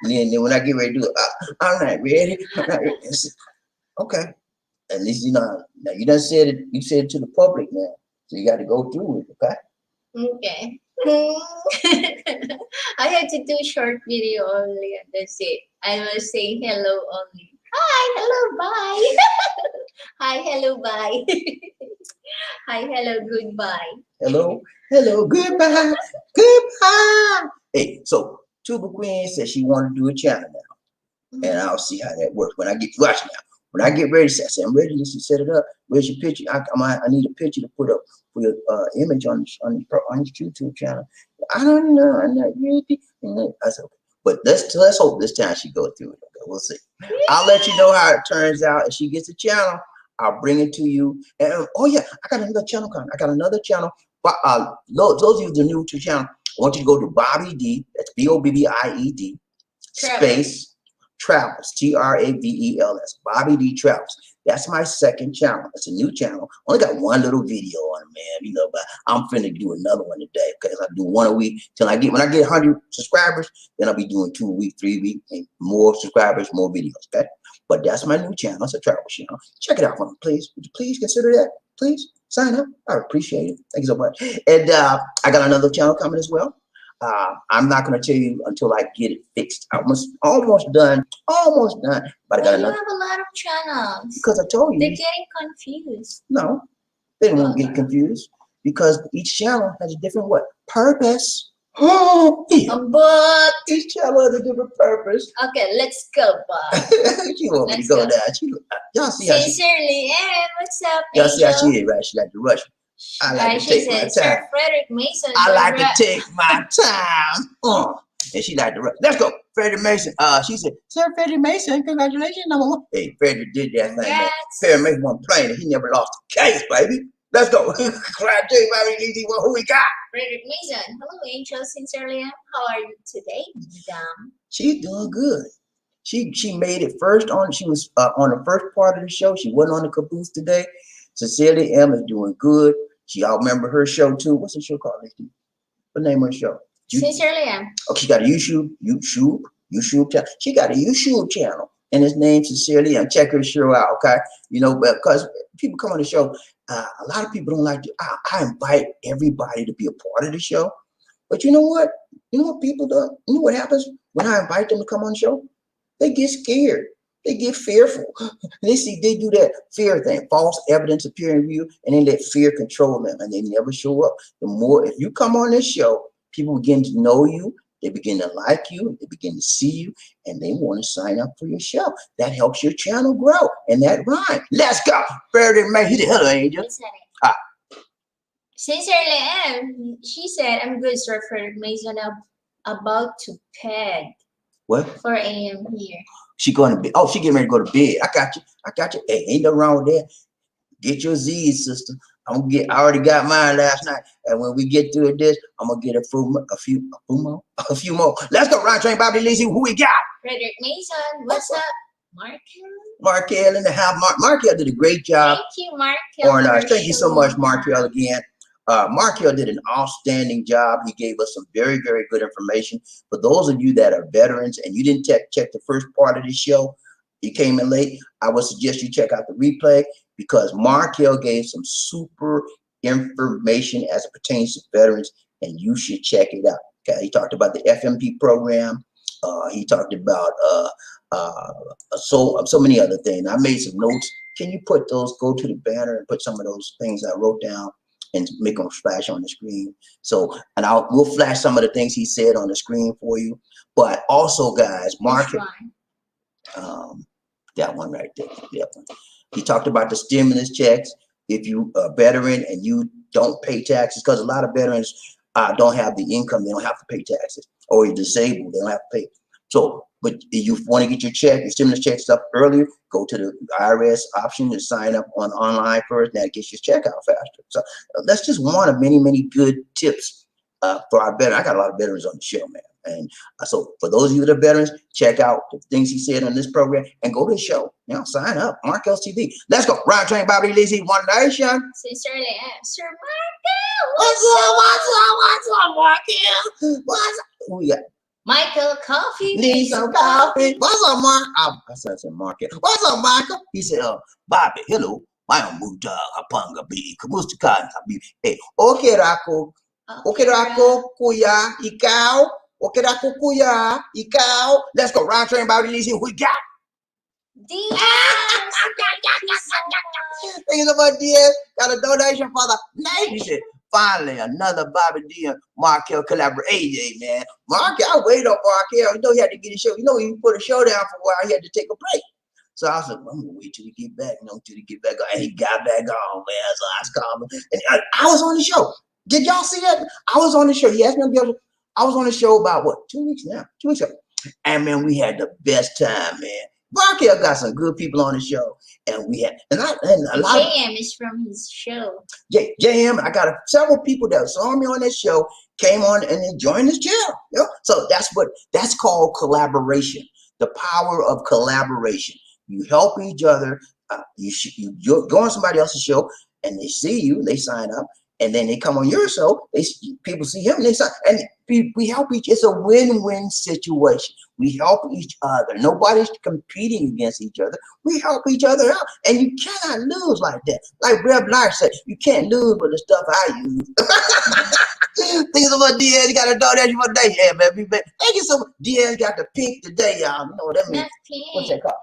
And then when I get ready to do it, I'm not ready. I'm not ready. Okay. At least you know. Now you done said it. You said it to the public now, so you got to go through it. Okay. Okay. I have to do short video only and that's it. I will say hello only. Hi, hello, bye. Hi, hello, bye. Hi, hello, goodbye. Hello, hello, goodbye, goodbye. Hey, so Tuba Queen said she wanted to do a channel now, and I'll see how that works when I get watch now. When I get ready, I say I'm ready to set it up. Where's your picture? I need a picture to put up for your image on your YouTube channel. I don't know. I'm not ready. I said, okay. But let's hope this time she goes through it. Okay, we'll see. I'll let you know how it turns out. If she gets a channel, I'll bring it to you. And oh yeah, I got another channel coming. I got another channel. But those of you that are new to the channel, I want you to go to BobbieD. That's BobbieD space Travels, Travels, BobbieD Travels. That's my second channel. It's a new channel. Only got one little video on it, man. You know, but I'm finna do another one today because I do one a week till I get 100 subscribers. Then I'll be doing 2 a week, 3 a week, and more subscribers, more videos. Okay, but that's my new channel. It's a travel channel. Check it out for me, please. Would you please consider that? Please sign up. I appreciate it. Thank you so much. And I got another channel coming as well. I'm not going to tell you until I get it fixed. I'm almost done, but I got another. You have a lot of channels. Because I told you. They're getting confused. No, they won't get confused because each channel has a different what? Purpose. Oh, yeah. But each channel has a different purpose. Okay, let's go, Bob. She want me to go down. Y'all see how Sincerely, what's up, y'all see how Angel? she is, right? She like to rush me. I like to take my time. Sir Frederick Mason. I like to take my time. And she like to rush. Let's go, Frederick Mason. She said, Sir Frederick Mason, congratulations, number one. Hey, Frederick did that thing, man. Frederick Mason wasn't playing it. He never lost the case, baby. Let's go. Who we got? Frederick Mason. Hello, Angel. Sincerely, how are you today, madam? She's doing good. She made it first on. She was on the first part of the show. She wasn't on the caboose today. Cecilia M is doing good. Y'all remember her show too. What's the show called? What name of the show? Sincerely M. Oh, she got a YouTube channel. She got a YouTube channel, and his name's Sincerely M. Check her show out, okay? You know, because people come on the show, a lot of people don't like to. I invite everybody to be a part of the show, but you know what? You know what people do? You know what happens when I invite them to come on the show? They get scared. They get fearful. They do that fear thing, false evidence appearing in view, and they let fear control them, and they never show up. The more, if you come on this show, people begin to know you, they begin to like you, they begin to see you, and they want to sign up for your show. That helps your channel grow, and that rhyme. Let's go. Frederick Mason. Hello, Angel. Sincerely M. She said, I'm good, Sir Frederick Mason. I'm about to bed. What? 4 a.m. here. She going to bed. Oh, she getting ready to go to bed. I got you. Hey, ain't nothing wrong with that. Get your Z's, sister. I already got mine last night. And when we get through this, I'm gonna get a few more. Let's go, Ryan Train, Bobby Lizzie. Who we got? Frederick Mason. What's up? Markell. Markell in the house. Markell did a great job. Thank you, Markell. Thank you so much, Markell, again. Markell did an outstanding job. He gave us some very, very good information. For those of you that are veterans and you didn't check the first part of the show, you came in late, I would suggest you check out the replay because Markell gave some super information as it pertains to veterans, and you should check it out. Okay, he talked about the FMP program. He talked about so many other things. I made some notes. Can you put those? Go to the banner and put some of those things I wrote down and make them flash on the screen. So, and we'll flash some of the things he said on the screen for you. But also, guys, Markell, that one right there, that one. He talked about the stimulus checks. If you are a veteran and you don't pay taxes, because a lot of veterans don't have the income, they don't have to pay taxes, or you're disabled, they don't have to pay. So, but if you want to get your check, your stimulus check stuff earlier, go to the IRS option and sign up online first. That gets your check out faster. So that's just one of many, many good tips for our veterans. I got a lot of veterans on the show, man. And so for those of you that are veterans, check out the things he said on this program and go to the show. You know, sign up. Markell's TV. Let's go. Ryan Train, Bobby Lizzie, One Nation. Sincerely, Sir Markell. What's up, Markell? Who we got? Michael Coffee Need some coffee. What's up, Mark? I said Markell. What's up, Michael? He said, Bobby, hello. Mayong muda kapanga bi. Kamusta ka? Hey, okay rako. Okay rako, kuya, ikaw. Okay rako, kuya, ikaw. Let's go. Round train about it. Who we got? Diaz. Thank you so much, Diaz. Got a donation for the night. He said, finally, another BobbieD and Markell collaboration, man. Markell, I waited on Markell. You know, he had to get a show. You know, he put a show down for a while. He had to take a break. So I said, I'm going to wait till he get back, till he get back on. And he got back on, man. So I was calling him. And I was on the show. Did y'all see that? I was on the show. He asked me to be on the show. I was on the show about, what, 2 weeks now? 2 weeks ago. And, man, we had the best time, man. Markell got some good people on the show, and we had and a lot of JM is from his show. JM. I got several people that saw me on this show, came on and they joined this channel. You know? So that's called collaboration. The power of collaboration. You help each other. You go on somebody else's show, and they see you, they sign up, and then they come on your show. People see him, and they sign, and we help each. It's a win-win situation. We help each other. Nobody's competing against each other. We help each other out. And you cannot lose like that. Like Rev Large said, you can't lose with the stuff I use. Think about Diaz, you got a donation for the day. Yeah, baby. Thank you so much. Diaz got the pink today, y'all. You know what that means? Not pink. What's that called?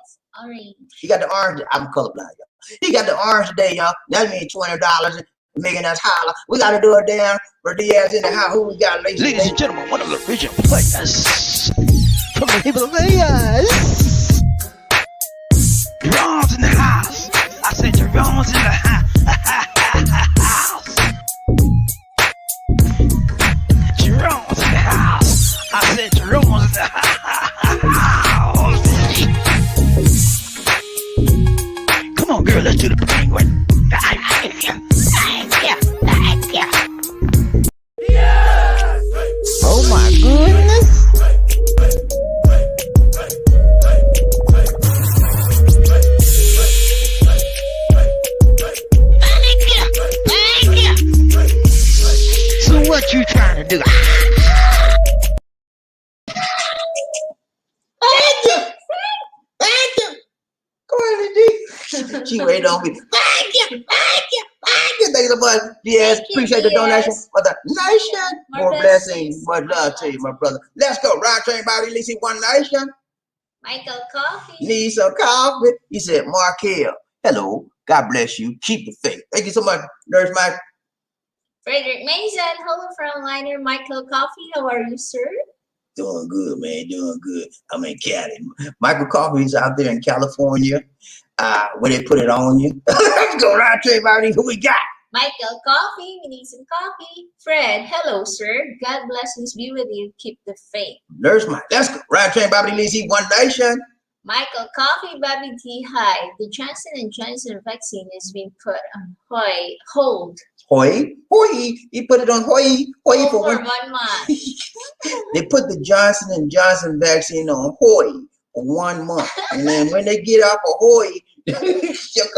Orange. He got the orange. I'm colorblind, y'all. He got the orange today, y'all. That means $20. Making us holler. We got to do it down for Diaz in the house. Who we got, ladies and gentlemen, one of the original players from the Himalayas. Jerome's in the house. I said Jerome's in the house. Jerome's in the house. I said Jerome's in the house. Come on, girl, let's do the penguin. Oh my goodness. So what you trying to do? Thank you. Thank you. Go ahead, D. She waited on me. Thank you. Thank you. Thank you. Thank you so much. Yes, appreciate the donation for the nation. More blessings. Much love to you, my brother. Let's go. Round train body, at least one nation. Michael Coffee. Need some coffee. He said, Markell, hello. God bless you. Keep the faith. Thank you so much, Nurse Mike. Frederick Mason. Hello, frontliner. Michael Coffee. How are you, sir? Doing good, man. Doing good. I'm in Cali. Michael Coffee is out there in California. Where they put it on you. Let's go. Round train body. Who we got? Michael Coffee, we need some coffee. Fred, hello, sir. God blessings be with you. Keep the faith. Nurse Mike, let's go. Round train, Bobby Lizzie, one nation. Michael Coffee, BobbieD, hi. The Johnson & Johnson vaccine has been put on hold. Hoy. He put it on Hoy for 1 month. They put the Johnson & Johnson vaccine on Hoy for 1 month. And then when they get off of Hoy, they'll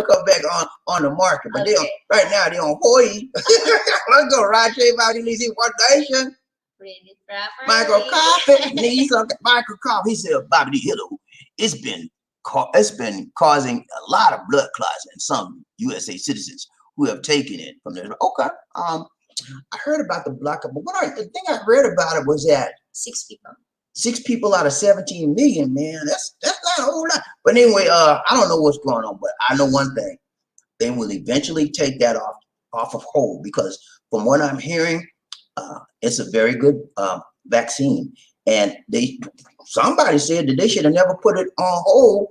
come back on the market. But okay. Right now they're on Hoy. Let's go. Round train, Bobby Lizzie, one nation. Michael Coffee needs some. Michael Coffee. He said, BobbieD, hello. It's been causing a lot of blood clots in some USA citizens who have taken it from there. Okay. I heard about the block, but the thing I read about it was that 6 people. 6 people out of 17 million, man. That's not a whole lot. But anyway, I don't know what's going on, but I know one thing. They will eventually take that off of hold, because from what I'm hearing, it's a very good vaccine. And somebody said that they should have never put it on hold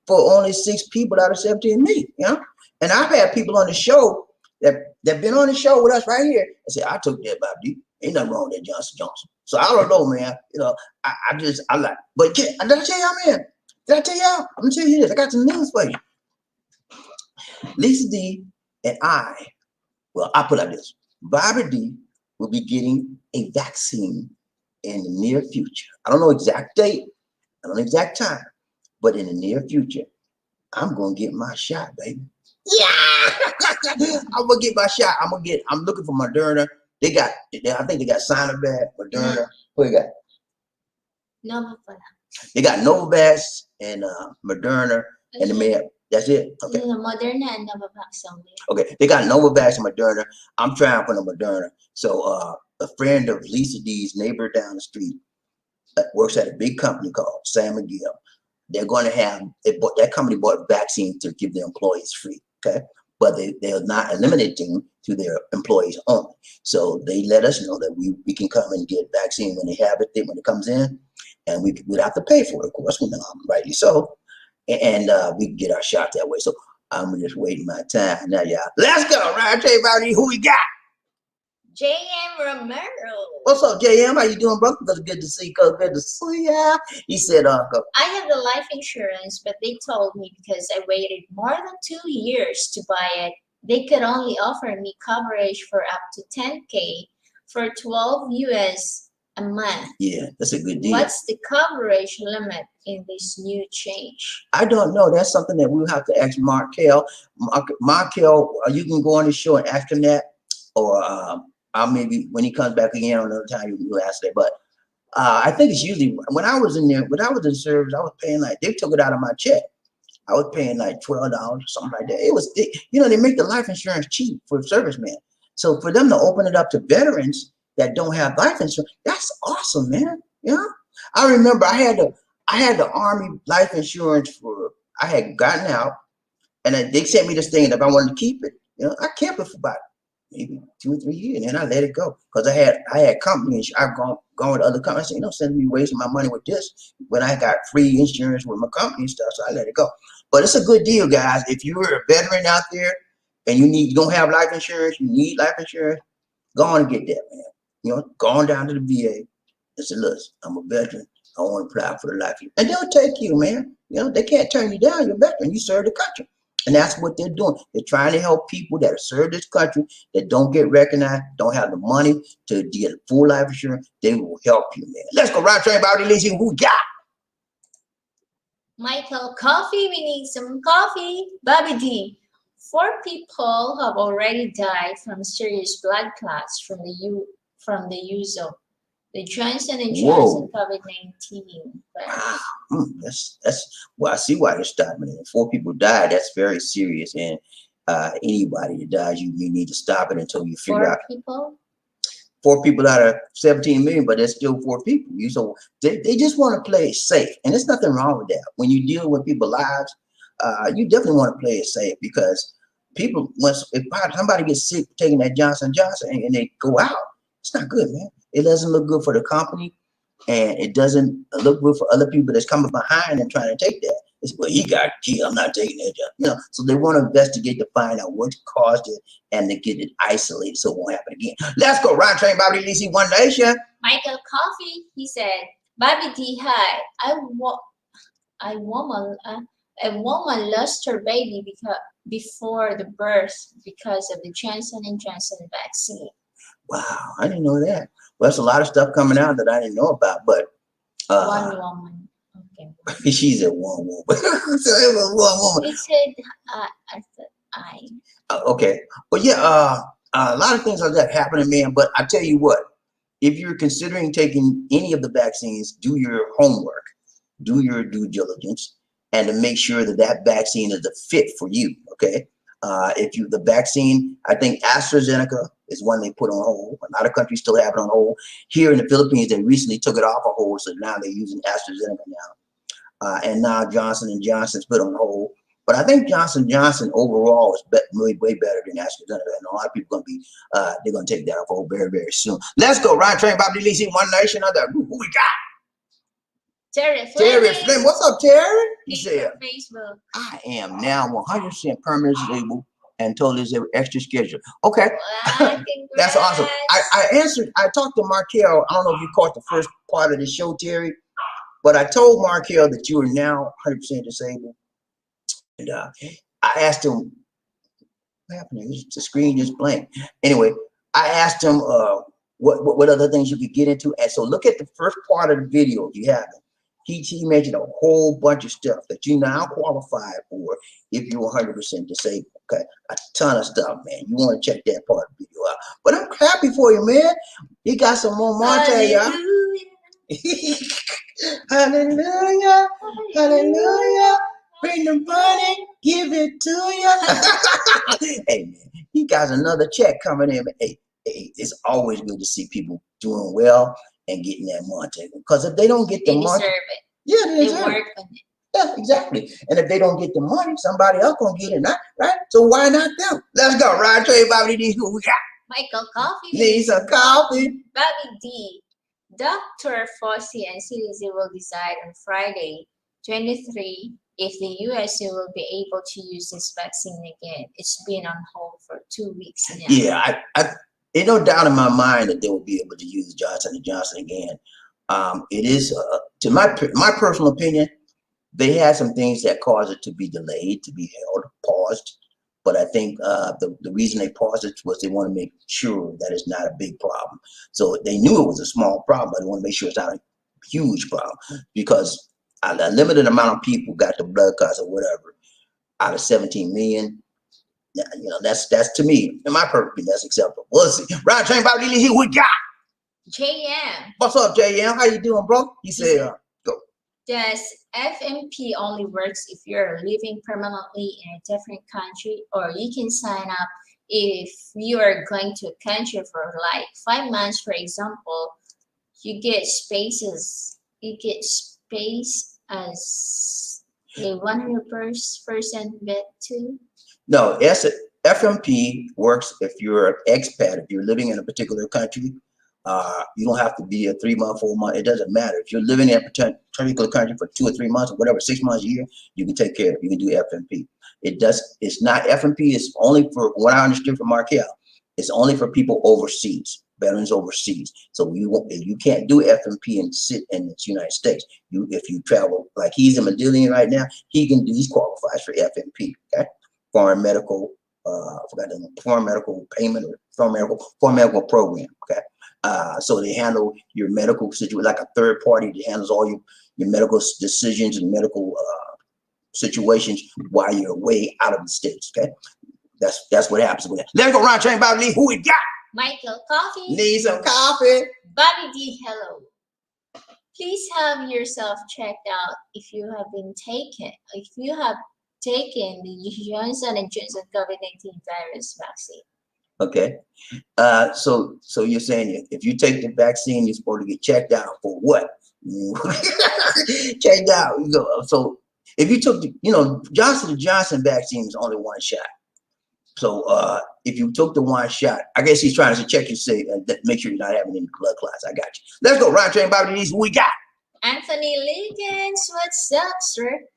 for only 6 people out of 17 million. You know? And I've had people on the show that been on the show with us right here and say, I took that, BobbieD. Ain't nothing wrong with that Johnson. So I don't know, man. You know, I like, but did I tell y'all, man? Did I tell y'all? I'm gonna tell you this. I got some news for you. Lisa D and I put like this. BobbieD will be getting a vaccine in the near future. I don't know exact date, I don't know exact time, but in the near future, I'm gonna get my shot, baby. Yeah, I'm gonna get my shot. I'm looking for Moderna. I think they got Sinovac, Moderna. What you got? Nova pala. They got Novavax and Moderna and the man. That's it. Okay. Moderna and Novavax only. Okay. They got Novavax and Moderna. I'm trying for the Moderna. So a friend of Lisa D's neighbor down the street works at a big company called Sam McGill. They're going to have that company bought vaccines to give their employees free. Okay. But they're not eliminating to their employees only. So they let us know that we can come and get vaccine when they have it, when it comes in, and we'd have to pay for it, of course, rightly so. And we can get our shot that way. So I'm just waiting my time. Now, y'all, let's go. Right, I'll tell you about who we got. J.M. Romero. What's up, JM? How you doing, brother? Good to see you. Good to see ya. He said, go. I have the life insurance, but they told me because I waited more than 2 years to buy it, they could only offer me coverage for up to $10K for $12 US a month. Yeah, that's a good deal. What's the coverage limit in this new change? I don't know. That's something that we'll have to ask Markell. Markell, you can go on the show and ask him that, or I'll maybe when he comes back again another time you'll ask that. But I think it's usually when I was in there, when I was in service, I was paying they took it out of my check. I was paying $12 or something like that. It was, they make the life insurance cheap for servicemen. So for them to open it up to veterans that don't have life insurance, that's awesome, man. I remember I had the Army life insurance I had gotten out, and they sent me this thing, and if I wanted to keep it, I kept it for about maybe 2 or 3 years, and then I let it go because I had companies. I've gone with other companies. I said, send me wasting my money with this when I got free insurance with my company and stuff. So I let it go. But it's a good deal, guys. If you're a veteran out there and you don't have life insurance, you need life insurance, go on and get that, man. Go on down to the VA and say, look, I'm a veteran. I want to apply for the life insurance, and they'll take you, man. They can't turn you down. You're a veteran. You serve the country. And that's what they're doing. They're trying to help people that serve this country that don't get recognized, don't have the money to get full life insurance. They will help you, man. Let's go right train BobbieD. Let's see who we got. Michael, coffee. We need some coffee. BobbieD. 4 people have already died from serious blood clots from the use of the Johnson & Johnson COVID-19. Wow. That's well, I see why they're stopping it. 4 people died. That's very serious. And anybody that dies, you need to stop it until you figure out. 4 people? 4 people out of 17 million, but there's still 4 people. So they just want to play it safe. And there's nothing wrong with that. When you deal with people's lives, you definitely want to play it safe, because people, if somebody gets sick taking that Johnson & Johnson and they go out, it's not good, man. It doesn't look good for the company, and it doesn't look good for other people that's coming behind and trying to take that. It's, well, he got killed, I'm not taking that job. So they want to investigate to find out what caused it and to get it isolated so it won't happen again. Let's go. Ryan Train, BobbieD, DC, One Nation. Michael Coffee, he said, BobbieD, hi. A woman lost her baby before the birth because of the Johnson & Johnson vaccine. Wow, I didn't know that. Well, there's a lot of stuff coming out that I didn't know about, but one woman. Okay. She's a one woman. So it was one woman. It said I said I. Okay. Well, yeah, a lot of things like that happening, man. But I tell you what, if you're considering taking any of the vaccines, do your homework, do your due diligence, and to make sure that that vaccine is a fit for you. Okay. The vaccine, I think AstraZeneca is one they put on hold. A lot of countries still have it on hold. Here in the Philippines, they recently took it off a hold, so now they're using AstraZeneca now. And now Johnson & Johnson's put on hold. But I think Johnson & Johnson overall is way better than AstraZeneca. And a lot of people they're gonna take that off hold very, very soon. Let's go. Ryan Train, BobbieD, DC, One Nation. Who we got? Terry Flynn. What's up, Terry? He said, Facebook. I am now 100% permanently disabled and told us extra schedule. Okay. That's awesome. I talked to Markell. I don't know if you caught the first part of the show, Terry, but I told Markell that you are now 100% disabled. And I asked him, what happened? The screen just blanked. Anyway, I asked him what other things you could get into. And so look at the first part of the video if you haven't. He mentioned a whole bunch of stuff that you now qualify for if you're 100% disabled. Okay, a ton of stuff, man. You want to check that part of the video out. But I'm happy for you, man. He got some more Monte, y'all. Hallelujah, hallelujah. Bring the money, give it to you. Hey, man, he got another check coming in. Hey, it's always good to see people doing well and getting that money. Because if they don't get the money, deserve it. yeah, they deserve work it. on it. Yeah, exactly. And if they don't get the money, somebody else gonna get it, right? So why not them? Let's go. Right, Trey, BobbieD, who we got? Michael Coffee. Need some coffee. BobbieD. Dr. Fauci and CDC will decide on Friday, 23, if the USA will be able to use this vaccine again. It's been on hold for 2 weeks now. Yeah, there's no doubt in my mind that they will be able to use Johnson & Johnson again. It is, to my personal opinion, they had some things that caused it to be delayed, to be held, paused. But I think the reason they paused it was they want to make sure that it's not a big problem. So they knew it was a small problem, but they want to make sure it's not a huge problem, because a limited amount of people got the blood clots or whatever out of 17 million. You know, that's to me, in my purpose, that's acceptable. We'll see. Right, Train BobbieD, here we got. JM. What's up, JM? How you doing, bro? He said, go. Does FMP only works if you're living permanently in a different country, or you can sign up if you are going to a country for like 5 months, for example? You get space as a 100% vet too? No, FMP works if you're an expat, if you're living in a particular country. You don't have to be a 3 month, 4 month. It doesn't matter. If you're living in a particular country for 2 or 3 months or whatever, 6 months, a year, you can take care of it. You can do FMP. It's not FMP. It's only for, what I understood from Markell, it's only for people overseas, veterans overseas. So you can't do FMP and sit in the United States. If you travel, like he's in Medellin right now, he's qualifies for FMP. Okay, foreign medical. I forgot the name, foreign medical payment or foreign medical program. Okay. So they handle your medical situation like a third party that handles all your medical decisions and medical situations while you're away out of the States. Okay, that's what happens with that. Let's go around, Train BobbieD. Who we got? Michael Coffee. Need some coffee. BobbieD, hello. Please have yourself checked out if you have taken the Johnson & Johnson COVID-19 virus vaccine. Okay. So you're saying if you take the vaccine, you're supposed to get checked out for what? Checked out. So if you took the, Johnson & Johnson vaccine is only one shot. So if you took the one shot, I guess he's trying to check you, say, make sure you're not having any blood clots. I got you. Let's go. Right, Train BobbieD. Who we got? Anthony Liggins, what's up, sir?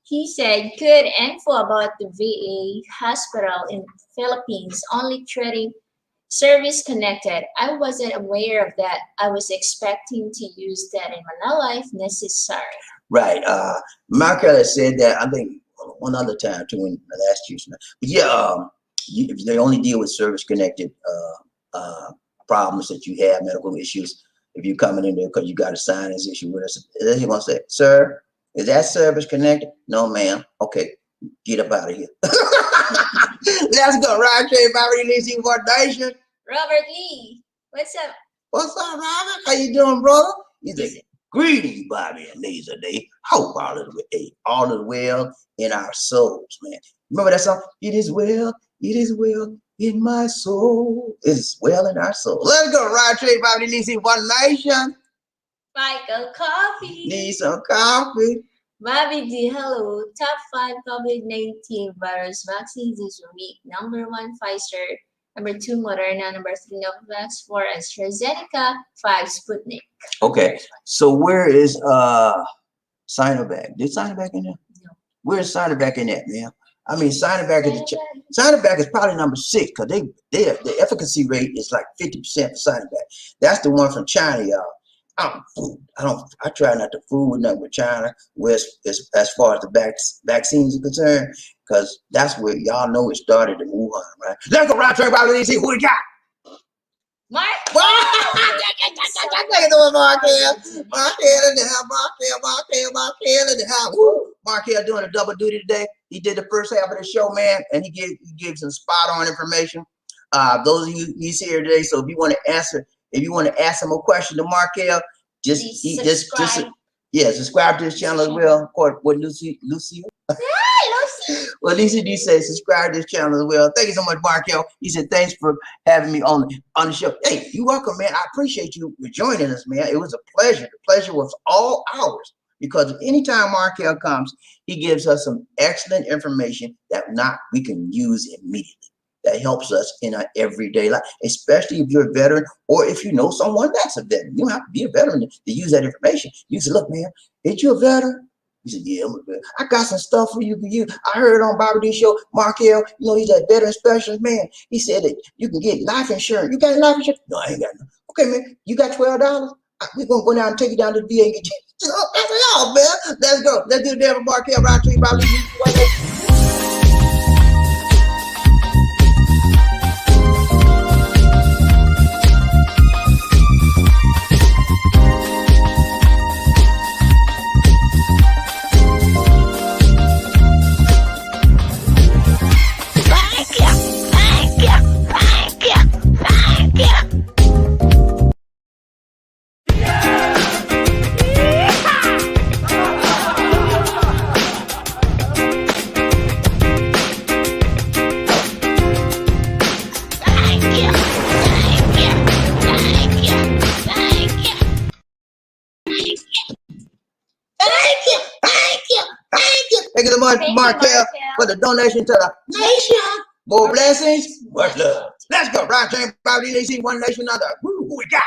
He said, good info about the VA hospital in the Philippines, only treating service connected. I wasn't aware of that. I was expecting to use that in Manila if necessary. Right. Markell has said that, I think, one other time too, in the last year. But yeah, if they only deal with service connected problems that you have, medical issues. If you're coming in there because you got a sinus issue with us, then he wants to say, sir, is that service connected? No, ma'am. Okay, get up out of here. Let's go. Right, Train BobbieD, what nation? Robert Lee, what's up? What's up, Robert? How you doing, brother? He's like, greetings, Bobby and Laser Day. Hope all is well in our souls, man. Remember that song? It is well in my soul. It is well in our soul. Let's go. Right, Train BobbieD, one nation. Michael Coffee. Need some coffee. BobbieD, hello. Top 5 COVID-19 virus vaccines this week. Number 1, Pfizer. Number 2, Moderna. Number 3, Novavax. 4, AstraZeneca. 5, Sputnik. Okay. So where is Sinovac? Did Sinovac in there? No. Where's Sinovac in that, man? I mean, Sinovac is probably number 6 because the efficacy rate is like 50% for Sinovac. That's the one from China, y'all. I try not to fool with nothing with China as far as the vaccines are concerned, because that's where y'all know it started to move on, right? Let's go round, Train BobbieD, see who we got. Mark. Markell in the house. Woo. Markell doing a double duty today. He did the first half of the show, man, and he gave some spot on information. Those of you he's here today, so if you want to ask him a question to Markell, subscribe to this channel as well. Of course, what Lucy? Well, Lisa D says subscribe to this channel as well. Thank you so much, Markell. He said thanks for having me on the show. Hey, you're welcome, man. I appreciate you for joining us, man. It was a pleasure. The pleasure was all ours because anytime Markell comes, he gives us some excellent information that we can use immediately. That helps us in our everyday life, especially if you're a veteran or if you know someone that's a veteran. You don't have to be a veteran to use that information. You say, look, man, ain't you a veteran? He said, yeah, I'm a veteran. I got some stuff for you to use. I heard on BobbieD show, Markell, he's a veteran specialist, man. He said that you can get life insurance. You got life insurance? No, I ain't got no. Okay, man, you got $12? We're going to go down and take you down to the VA and get you. That's all, man. Let's go. Let's do the damn Markell round to you, BobbieD. Thank you so much, Markell, for the donation to the nation. More blessings, much love. Let's go. Round Chain BobbieD, one nation under. Who we got?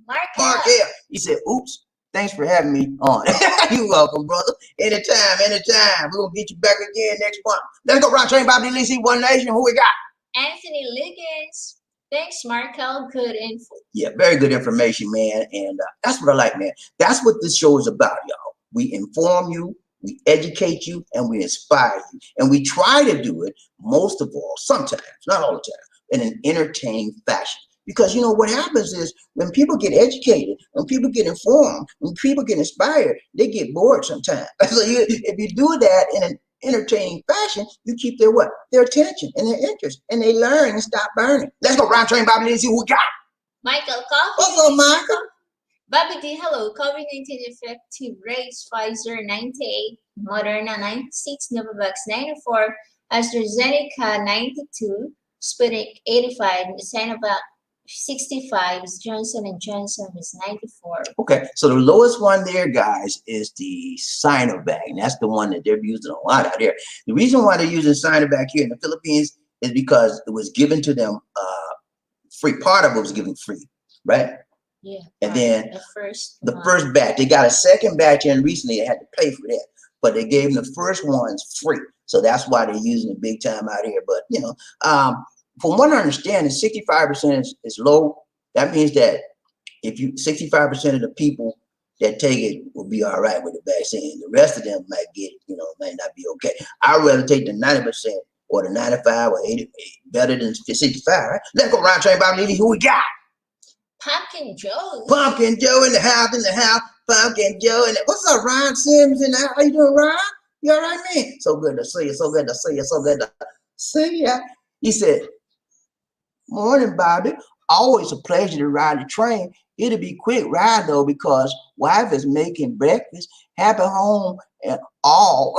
Markell. He said, oops, thanks for having me on. You're welcome, brother. Anytime. We're going to get you back again next month. Let's go. Round Chain BobbieD, one nation. Who we got? Anthony Liggins. Thanks, Markell. Good info. Yeah, very good information, man. And that's what I like, man. That's what this show is about, y'all. We inform you. We educate you and we inspire you. And we try to do it most of all, sometimes, not all the time, in an entertaining fashion. Because what happens is when people get educated, when people get informed, when people get inspired, they get bored sometimes. So if you do that in an entertaining fashion, you keep their attention and their interest, and they learn and stop burning. Let's go round train BobbieD and see who we got. Michael Coffee. What's up, Michael? BobbieD, hello. COVID-19 effective rates: Pfizer 98, Moderna 96, Novavax 94, AstraZeneca 92, Sputnik 85, Sinovac 65, Johnson & Johnson is 94. Okay, so the lowest one there, guys, is the Sinovac, and that's the one that they're using a lot out there. The reason why they're using Sinovac here in the Philippines is because it was given to them free. Part of it was given free, right? Yeah. And then the first batch, they got a second batch in recently. They had to pay for that, but they gave them the first ones free. So that's why they're using it big time out here. But from what I understand, 65% is low. That means that if 65% of the people that take it will be all right with the vaccine. The rest of them might get, might not be okay. I'd rather take the 90% or the 95 or 80 better than 65. Right? Let's go round train BobbieD. Who we got? Pumpkin Joe. Pumpkin Joe in the house, Pumpkin Joe. What's up, Ron Sims? And how you doing, Ron? You all right, man? So good to see you. So good to see you. So good to see you. He said, morning, Bobby. Always a pleasure to ride the train. It'll be quick ride, though, because wife is making breakfast. Happy home and all.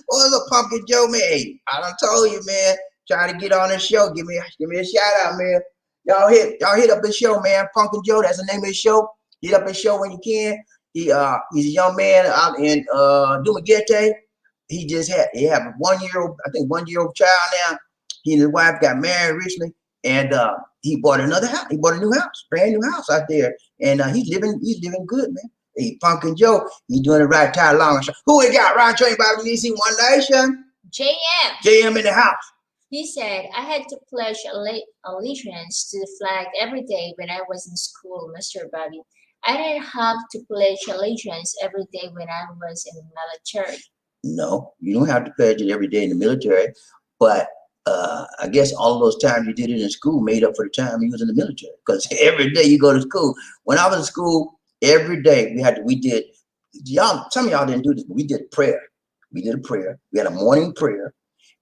What's up, Pumpkin Joe, man? Hey, I done told you, man. Try to get on this show. Give me a shout out, man. Y'all hit up his show, man. Pumpkin Joe, that's the name of his show. Hit up his show when you can. He's a young man out in Dumaguete. He have a 1 year old, I think 1 year old child now. He and his wife got married recently, and he bought another house. He bought a new house, brand new house out there, and he's living good, man. Hey, Pumpkin Joe, he's doing it right. Tyler Long. Who we got? Round train BobbieD, one nation. JM in the house. He said, I had to pledge allegiance to the flag every day when I was in school, Mr. Bobby. I didn't have to pledge allegiance every day when I was in the military. No, you don't have to pledge it every day in the military, but I guess all of those times you did it in school made up for the time you was in the military, because every day you go to school. When I was in school, every day we did, some of y'all didn't do this, but we did prayer. We did a prayer. We had a morning prayer.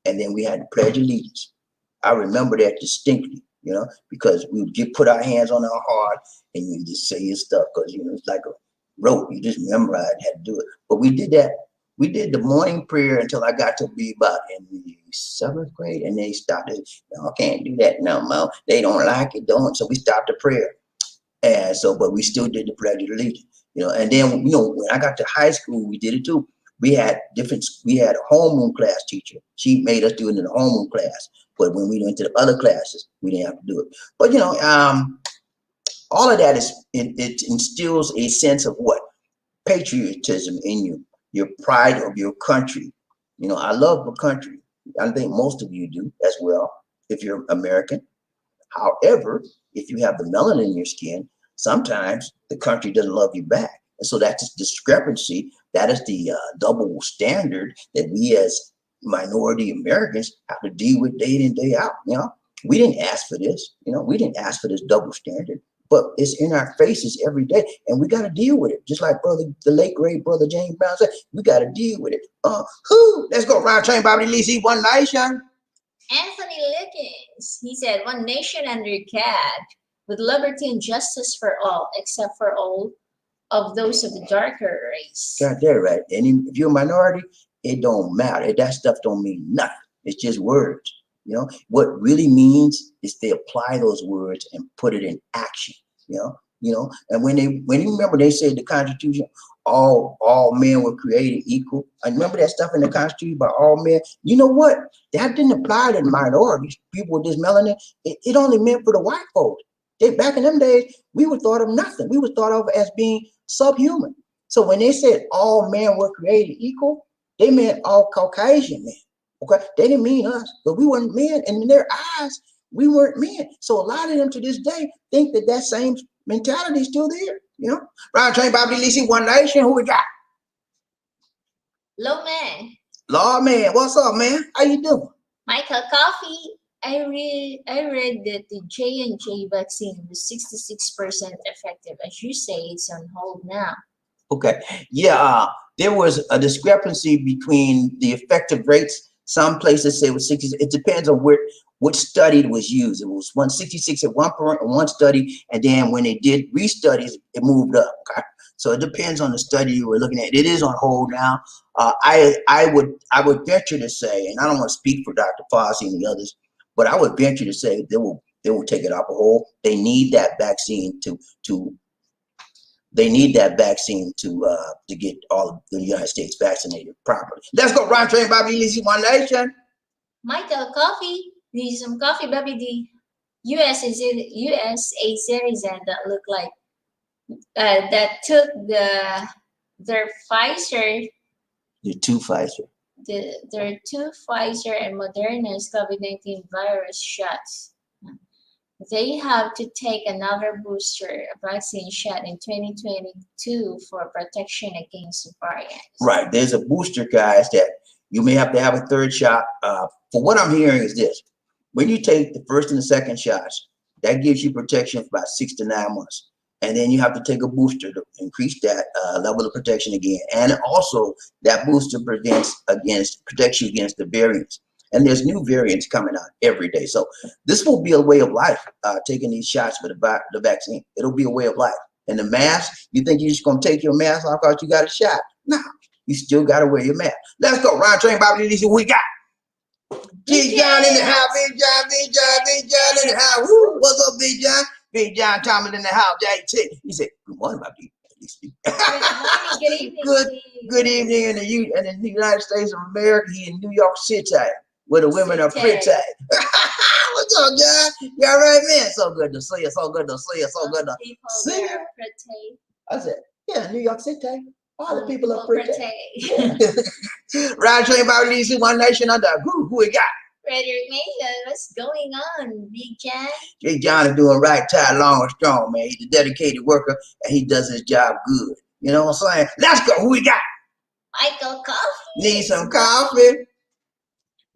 And then we had to pledge allegiance. I remember that distinctly. you know, because we would put our hands on our heart and you just say your stuff because, you know, it's like a rote. You just memorize and had to do it. But we did that. We did the morning prayer until I got to be about in the 7th grade, and they started, no, I can't do that no more. They don't like it, don't. So we stopped the prayer. And so, but we still did the Pledge of Allegiance, you know. And then, you know, when I got to high school, we did it too. We had a homeroom class teacher. She made us do it in the homeroom class. But when we went to the other classes, we didn't have to do it. But, you know, all of that it instills a sense of what? Patriotism in you, your pride of your country. You know, I love the country. I think most of you do as well, if you're American. However, if you have the melanin in your skin, sometimes the country doesn't love you back. And so that's a discrepancy. That is the double standard that we as minority Americans have to deal with day in and day out. You know, we didn't ask for this. You know, we didn't ask for this double standard, but it's in our faces every day, and we got to deal with it. Just like the late great brother James Brown said, we got to deal with it. Let's go round train, Bobby Lee, one nation. Anthony Lickens, he said, one nation under God, with liberty and justice for all, except for all of those of the darker race. Got that right. And if you're a minority, it don't matter. That stuff don't mean nothing. It's just words. You know, what really means is they apply those words and put it in action. You know, and when you remember they said the Constitution, all men were created equal. I remember that stuff in the Constitution about all men. You know what? That didn't apply to the minorities, people with this melanin. It only meant for the white folks. Back in them days, we were thought of nothing. We were thought of as being subhuman. So when they said all men were created equal, they meant all Caucasian men. Okay, they didn't mean us, but we weren't men, and in their eyes, we weren't men. So a lot of them to this day think that same mentality is still there. You know, round train, Bobby Lee, one nation. Who we got? Low man. Law man, what's up, man? How you doing? Michael Coffee. I read that the J&J vaccine was 66% effective. As you say, it's on hold now. Okay, yeah, there was a discrepancy between the effective rates. Some places say it was 60. It depends on which study it was used. It was 166 at one study, and then when they did restudies, it moved up. Okay? So it depends on the study you were looking at. It is on hold now. I would venture to say, and I don't want to speak for Dr. Fauci and the others, but I would venture to say they will take it off a hold. They need that vaccine to get all of the United States vaccinated properly. Let's go, round train, Bobby Lee, one nation. Michael Coffee, need some coffee, BobbieD. USA citizen that look like that took their Pfizer. The two Pfizer. Their two Pfizer and Moderna's COVID-19 virus shots. They have to take another booster vaccine shot in 2022 for protection against the variant. Right. There's a booster, guys, that you may have to have a third shot. For what I'm hearing is this. When you take the first and the second shots, that gives you protection for about 6 to 9 months. And then you have to take a booster to increase that level of protection again. And also that booster protects you against the variants. And there's new variants coming out every day. So this will be a way of life, taking these shots for the vaccine. It'll be a way of life. And the mask, you think you're just going to take your mask off because you got a shot? No, you still got to wear your mask. Let's go. Round train, Bobby Lee, we got Big John in the house. Big John in the house. Woo, what's up, Big John? Big John Thomas in the house. He said, good morning, Bobby. Good evening. Good evening in the United States of America, here in New York City, where the women are pretty. What's up, John? You all right, man? So good to see you. So good to see you. So good to see you. I said, yeah, New York City. All the people are pretty. Round train, Bobby Lee, one nation under. Who we got? Frederick Mason, what's going on, Big John? Big John is doing right, tight, long, and strong, man. He's a dedicated worker, and he does his job good. You know what I'm saying? Let's go. Who we got? Michael Coffee. Need some coffee?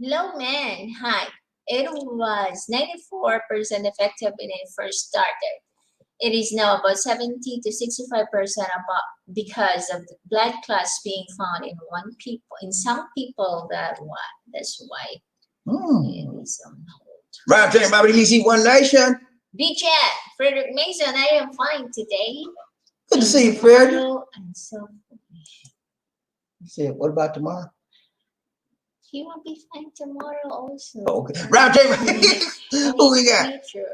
Low man, hi. It was 94% effective when it first started. It is now about 70 to 65% about because of the blood clots being found in some people that's why. It is on hold. Round train, Bobby DC, One Nation. Big chat, Frederick Mason. I am fine today. Good to see you, Fred. And so He said, what about tomorrow? he will be fine tomorrow also. Okay. Round train, who we got? Future.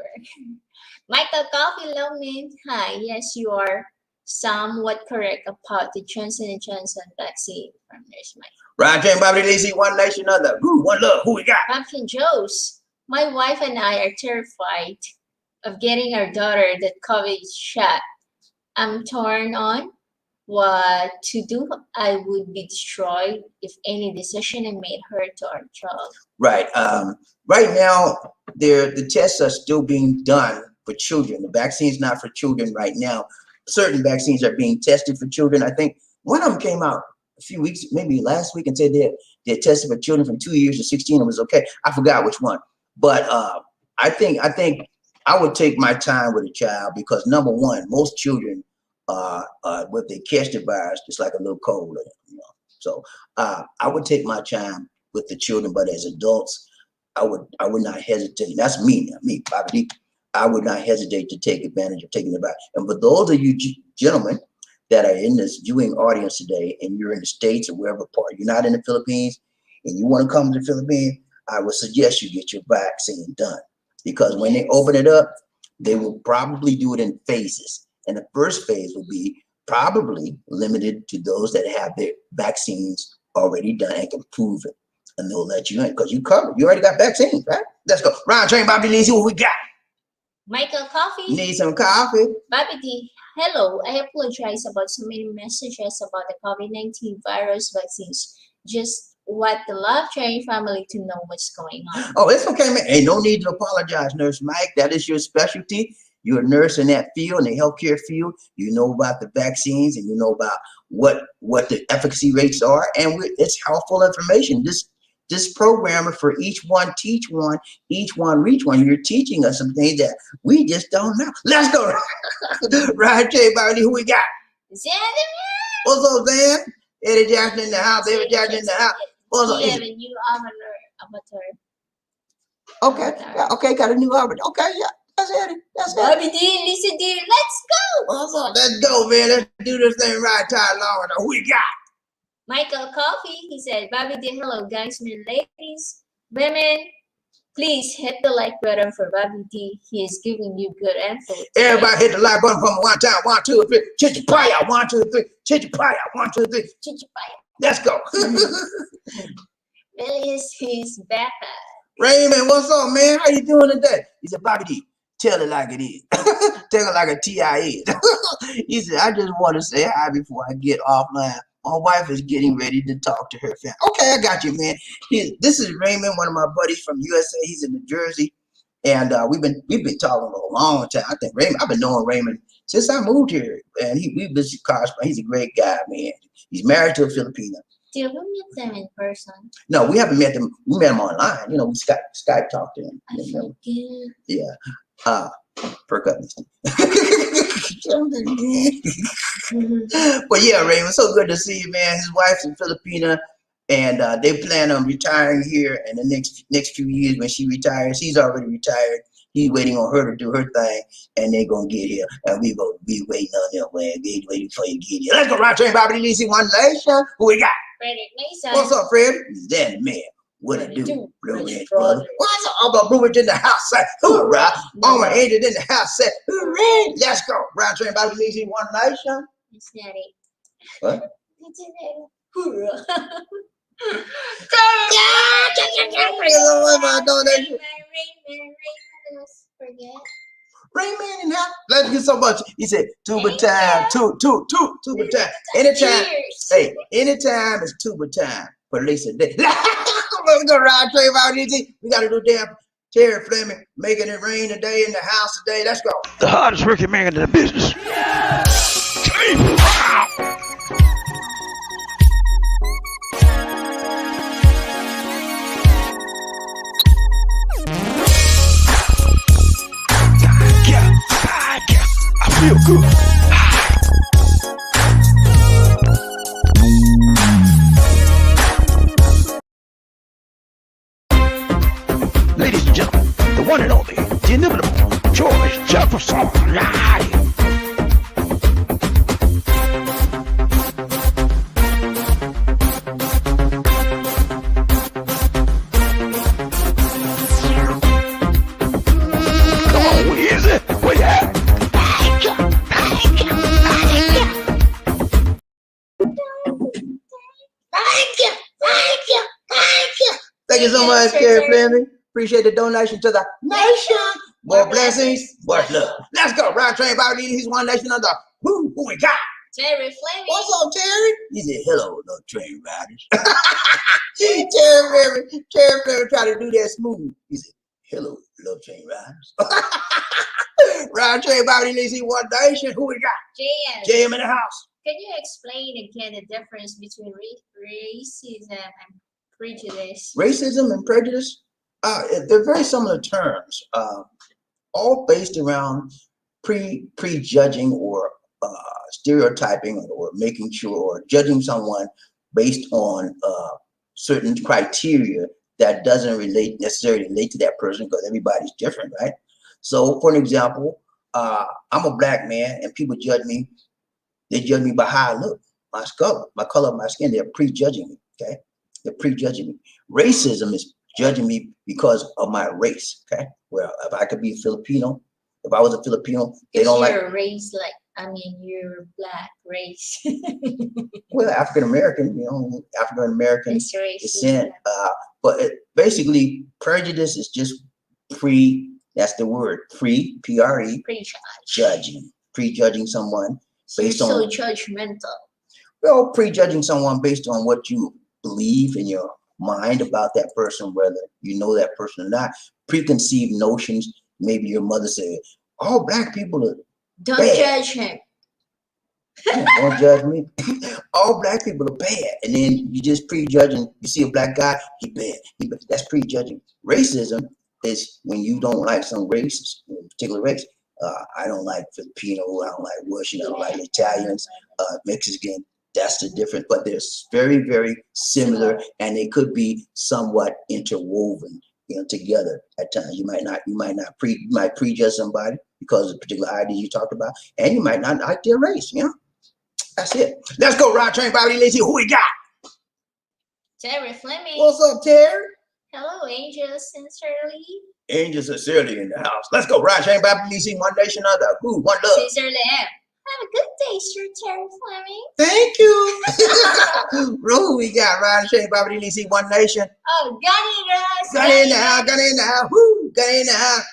Michael Coffee Longman. Hi, yes, you are somewhat correct about the Johnson & Johnson vaccine from Nurse Mike. Round train, Bobby DC, One Nation, another. One love, who we got? Pumpkin Joe's. My wife and I are terrified of getting our daughter the COVID shot. I'm torn on what to do. I would be destroyed if any decision I made hurt to our child. Right. Right now, the tests are still being done for children. The vaccine's not for children right now. Certain vaccines are being tested for children. I think one of them came out a few weeks, maybe last week, and said they're tested for children from 2 years to 16. It was okay. I forgot which one. But I think I would take my time with a child because number one, most children when they catch the virus, it's like a little cold, you know. So I would take my time with the children, but as adults, I would not hesitate. That's me, BobbieD. I would not hesitate to take advantage of taking the virus. And for those of you gentlemen that are in this viewing audience today, and you're in the States or wherever part, you're not in the Philippines, and you want to come to the Philippines, I would suggest you get your vaccine done because when they open it up, they will probably do it in phases. And the first phase will be probably limited to those that have their vaccines already done and can prove it. And they'll let you in because you covered. You already got vaccines, right? Let's go. Round train, BobbieD, see what we got. Michael Coffee. Need some coffee? BobbieD, hello. I apologize about so many messages about the COVID-19 virus vaccines. Just what the Love Train family to know what's going on. Oh, it's okay, man. Ain't no need to apologize, Nurse Mike. That is your specialty. You're a nurse in that field, in the healthcare field. You know about the vaccines and you know about what the efficacy rates are. And it's helpful information. This programmer for each one teach one, each one reach one. You're teaching us some things that we just don't know. Let's go. Right, everybody, who we got? Zan, What's up, Zan? Eddie Jackson in the house. Eddie Jackson in the house. What's up? we have a new avatar. Okay, yeah, okay, got a new avatar. Okay, yeah, that's Eddie. That's Eddie. BobbieD, listen, dear, let's go. What's up? Let's go, man. Let's do this thing right, Ty Long. Who we got? Michael Coffee, he said, BobbieD, hello, guys, men, ladies, women. Please hit the like button for BobbieD. He is giving you good info. Everybody hit the like button from one time. 1, 2, 3. Chichipaya. 1, 2, 3. Chichipaya. 1, 2, 3. Chichipaya. Let's go. He's back. Raymond, what's up, man? How you doing today? He said, BobbieD, tell it like it is. Tell it like a TI is. He said, I just want to say hi before I get offline. My wife is getting ready to talk to her family. Okay, I got you, man. This is Raymond, one of my buddies from USA. He's in New Jersey, and we've been talking a long time. I think Raymond. I've been knowing Raymond since I moved here, and we've been corresponding. He's a great guy, man. He's married to a Filipina. Did we meet them in person? No, we haven't met them. We met him online. You know, we Skype talked to him. I forget. Yeah. Perk up. But yeah, Raymond, so good to see you, man. His wife's in Filipina, and they plan on retiring here in the next few years. When she retires, he's already retired. He's waiting on her to do her thing, and they're gonna get here, and we gonna be waiting on them, man. Waiting for you to get here. Let's go, right train, BobbieD, One Nation. Who we got? Frederick Mason. What's up, Fred? That man. What it do? Blue Ridge brother. What's up? All my Blue Ridge in the house say, hoorah. All my angels in the house say, hooray. Let's go. Round train, BobbieD, One Nation. It's not it. What? It's not it. Hoorah. Forget. Raymond in house. Let's get so much. He said, tuba time, tuba time. Anytime. Hey, anytime is tuba time. For Lisa Day. Let's go, Round train, BobbieD. We got to do damn Terry Fleming making it rain today in the house today. Let's go. The hardest working man in the business. I feel good. Ladies and gentlemen, the you so much, Terry Fleming. Appreciate the donation to the nation. More blessings, much love. Let's go. Ride train, BobbieD. He's one nation under. Who we got? Terry Fleming. What's up, Terry? He said, hello, little train riders. Terry Fleming tried to do that smooth. He said, hello, little train riders. Ride train, BobbieD. He's one nation. Who we got? JM in the house. Can you explain again the difference between racism and prejudice? Racism and prejudice, they're very similar terms, all based around prejudging or stereotyping or making sure or judging someone based on certain criteria that doesn't necessarily relate to that person because everybody's different, right? So, for an example, I'm a black man and people judge me. They judge me by how I look, my color of my skin. They're prejudging me, okay? They're prejudging me. Racism is judging me because of my race, okay? Well, if I could be Filipino, if I was a Filipino, they don't like. Your race, your black race. Well, African-American, African-American descent. But basically, prejudice is just that's the word, P-R-E, prejudging someone. Based on so judgmental. Well, prejudging someone based on what you believe in your mind about that person, whether you know that person or not. Preconceived notions. Maybe your mother said, all black people are Don't bad. Judge him. Yeah, don't judge me. All black people are bad. And then you just prejudging. You see a black guy, he bad. That's prejudging. Racism is when you don't like some race, a particular race. I don't like Filipino, I don't like Russian, I don't like Italians, Mexican. That's the difference. But they're very, very similar, and they could be somewhat interwoven, together at times. You might prejudge somebody because of a particular idea you talked about, and you might not like their race. That's it. Let's go, Ride Train, BobbieD. Let's see who we got. Terry Fleming. What's up, Terry? Hello, Angel Sincerely. Angel Sincerely in the house. Let's go, Ride Train, BobbieD. One nation under. Who? One love. Sincerely am. Have a good day, Sir Terry Fleming. Thank you. Who we got? Ride Train, BobbieD. One nation. Oh, Gunny in the house. Gunny in the house. Gunny in the house. Woo. Gunny in the house.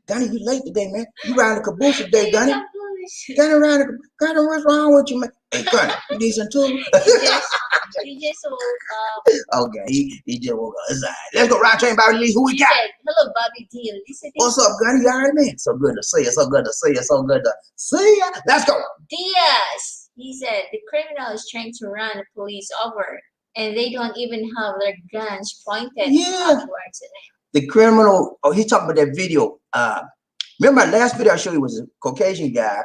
Gunny, you late today, man. You riding the caboose today, Gunny. Gunny, what's wrong with you, man? Hey, Gunny, you need some tools? He just woke up. Okay, he just woke up. It's all right. Let's go, Ride Train, BobbieD. Who we got? Hello, BobbieD. What's up, Gunny? You all right, man? So good to see you. So good to see you. So good to see you. Let's go. Diaz. He said the criminal is trying to run the police over, and they don't even have their guns pointed upwards at them. The criminal. Oh, he talked about that video. Remember my last video I showed you was a Caucasian guy.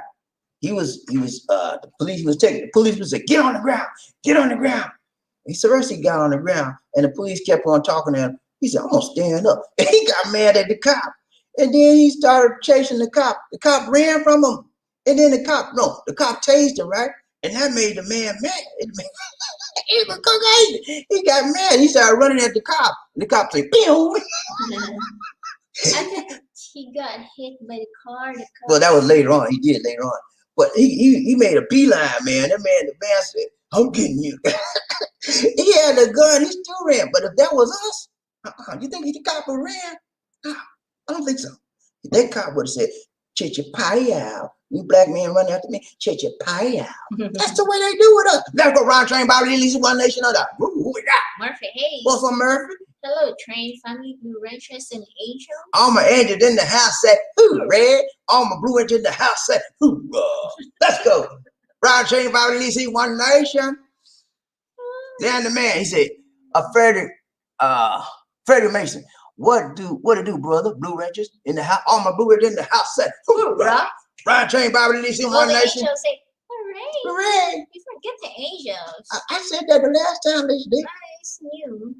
The police was said, get on the ground, get on the ground. He seriously got on the ground, and the police kept on talking to him. He said, I'm gonna stand up. And he got mad at the cop. And then he started chasing the cop. The cop ran from him. And then the cop tased him, right? And that made the man mad. He was Caucasian. He got mad. He started running at the cop. And the cop said, pew. I think he got hit by the car. Well, that was later on. He did later on. But he made a beeline, man. The man said, I'm getting you. He had a gun. He still ran. But if that was us, you think the cop would ran? I don't think so. That cop would have said, "Chit your pie out. You black man running after me. Chit your pie out." That's the way they do it. Let's go, Ride Train, BobbieD. One nation under. Who we got? Murphy Hayes. What's up, Murphy? Hello, Train Family, Blue Ranchers, and Angel. All my angels in the house said, "Who red?" All my blue angels in the house said, "Hoorah!" Let's go. Ride Train, BobbieD. One nation. Then the man, he said, Freddie Mason. What do, brother? Blue Ranchers in the house. All my blue angels in the house said, "Hoorah!" Ride Train, BobbieD. One nation. Angels say, "Hooray!" Hooray! You forget the angels. I said that the last time they did. Nice new.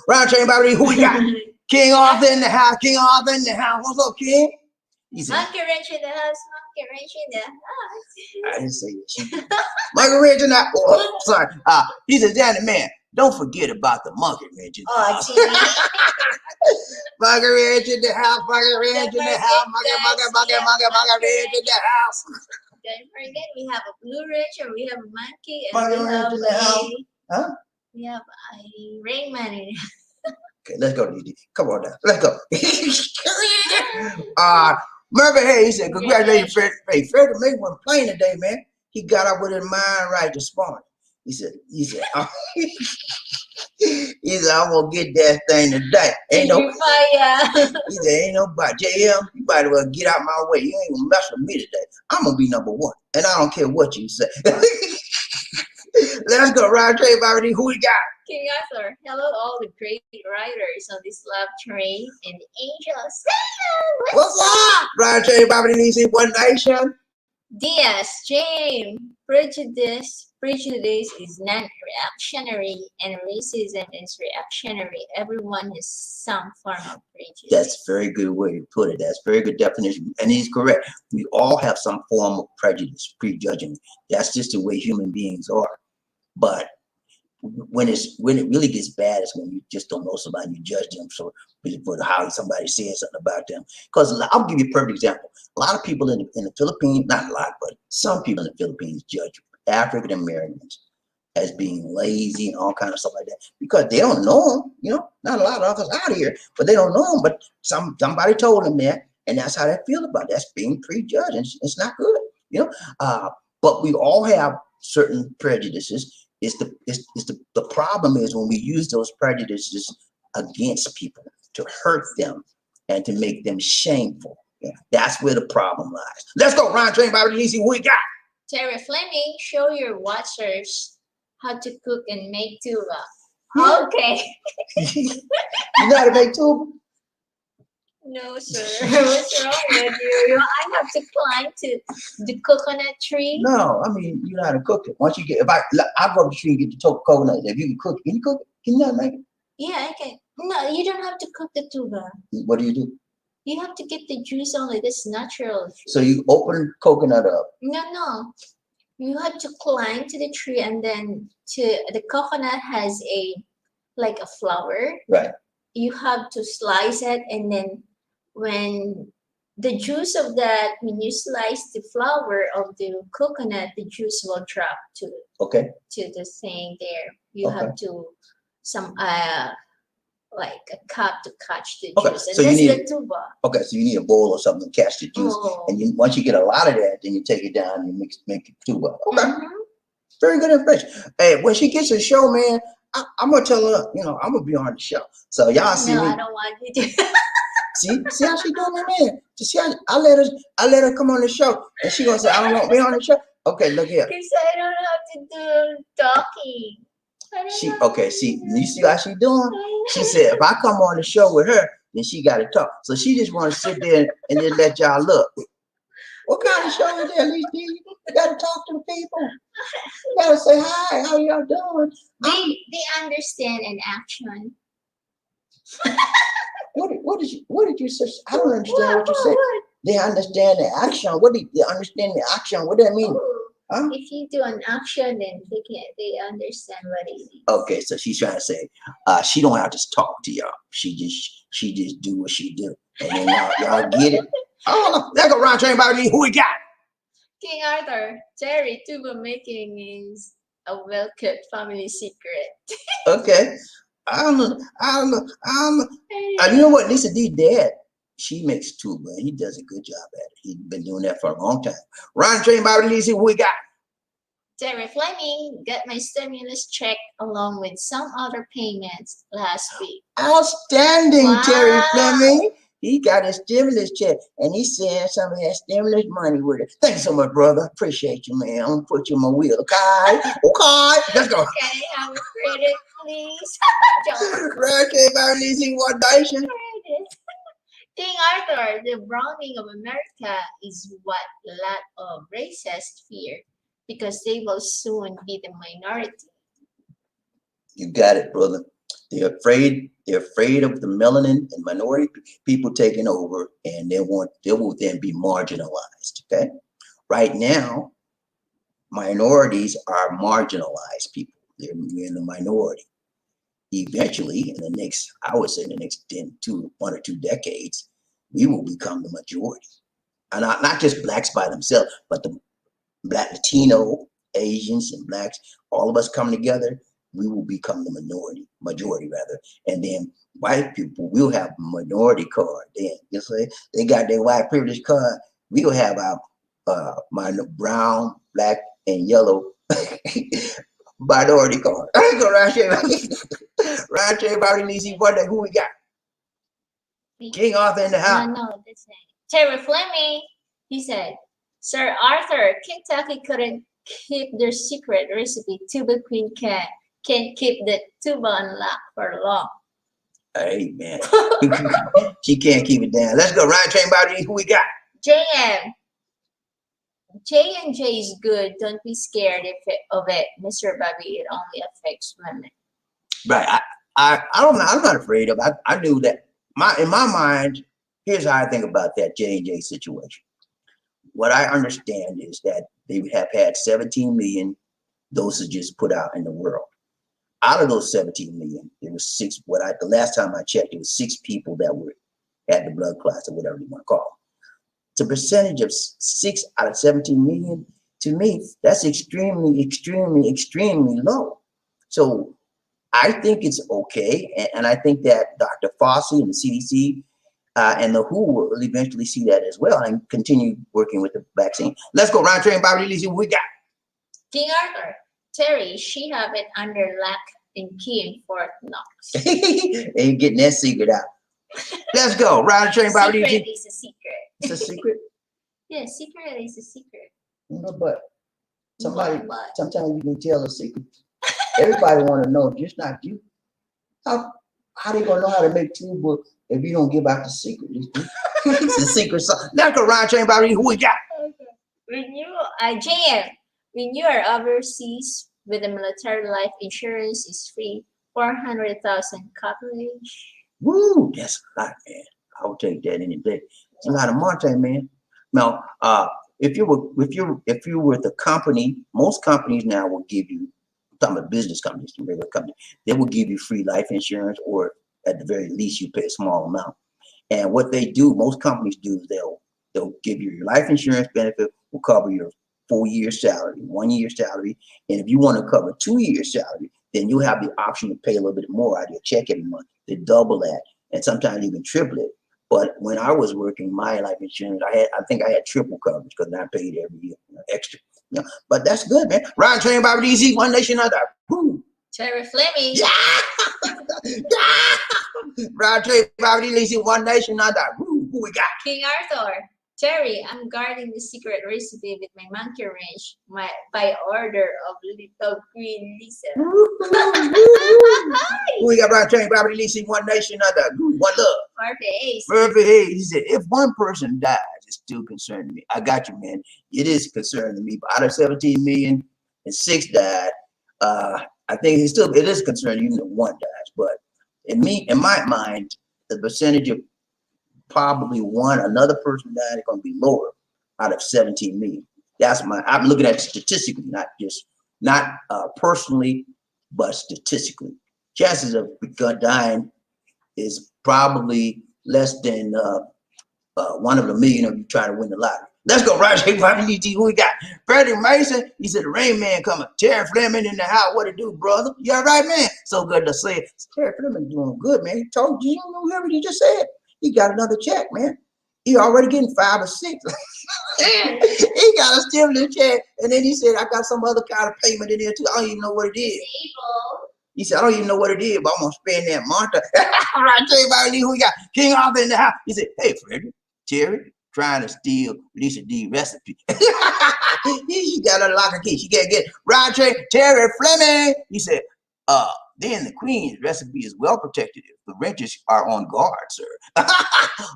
Ride Train, BobbieD. Who we got? King Arthur in the house. King Arthur in the house. What's up, King? He said, Monkey Wrench in the house. Monkey Wrench in the house. I didn't say that. Monkey Wrench in the house. Oh, sorry. He said, Danny, man, don't forget about the monkey wrench in the house. Monkey wrench in the house. Monkey wrench in the house. Monkey wrench in the house. Don't forget, we have a blue wrench and we have a monkey. And Monkey we wrench have in the house. Huh? Yeah, I rain money. Okay, let's go, DD. Come on now. Let's go. Mervyn Hayes said, congratulations, Fred. Hey, Fred May wasn't playing today, man. He got up with his mind right this morning. He said, he said, I'm gonna get that thing today. Ain't no he said, ain't nobody. JM, you might as well get out my way. You ain't gonna mess with me today. I'm gonna be number one. And I don't care what you say. Let's go, Ryan Trey Bobby. Who we got? King Arthur, hello all the great writers on this love train and angels. What's up? Ryan Trey Bobby DC, One Nation. Diaz, James, prejudice is non-reactionary and racism is reactionary. Everyone has some form of prejudice. That's a very good way to put it. That's a very good definition. And he's correct. We all have some form of prejudice, prejudging. That's just the way human beings are. But when it really gets bad is when you just don't know somebody, you judge them for how somebody says something about them. Because I'll give you a perfect example. A lot of people in the Philippines, not a lot, but some people in the Philippines judge African Americans as being lazy and all kinds of stuff like that because they don't know them. You know, not a lot of us out here, but they don't know them. But somebody told them that, and that's how they feel about it. That's being prejudged. It's not good. You know, but we all have certain prejudices. The problem is when we use those prejudices against people to hurt them and to make them shameful. Yeah, that's where the problem lies. Let's go, Ron Train Bobby DC. Who we got? Terry Fleming, show your watchers how to cook and make tuba. Okay. You know how to make tuba? No, sir. What's wrong with you? I have to climb to the coconut tree. No, I mean, you know how to cook it. Once you get, I go up the tree and get the coconut. If you can cook it, can you cook it? Can you not make it? Yeah, I can. No, you don't have to cook the tuba. What do you do? You have to get the juice only. That's natural. So you open the coconut up. No. You have to climb to the tree and then the coconut has like a flower. Right. You have to slice it and then when the juice of that, when you slice the flower of the coconut, the juice will drop to the thing there. You have to like a cup to catch the juice. And so that's you need the tuba. Okay, so you need a bowl or something to catch the juice. And once you get a lot of that, then you take it down and you make it tuba. Okay. Very good information. Hey, when she gets a show, man, I'm gonna tell her, you know, I'm gonna be on the show. So y'all see me. I don't want you to. See how she doing me, man. You see how I let her come on the show, and she gonna say I don't want me on the show. Okay, look here. Because I don't have to do talking. You see how she doing? She said if I come on the show with her, then she got to talk. So she just want to sit there and just let y'all look. What kind of show is that, Lisa? You got to talk to the people. You got to say hi. How y'all doing? They understand an action. What did you say? I don't understand what you said. They understand the action. What do they understand the action? What does that mean? Huh? If you do an action, then they understand what it is. Okay, so she's trying to say she don't have to talk to y'all. She just do what she do. And then y'all get it. Oh, let's go Ron Train Bobby. Who we got? King Arthur, Terry, tuba making is a well-kept family secret. Okay. I don't know. You know what? Lisa D's dad, she makes tuba, and he does a good job at it. He's been doing that for a long time. Ron Train Bobby Lisa, who we got? Terry Fleming got my stimulus check along with some other payments last week. Outstanding, wow. Terry Fleming. He got a stimulus check, and he said some of that stimulus money with it. Thanks so much, brother. Appreciate you, man. I'm going to put you in my wheel, okay? Okay, let's go. Can I have a credit, please? Ron Train Bobby Lisa, One Nation. King Arthur, the browning of America is what a lot of racists fear because they will soon be the minority. You got it, brother. They're afraid of the melanin and minority people taking over, and they will then be marginalized. Okay. Right now, minorities are marginalized people. They're in the minority. Eventually, in the next 1 or 2 decades, we will become the majority. And not just blacks by themselves, but the Black, Latino, Asians, and blacks, all of us come together, we will become the majority rather. And then white people will have a minority card. Then just say they got their white privilege card. We'll have our brown, black, and yellow minority card. I go right here. Right here, Bobby Lisi, one day, who we got? King Arthur in the house. No, that's not. Terry Fleming, he said, Sir Arthur, Kentucky couldn't keep their secret recipe. Tuba Queen can keep the tuba unlocked for long. Hey, man. She can't keep it down. Let's go. Ryan Train Bobby, who we got? JM. J&J is good. Don't be scared of it, Mr. Bobby. It only affects women. Right. I'm not afraid of it. I knew that. In my mind, here's how I think about that J&J situation. What I understand is that they have had 17 million dosages put out in the world. Out of those 17 million, there was six. The last time I checked, it was 6 people that had the blood clots or whatever you want to call them. It's a percentage of 6 out of 17 million. To me, that's extremely, extremely, extremely low. So I think it's okay, and I think that Dr. Fauci and the CDC and the WHO will eventually see that as well and continue working with the vaccine. Let's go, Ryan Train, Bobby Lee, see what we got. King Arthur, Terry, she have it under lock and key in Fort Knox. Ain't getting that secret out. Let's go, Ryan Train, Bobby Lee. Secret is a secret. It's a secret? Yeah, secret is a secret. No, but sometimes you can tell a secret. Everybody want to know, just not you. How they gonna know how to make tuba if you don't give out the secret? It's a secret song. Let's go, Ryan Train, Bobby, who we got? JM, when you are overseas with the military life insurance is free, 400,000 coverage. Woo, that's a lot, man. I would take that any day. It's a lot of money, man. Now, if you were the company, most companies now will give you. I'm talking about business companies, regular companies. They will give you free life insurance, or at the very least, you pay a small amount. And what they do, most companies do, is they'll give you your life insurance benefit, will cover your 4 years salary, 1 year salary, and if you want to cover 2 years salary, then you have the option to pay a little bit more out of your check every month to double that, and sometimes even triple it. But when I was working my life insurance, I think I had triple coverage because I paid every year extra. But that's good, man. Ryan Train, Bobby DZ, One Nation Under. Woo. Terry Fleming. Yeah. Ryan Train, Bobby DZ, One Nation Under. Woo. Who we got? King Arthur. Terry, I'm guarding the secret recipe with my monkey wrench by order of Little Queen Lisa. Who we got? Ryan Train, Bobby DZ, One Nation Under. One love. Murphy Hayes. He said, if one person dies, it's still concerning me. I got you, man. It is concerning me. But out of 17 million and 6 died, I think it is concerning even if 1 dies. But in my mind, the percentage of probably another person died is going to be lower out of 17 million. I'm looking at statistically, not personally, but statistically. Chances of dying is probably less than 1 of a million of you trying to win the lottery. Let's go, Roger. Who we got? Freddie Mason. He said the Rain Man coming. Terry Fleming in the house. What it do, brother? You all right, man? So good to see it. Terry Fleming doing good, man. He told you, you don't know what he just said. He got another check, man. He already getting 5 or 6. He got a stimulus check, and then he said, I got some other kind of payment in there too. I don't even know what it is. He said, I don't even know what it is, but I'm gonna spend that month. I tell you about who we got. King Arthur in the house. He said, hey, Freddie, Terry trying to steal Lisa D recipe. She got a lock of key. She can't get Roger Terry Fleming. He said, then the Queen's recipe is well protected if the renters are on guard, sir.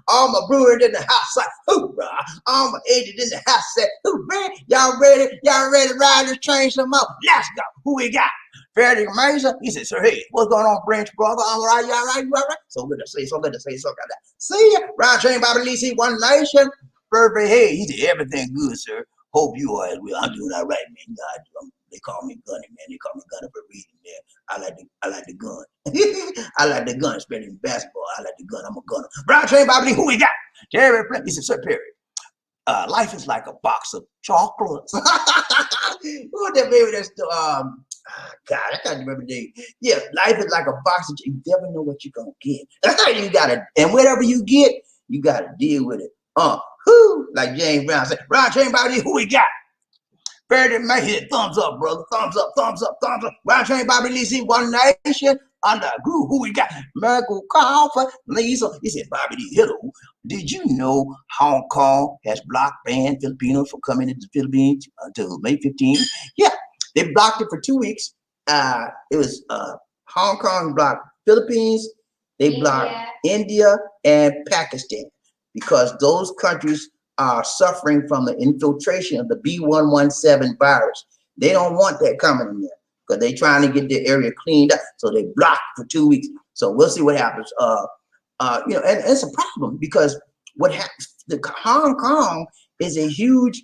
All my brewers in the house like, hoorah. All my agents in the house said, hoorah. Y'all ready? Y'all ready to ride this train some more? Let's go. Who we got? Freddie Mason. He said, sir, hey, what's going on, Branch brother? I'm all right, you all right, you all right? So good to say, so good to say, so good to see ya. Ryan Train, Bobby Lee, see One Nation. Perfect. Hey, he said, everything good, sir. Hope you are as well. I'm doing all right, man. God, they call me Gunny, man. They call me Gunny for a reason, man. I like the gun. I like the gun, especially in basketball. I like the gun. I'm a gunner. Ryan Train, Bobby Lee, who we got? Terry Flint. He said, sir, Perry. Life is like a box of chocolates. Who was that baby? That's God, I can't remember the name. Yeah, life is like a box that you never know what you're gonna get. You gotta, and whatever you get, you gotta deal with it. Who? Like James Brown said, Ron James Bobby, who we got? Better than my head. Thumbs up, brother. Thumbs up, thumbs up, thumbs up. Ron James Bobby Lee, see one nation under a groove. Who we got? Markell Crawford, Lisa. He said, Bobby D, hello. Did you know Hong Kong has blocked banned Filipinos from coming into the Philippines until May 15th? Yeah, they blocked it for 2 weeks. It was Hong Kong blocked Philippines, they blocked India and Pakistan because those countries are suffering from the infiltration of the B117 virus. They don't want that coming in there because they're trying to get the area cleaned up. So they blocked for 2 weeks. So we'll see what happens. And it's a problem because what happens? The Hong Kong is a huge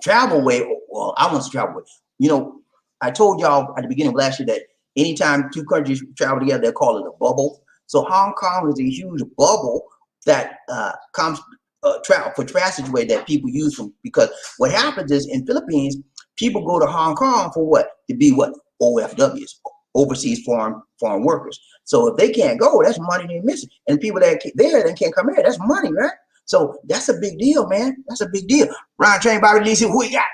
travel way. Well, I want to travel way. I told y'all at the beginning of last year that anytime two countries travel together, they call it a bubble. So Hong Kong is a huge bubble that comes travel for passageway that people use from, because what happens is in Philippines, people go to Hong Kong for what? To be what? OFWs, overseas foreign workers. So if they can't go, that's money they're missing. And people that there that can't come here, that's money, right? So that's a big deal, man. That's a big deal. Ron Train, Bobby Lee, who we got?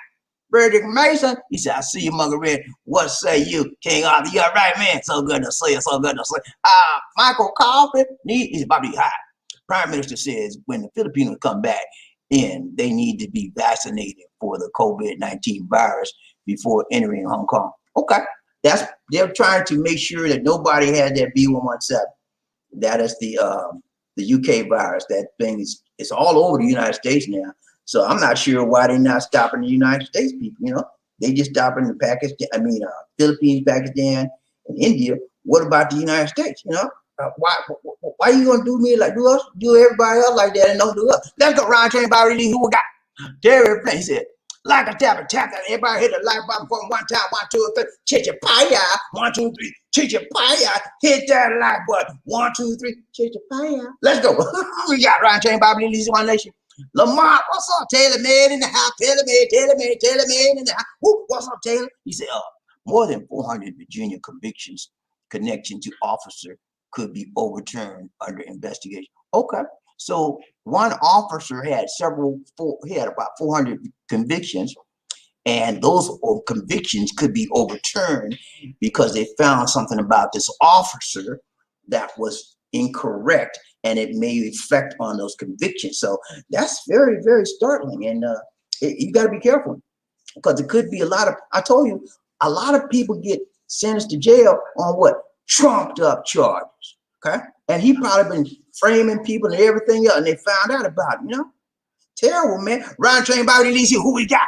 Frederick Mason. He said, I see you, Mugger Red. What say you, King Arthur? You're right, man. So good to see you. So good to see you. Michael Coffin. He's Bobby High. Prime Minister says when the Filipinos come back in, they need to be vaccinated for the COVID-19 virus before entering Hong Kong. Okay. They're trying to make sure that nobody has that B117. That is the UK virus. That thing is all over the United States now. So I'm not sure why they're not stopping the United States people. They just stopping the Philippines, Pakistan, and India. What about the United States? Why you gonna do me like do everybody else like that and don't do us? Let's go Ron Train by really who we got. Terry Flynn, he said, like a tap, everybody hit the like button for 1 time, 1, 2, 3, chichapaya, 1, 2, 3, chichapaya, hit that like button, 1, 2, 3, chichapaya. Let's go. We got Ron Train by really one nation. Lamar, what's up, Taylor man in the house? Taylor man in the house. Woo, what's up, Taylor? He said, more than 400 Virginia convictions connection to officer could be overturned under investigation. Okay, so one officer had about 400 convictions, and those convictions could be overturned because they found something about this officer that was incorrect, and it may reflect on those convictions. So that's very, very startling, and you got to be careful because it could be I told you, a lot of people get sentenced to jail on what? Trumped up charges, okay? And he probably been framing people and everything else, and they found out about it, Terrible, man. Ron Train Bobby Lee, who we got?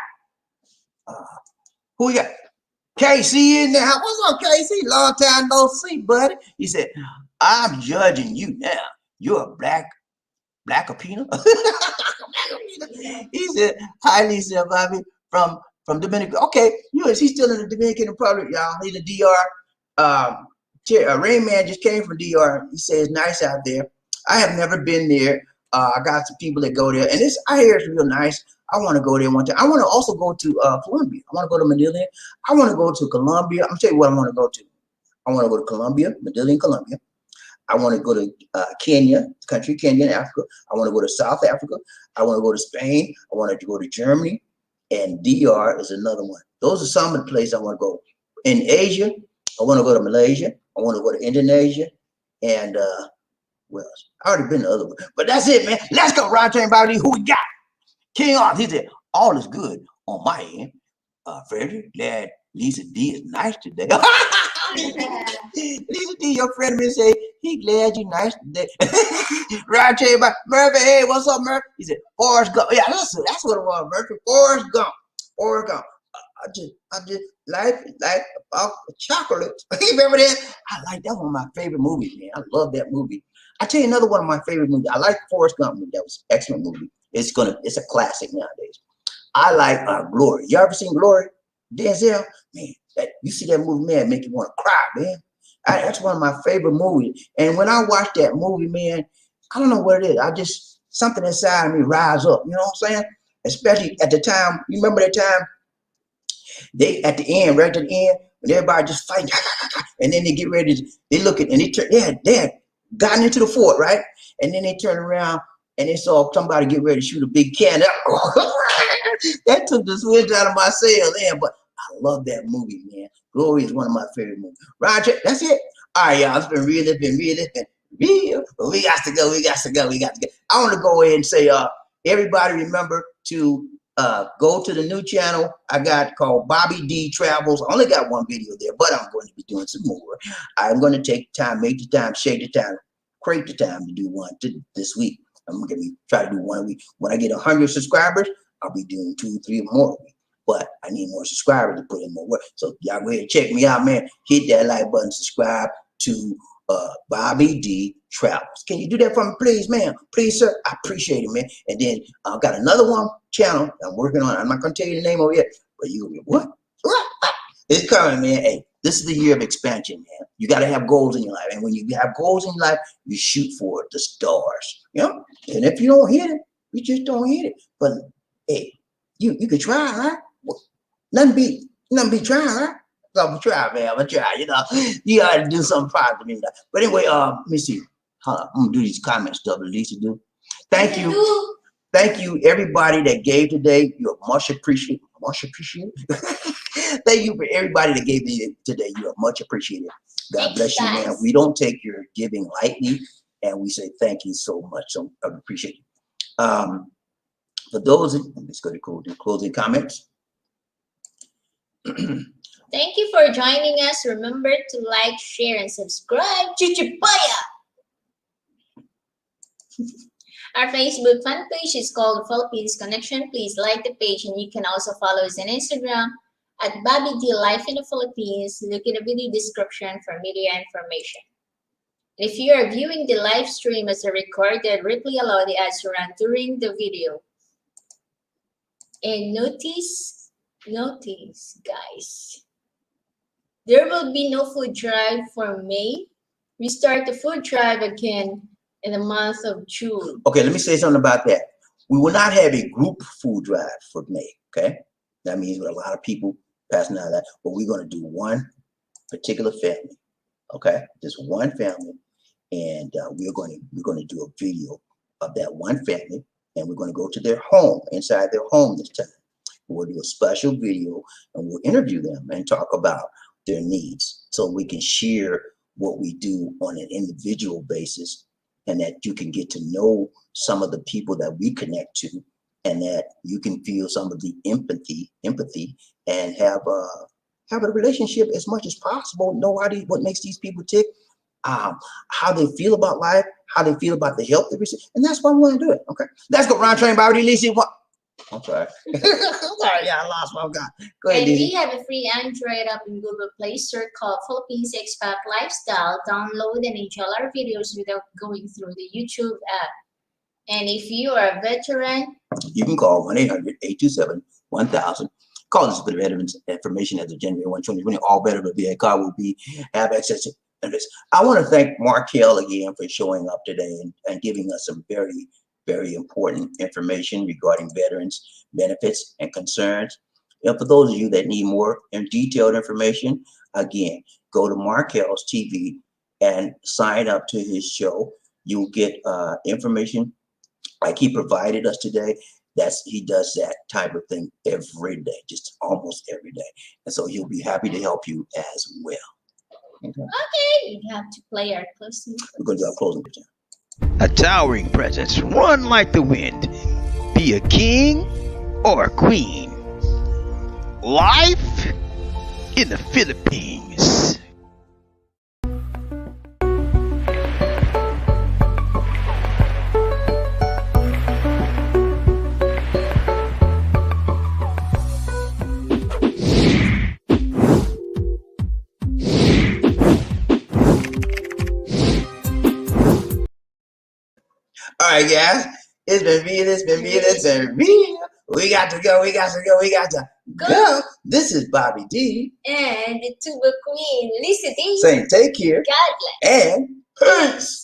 Who we got? KC in there. What's up, KC? Long time no see, buddy. He said, I'm judging you now. You're a black Apina. He said, hi, Lisa, Bobby, from Dominican. Okay, he's still in the Dominican Republic, y'all. He's in the DR. Rain Man just came from DR. He says it's nice out there. I have never been there. I got some people that go there, and I hear it's real nice. I want to go there one time. I want to also go to Colombia. I want to go to Manila. I want to go to Colombia. I'm tell you what I want to go to. I want to go to Colombia, Manila, Colombia. I want to go to Kenya in Africa. I want to go to South Africa. I want to go to Spain. I want to go to Germany, and DR is another one. Those are some of the places I want to go. In Asia, I want to go to Malaysia. I want to go to Indonesia, and well, I already been to other ones. But that's it, man. Let's go, Ron Train Bobby. Who we got? King Arthur. He said, all is good on my end. Frederick, glad Lisa D is nice today. Lisa D, your friend, me say, he glad you nice today. Ron Train Bobby. Murphy, hey, what's up, Murphy? He said, Forrest Gump. Yeah, that's what it was, Murphy. Forrest Gump. I just like about chocolate. You remember that? I like that one of my favorite movies, man. I love that movie. I tell you another one of my favorite movies. I like Forrest Gump movie. That was an excellent movie. It's a classic nowadays. I like Glory. You ever seen Glory? Denzel? Man, you see that movie, man, make you want to cry, man. That's one of my favorite movies. And when I watch that movie, man, I don't know what it is. Something inside of me rise up. You know what I'm saying? Especially at the time. You remember that time? They at the end, right at the end, when everybody just fighting, and then they get ready, they look at, and they had gotten into the fort, right? And then they turn around and they saw somebody get ready to shoot a big cannon. That took the wind out of my sail, man. But I love that movie, man. Glory is one of my favorite movies. Roger, that's it. All right, y'all. It's been real. It's been real. It's been real. But we got to go. We got to go. We got to go. I want to go ahead and say, everybody remember to go to the new channel I got called BobbieD Travels. I only got one video there, but I'm going to be doing some more. I'm going to take the time, make the time, shake the time, create the time to do one this week. I'm going to try to do one a week. When I get 100 subscribers, I'll be doing 2 or 3 more a week. But I need more subscribers to put in more work. So y'all go ahead and check me out, man. Hit that like button, subscribe to BobbieD Travels. Can you do that for me, please, man? Please, sir. I appreciate it, man. And then I've got another one channel I'm working on. I'm not going to tell you the name of it yet, but you'll be, what? It's coming, man. Hey, this is the year of expansion, man. You got to have goals in your life. And when you have goals in your life, you shoot for the stars. You know? And if you don't hit it, you just don't hit it. But, hey, you can try, right? Well, nothing be trying, right? So I'm try, man. I'm try. You know, you got to do something positive. You know? But anyway, let me see. I'm gonna do these comment stuff that Lisa do. Thank you, everybody that gave today. You're much appreciated. Much appreciated. Thank you for everybody that gave today. You are much appreciated. God bless you, man. We don't take your giving lightly, and we say thank you so much. So I appreciate you. For those, let's go to closing comments. Thank you for joining us. Remember to like, share, and subscribe. Chichipaya! Our Facebook fan page is called Philippines Connection. Please like the page, and you can also follow us on Instagram at BobbieD Life in the Philippines. Look in the video description for media information. If you are viewing the live stream as a recorded, replay allow the ads to run during the video. And notice, guys, there will be no food drive for May. We start the food drive again in the month of June. Okay, let me say something about that. We will not have a group food drive for May, okay? That means with a lot of people passing out of that, but we're going to do one particular family, okay? Just one family, and we're going to do a video of that one family, and we're going to go to their home, inside their home this time. We'll do a special video, and we'll interview them and talk about their needs so we can share what we do on an individual basis, and that you can get to know some of the people that we connect to, and that you can feel some of the empathy, and have a relationship as much as possible. Know what makes these people tick, how they feel about life, how they feel about the help they receive, and that's why we want to do it. Okay, let's go. Round train, BobbieD, Lisa. I'm sorry. I'm sorry, yeah, I lost my God. Go ahead, And Lisa. we have a free Android app in Google Play Store called Philippines Expat Lifestyle. Download and enjoy our videos without going through the YouTube app. And if you are a veteran, You can call 1-800-827-1000. Call us for the veterans information as of January 1, 2020. All veterans will be a car will be have access to this. I want to thank Markell again for showing up today and giving us some very, very important information regarding veterans benefits and concerns. And for those of you that need more and detailed information, again, go to Markell's TV and sign up to his show. You'll get information like he provided us today. He does that type of thing every day, just almost every day. And so he'll be happy to help you as well. Okay. okay, we have to play our closing. We're going to do our closing. A towering presence, run like the wind. Be a king or a queen. Life in the Philippines. All right, guys. It's been real. We got to go. Go. This is BobbieD. And the tuba queen, Lisa D. Saying take care. God bless. And peace.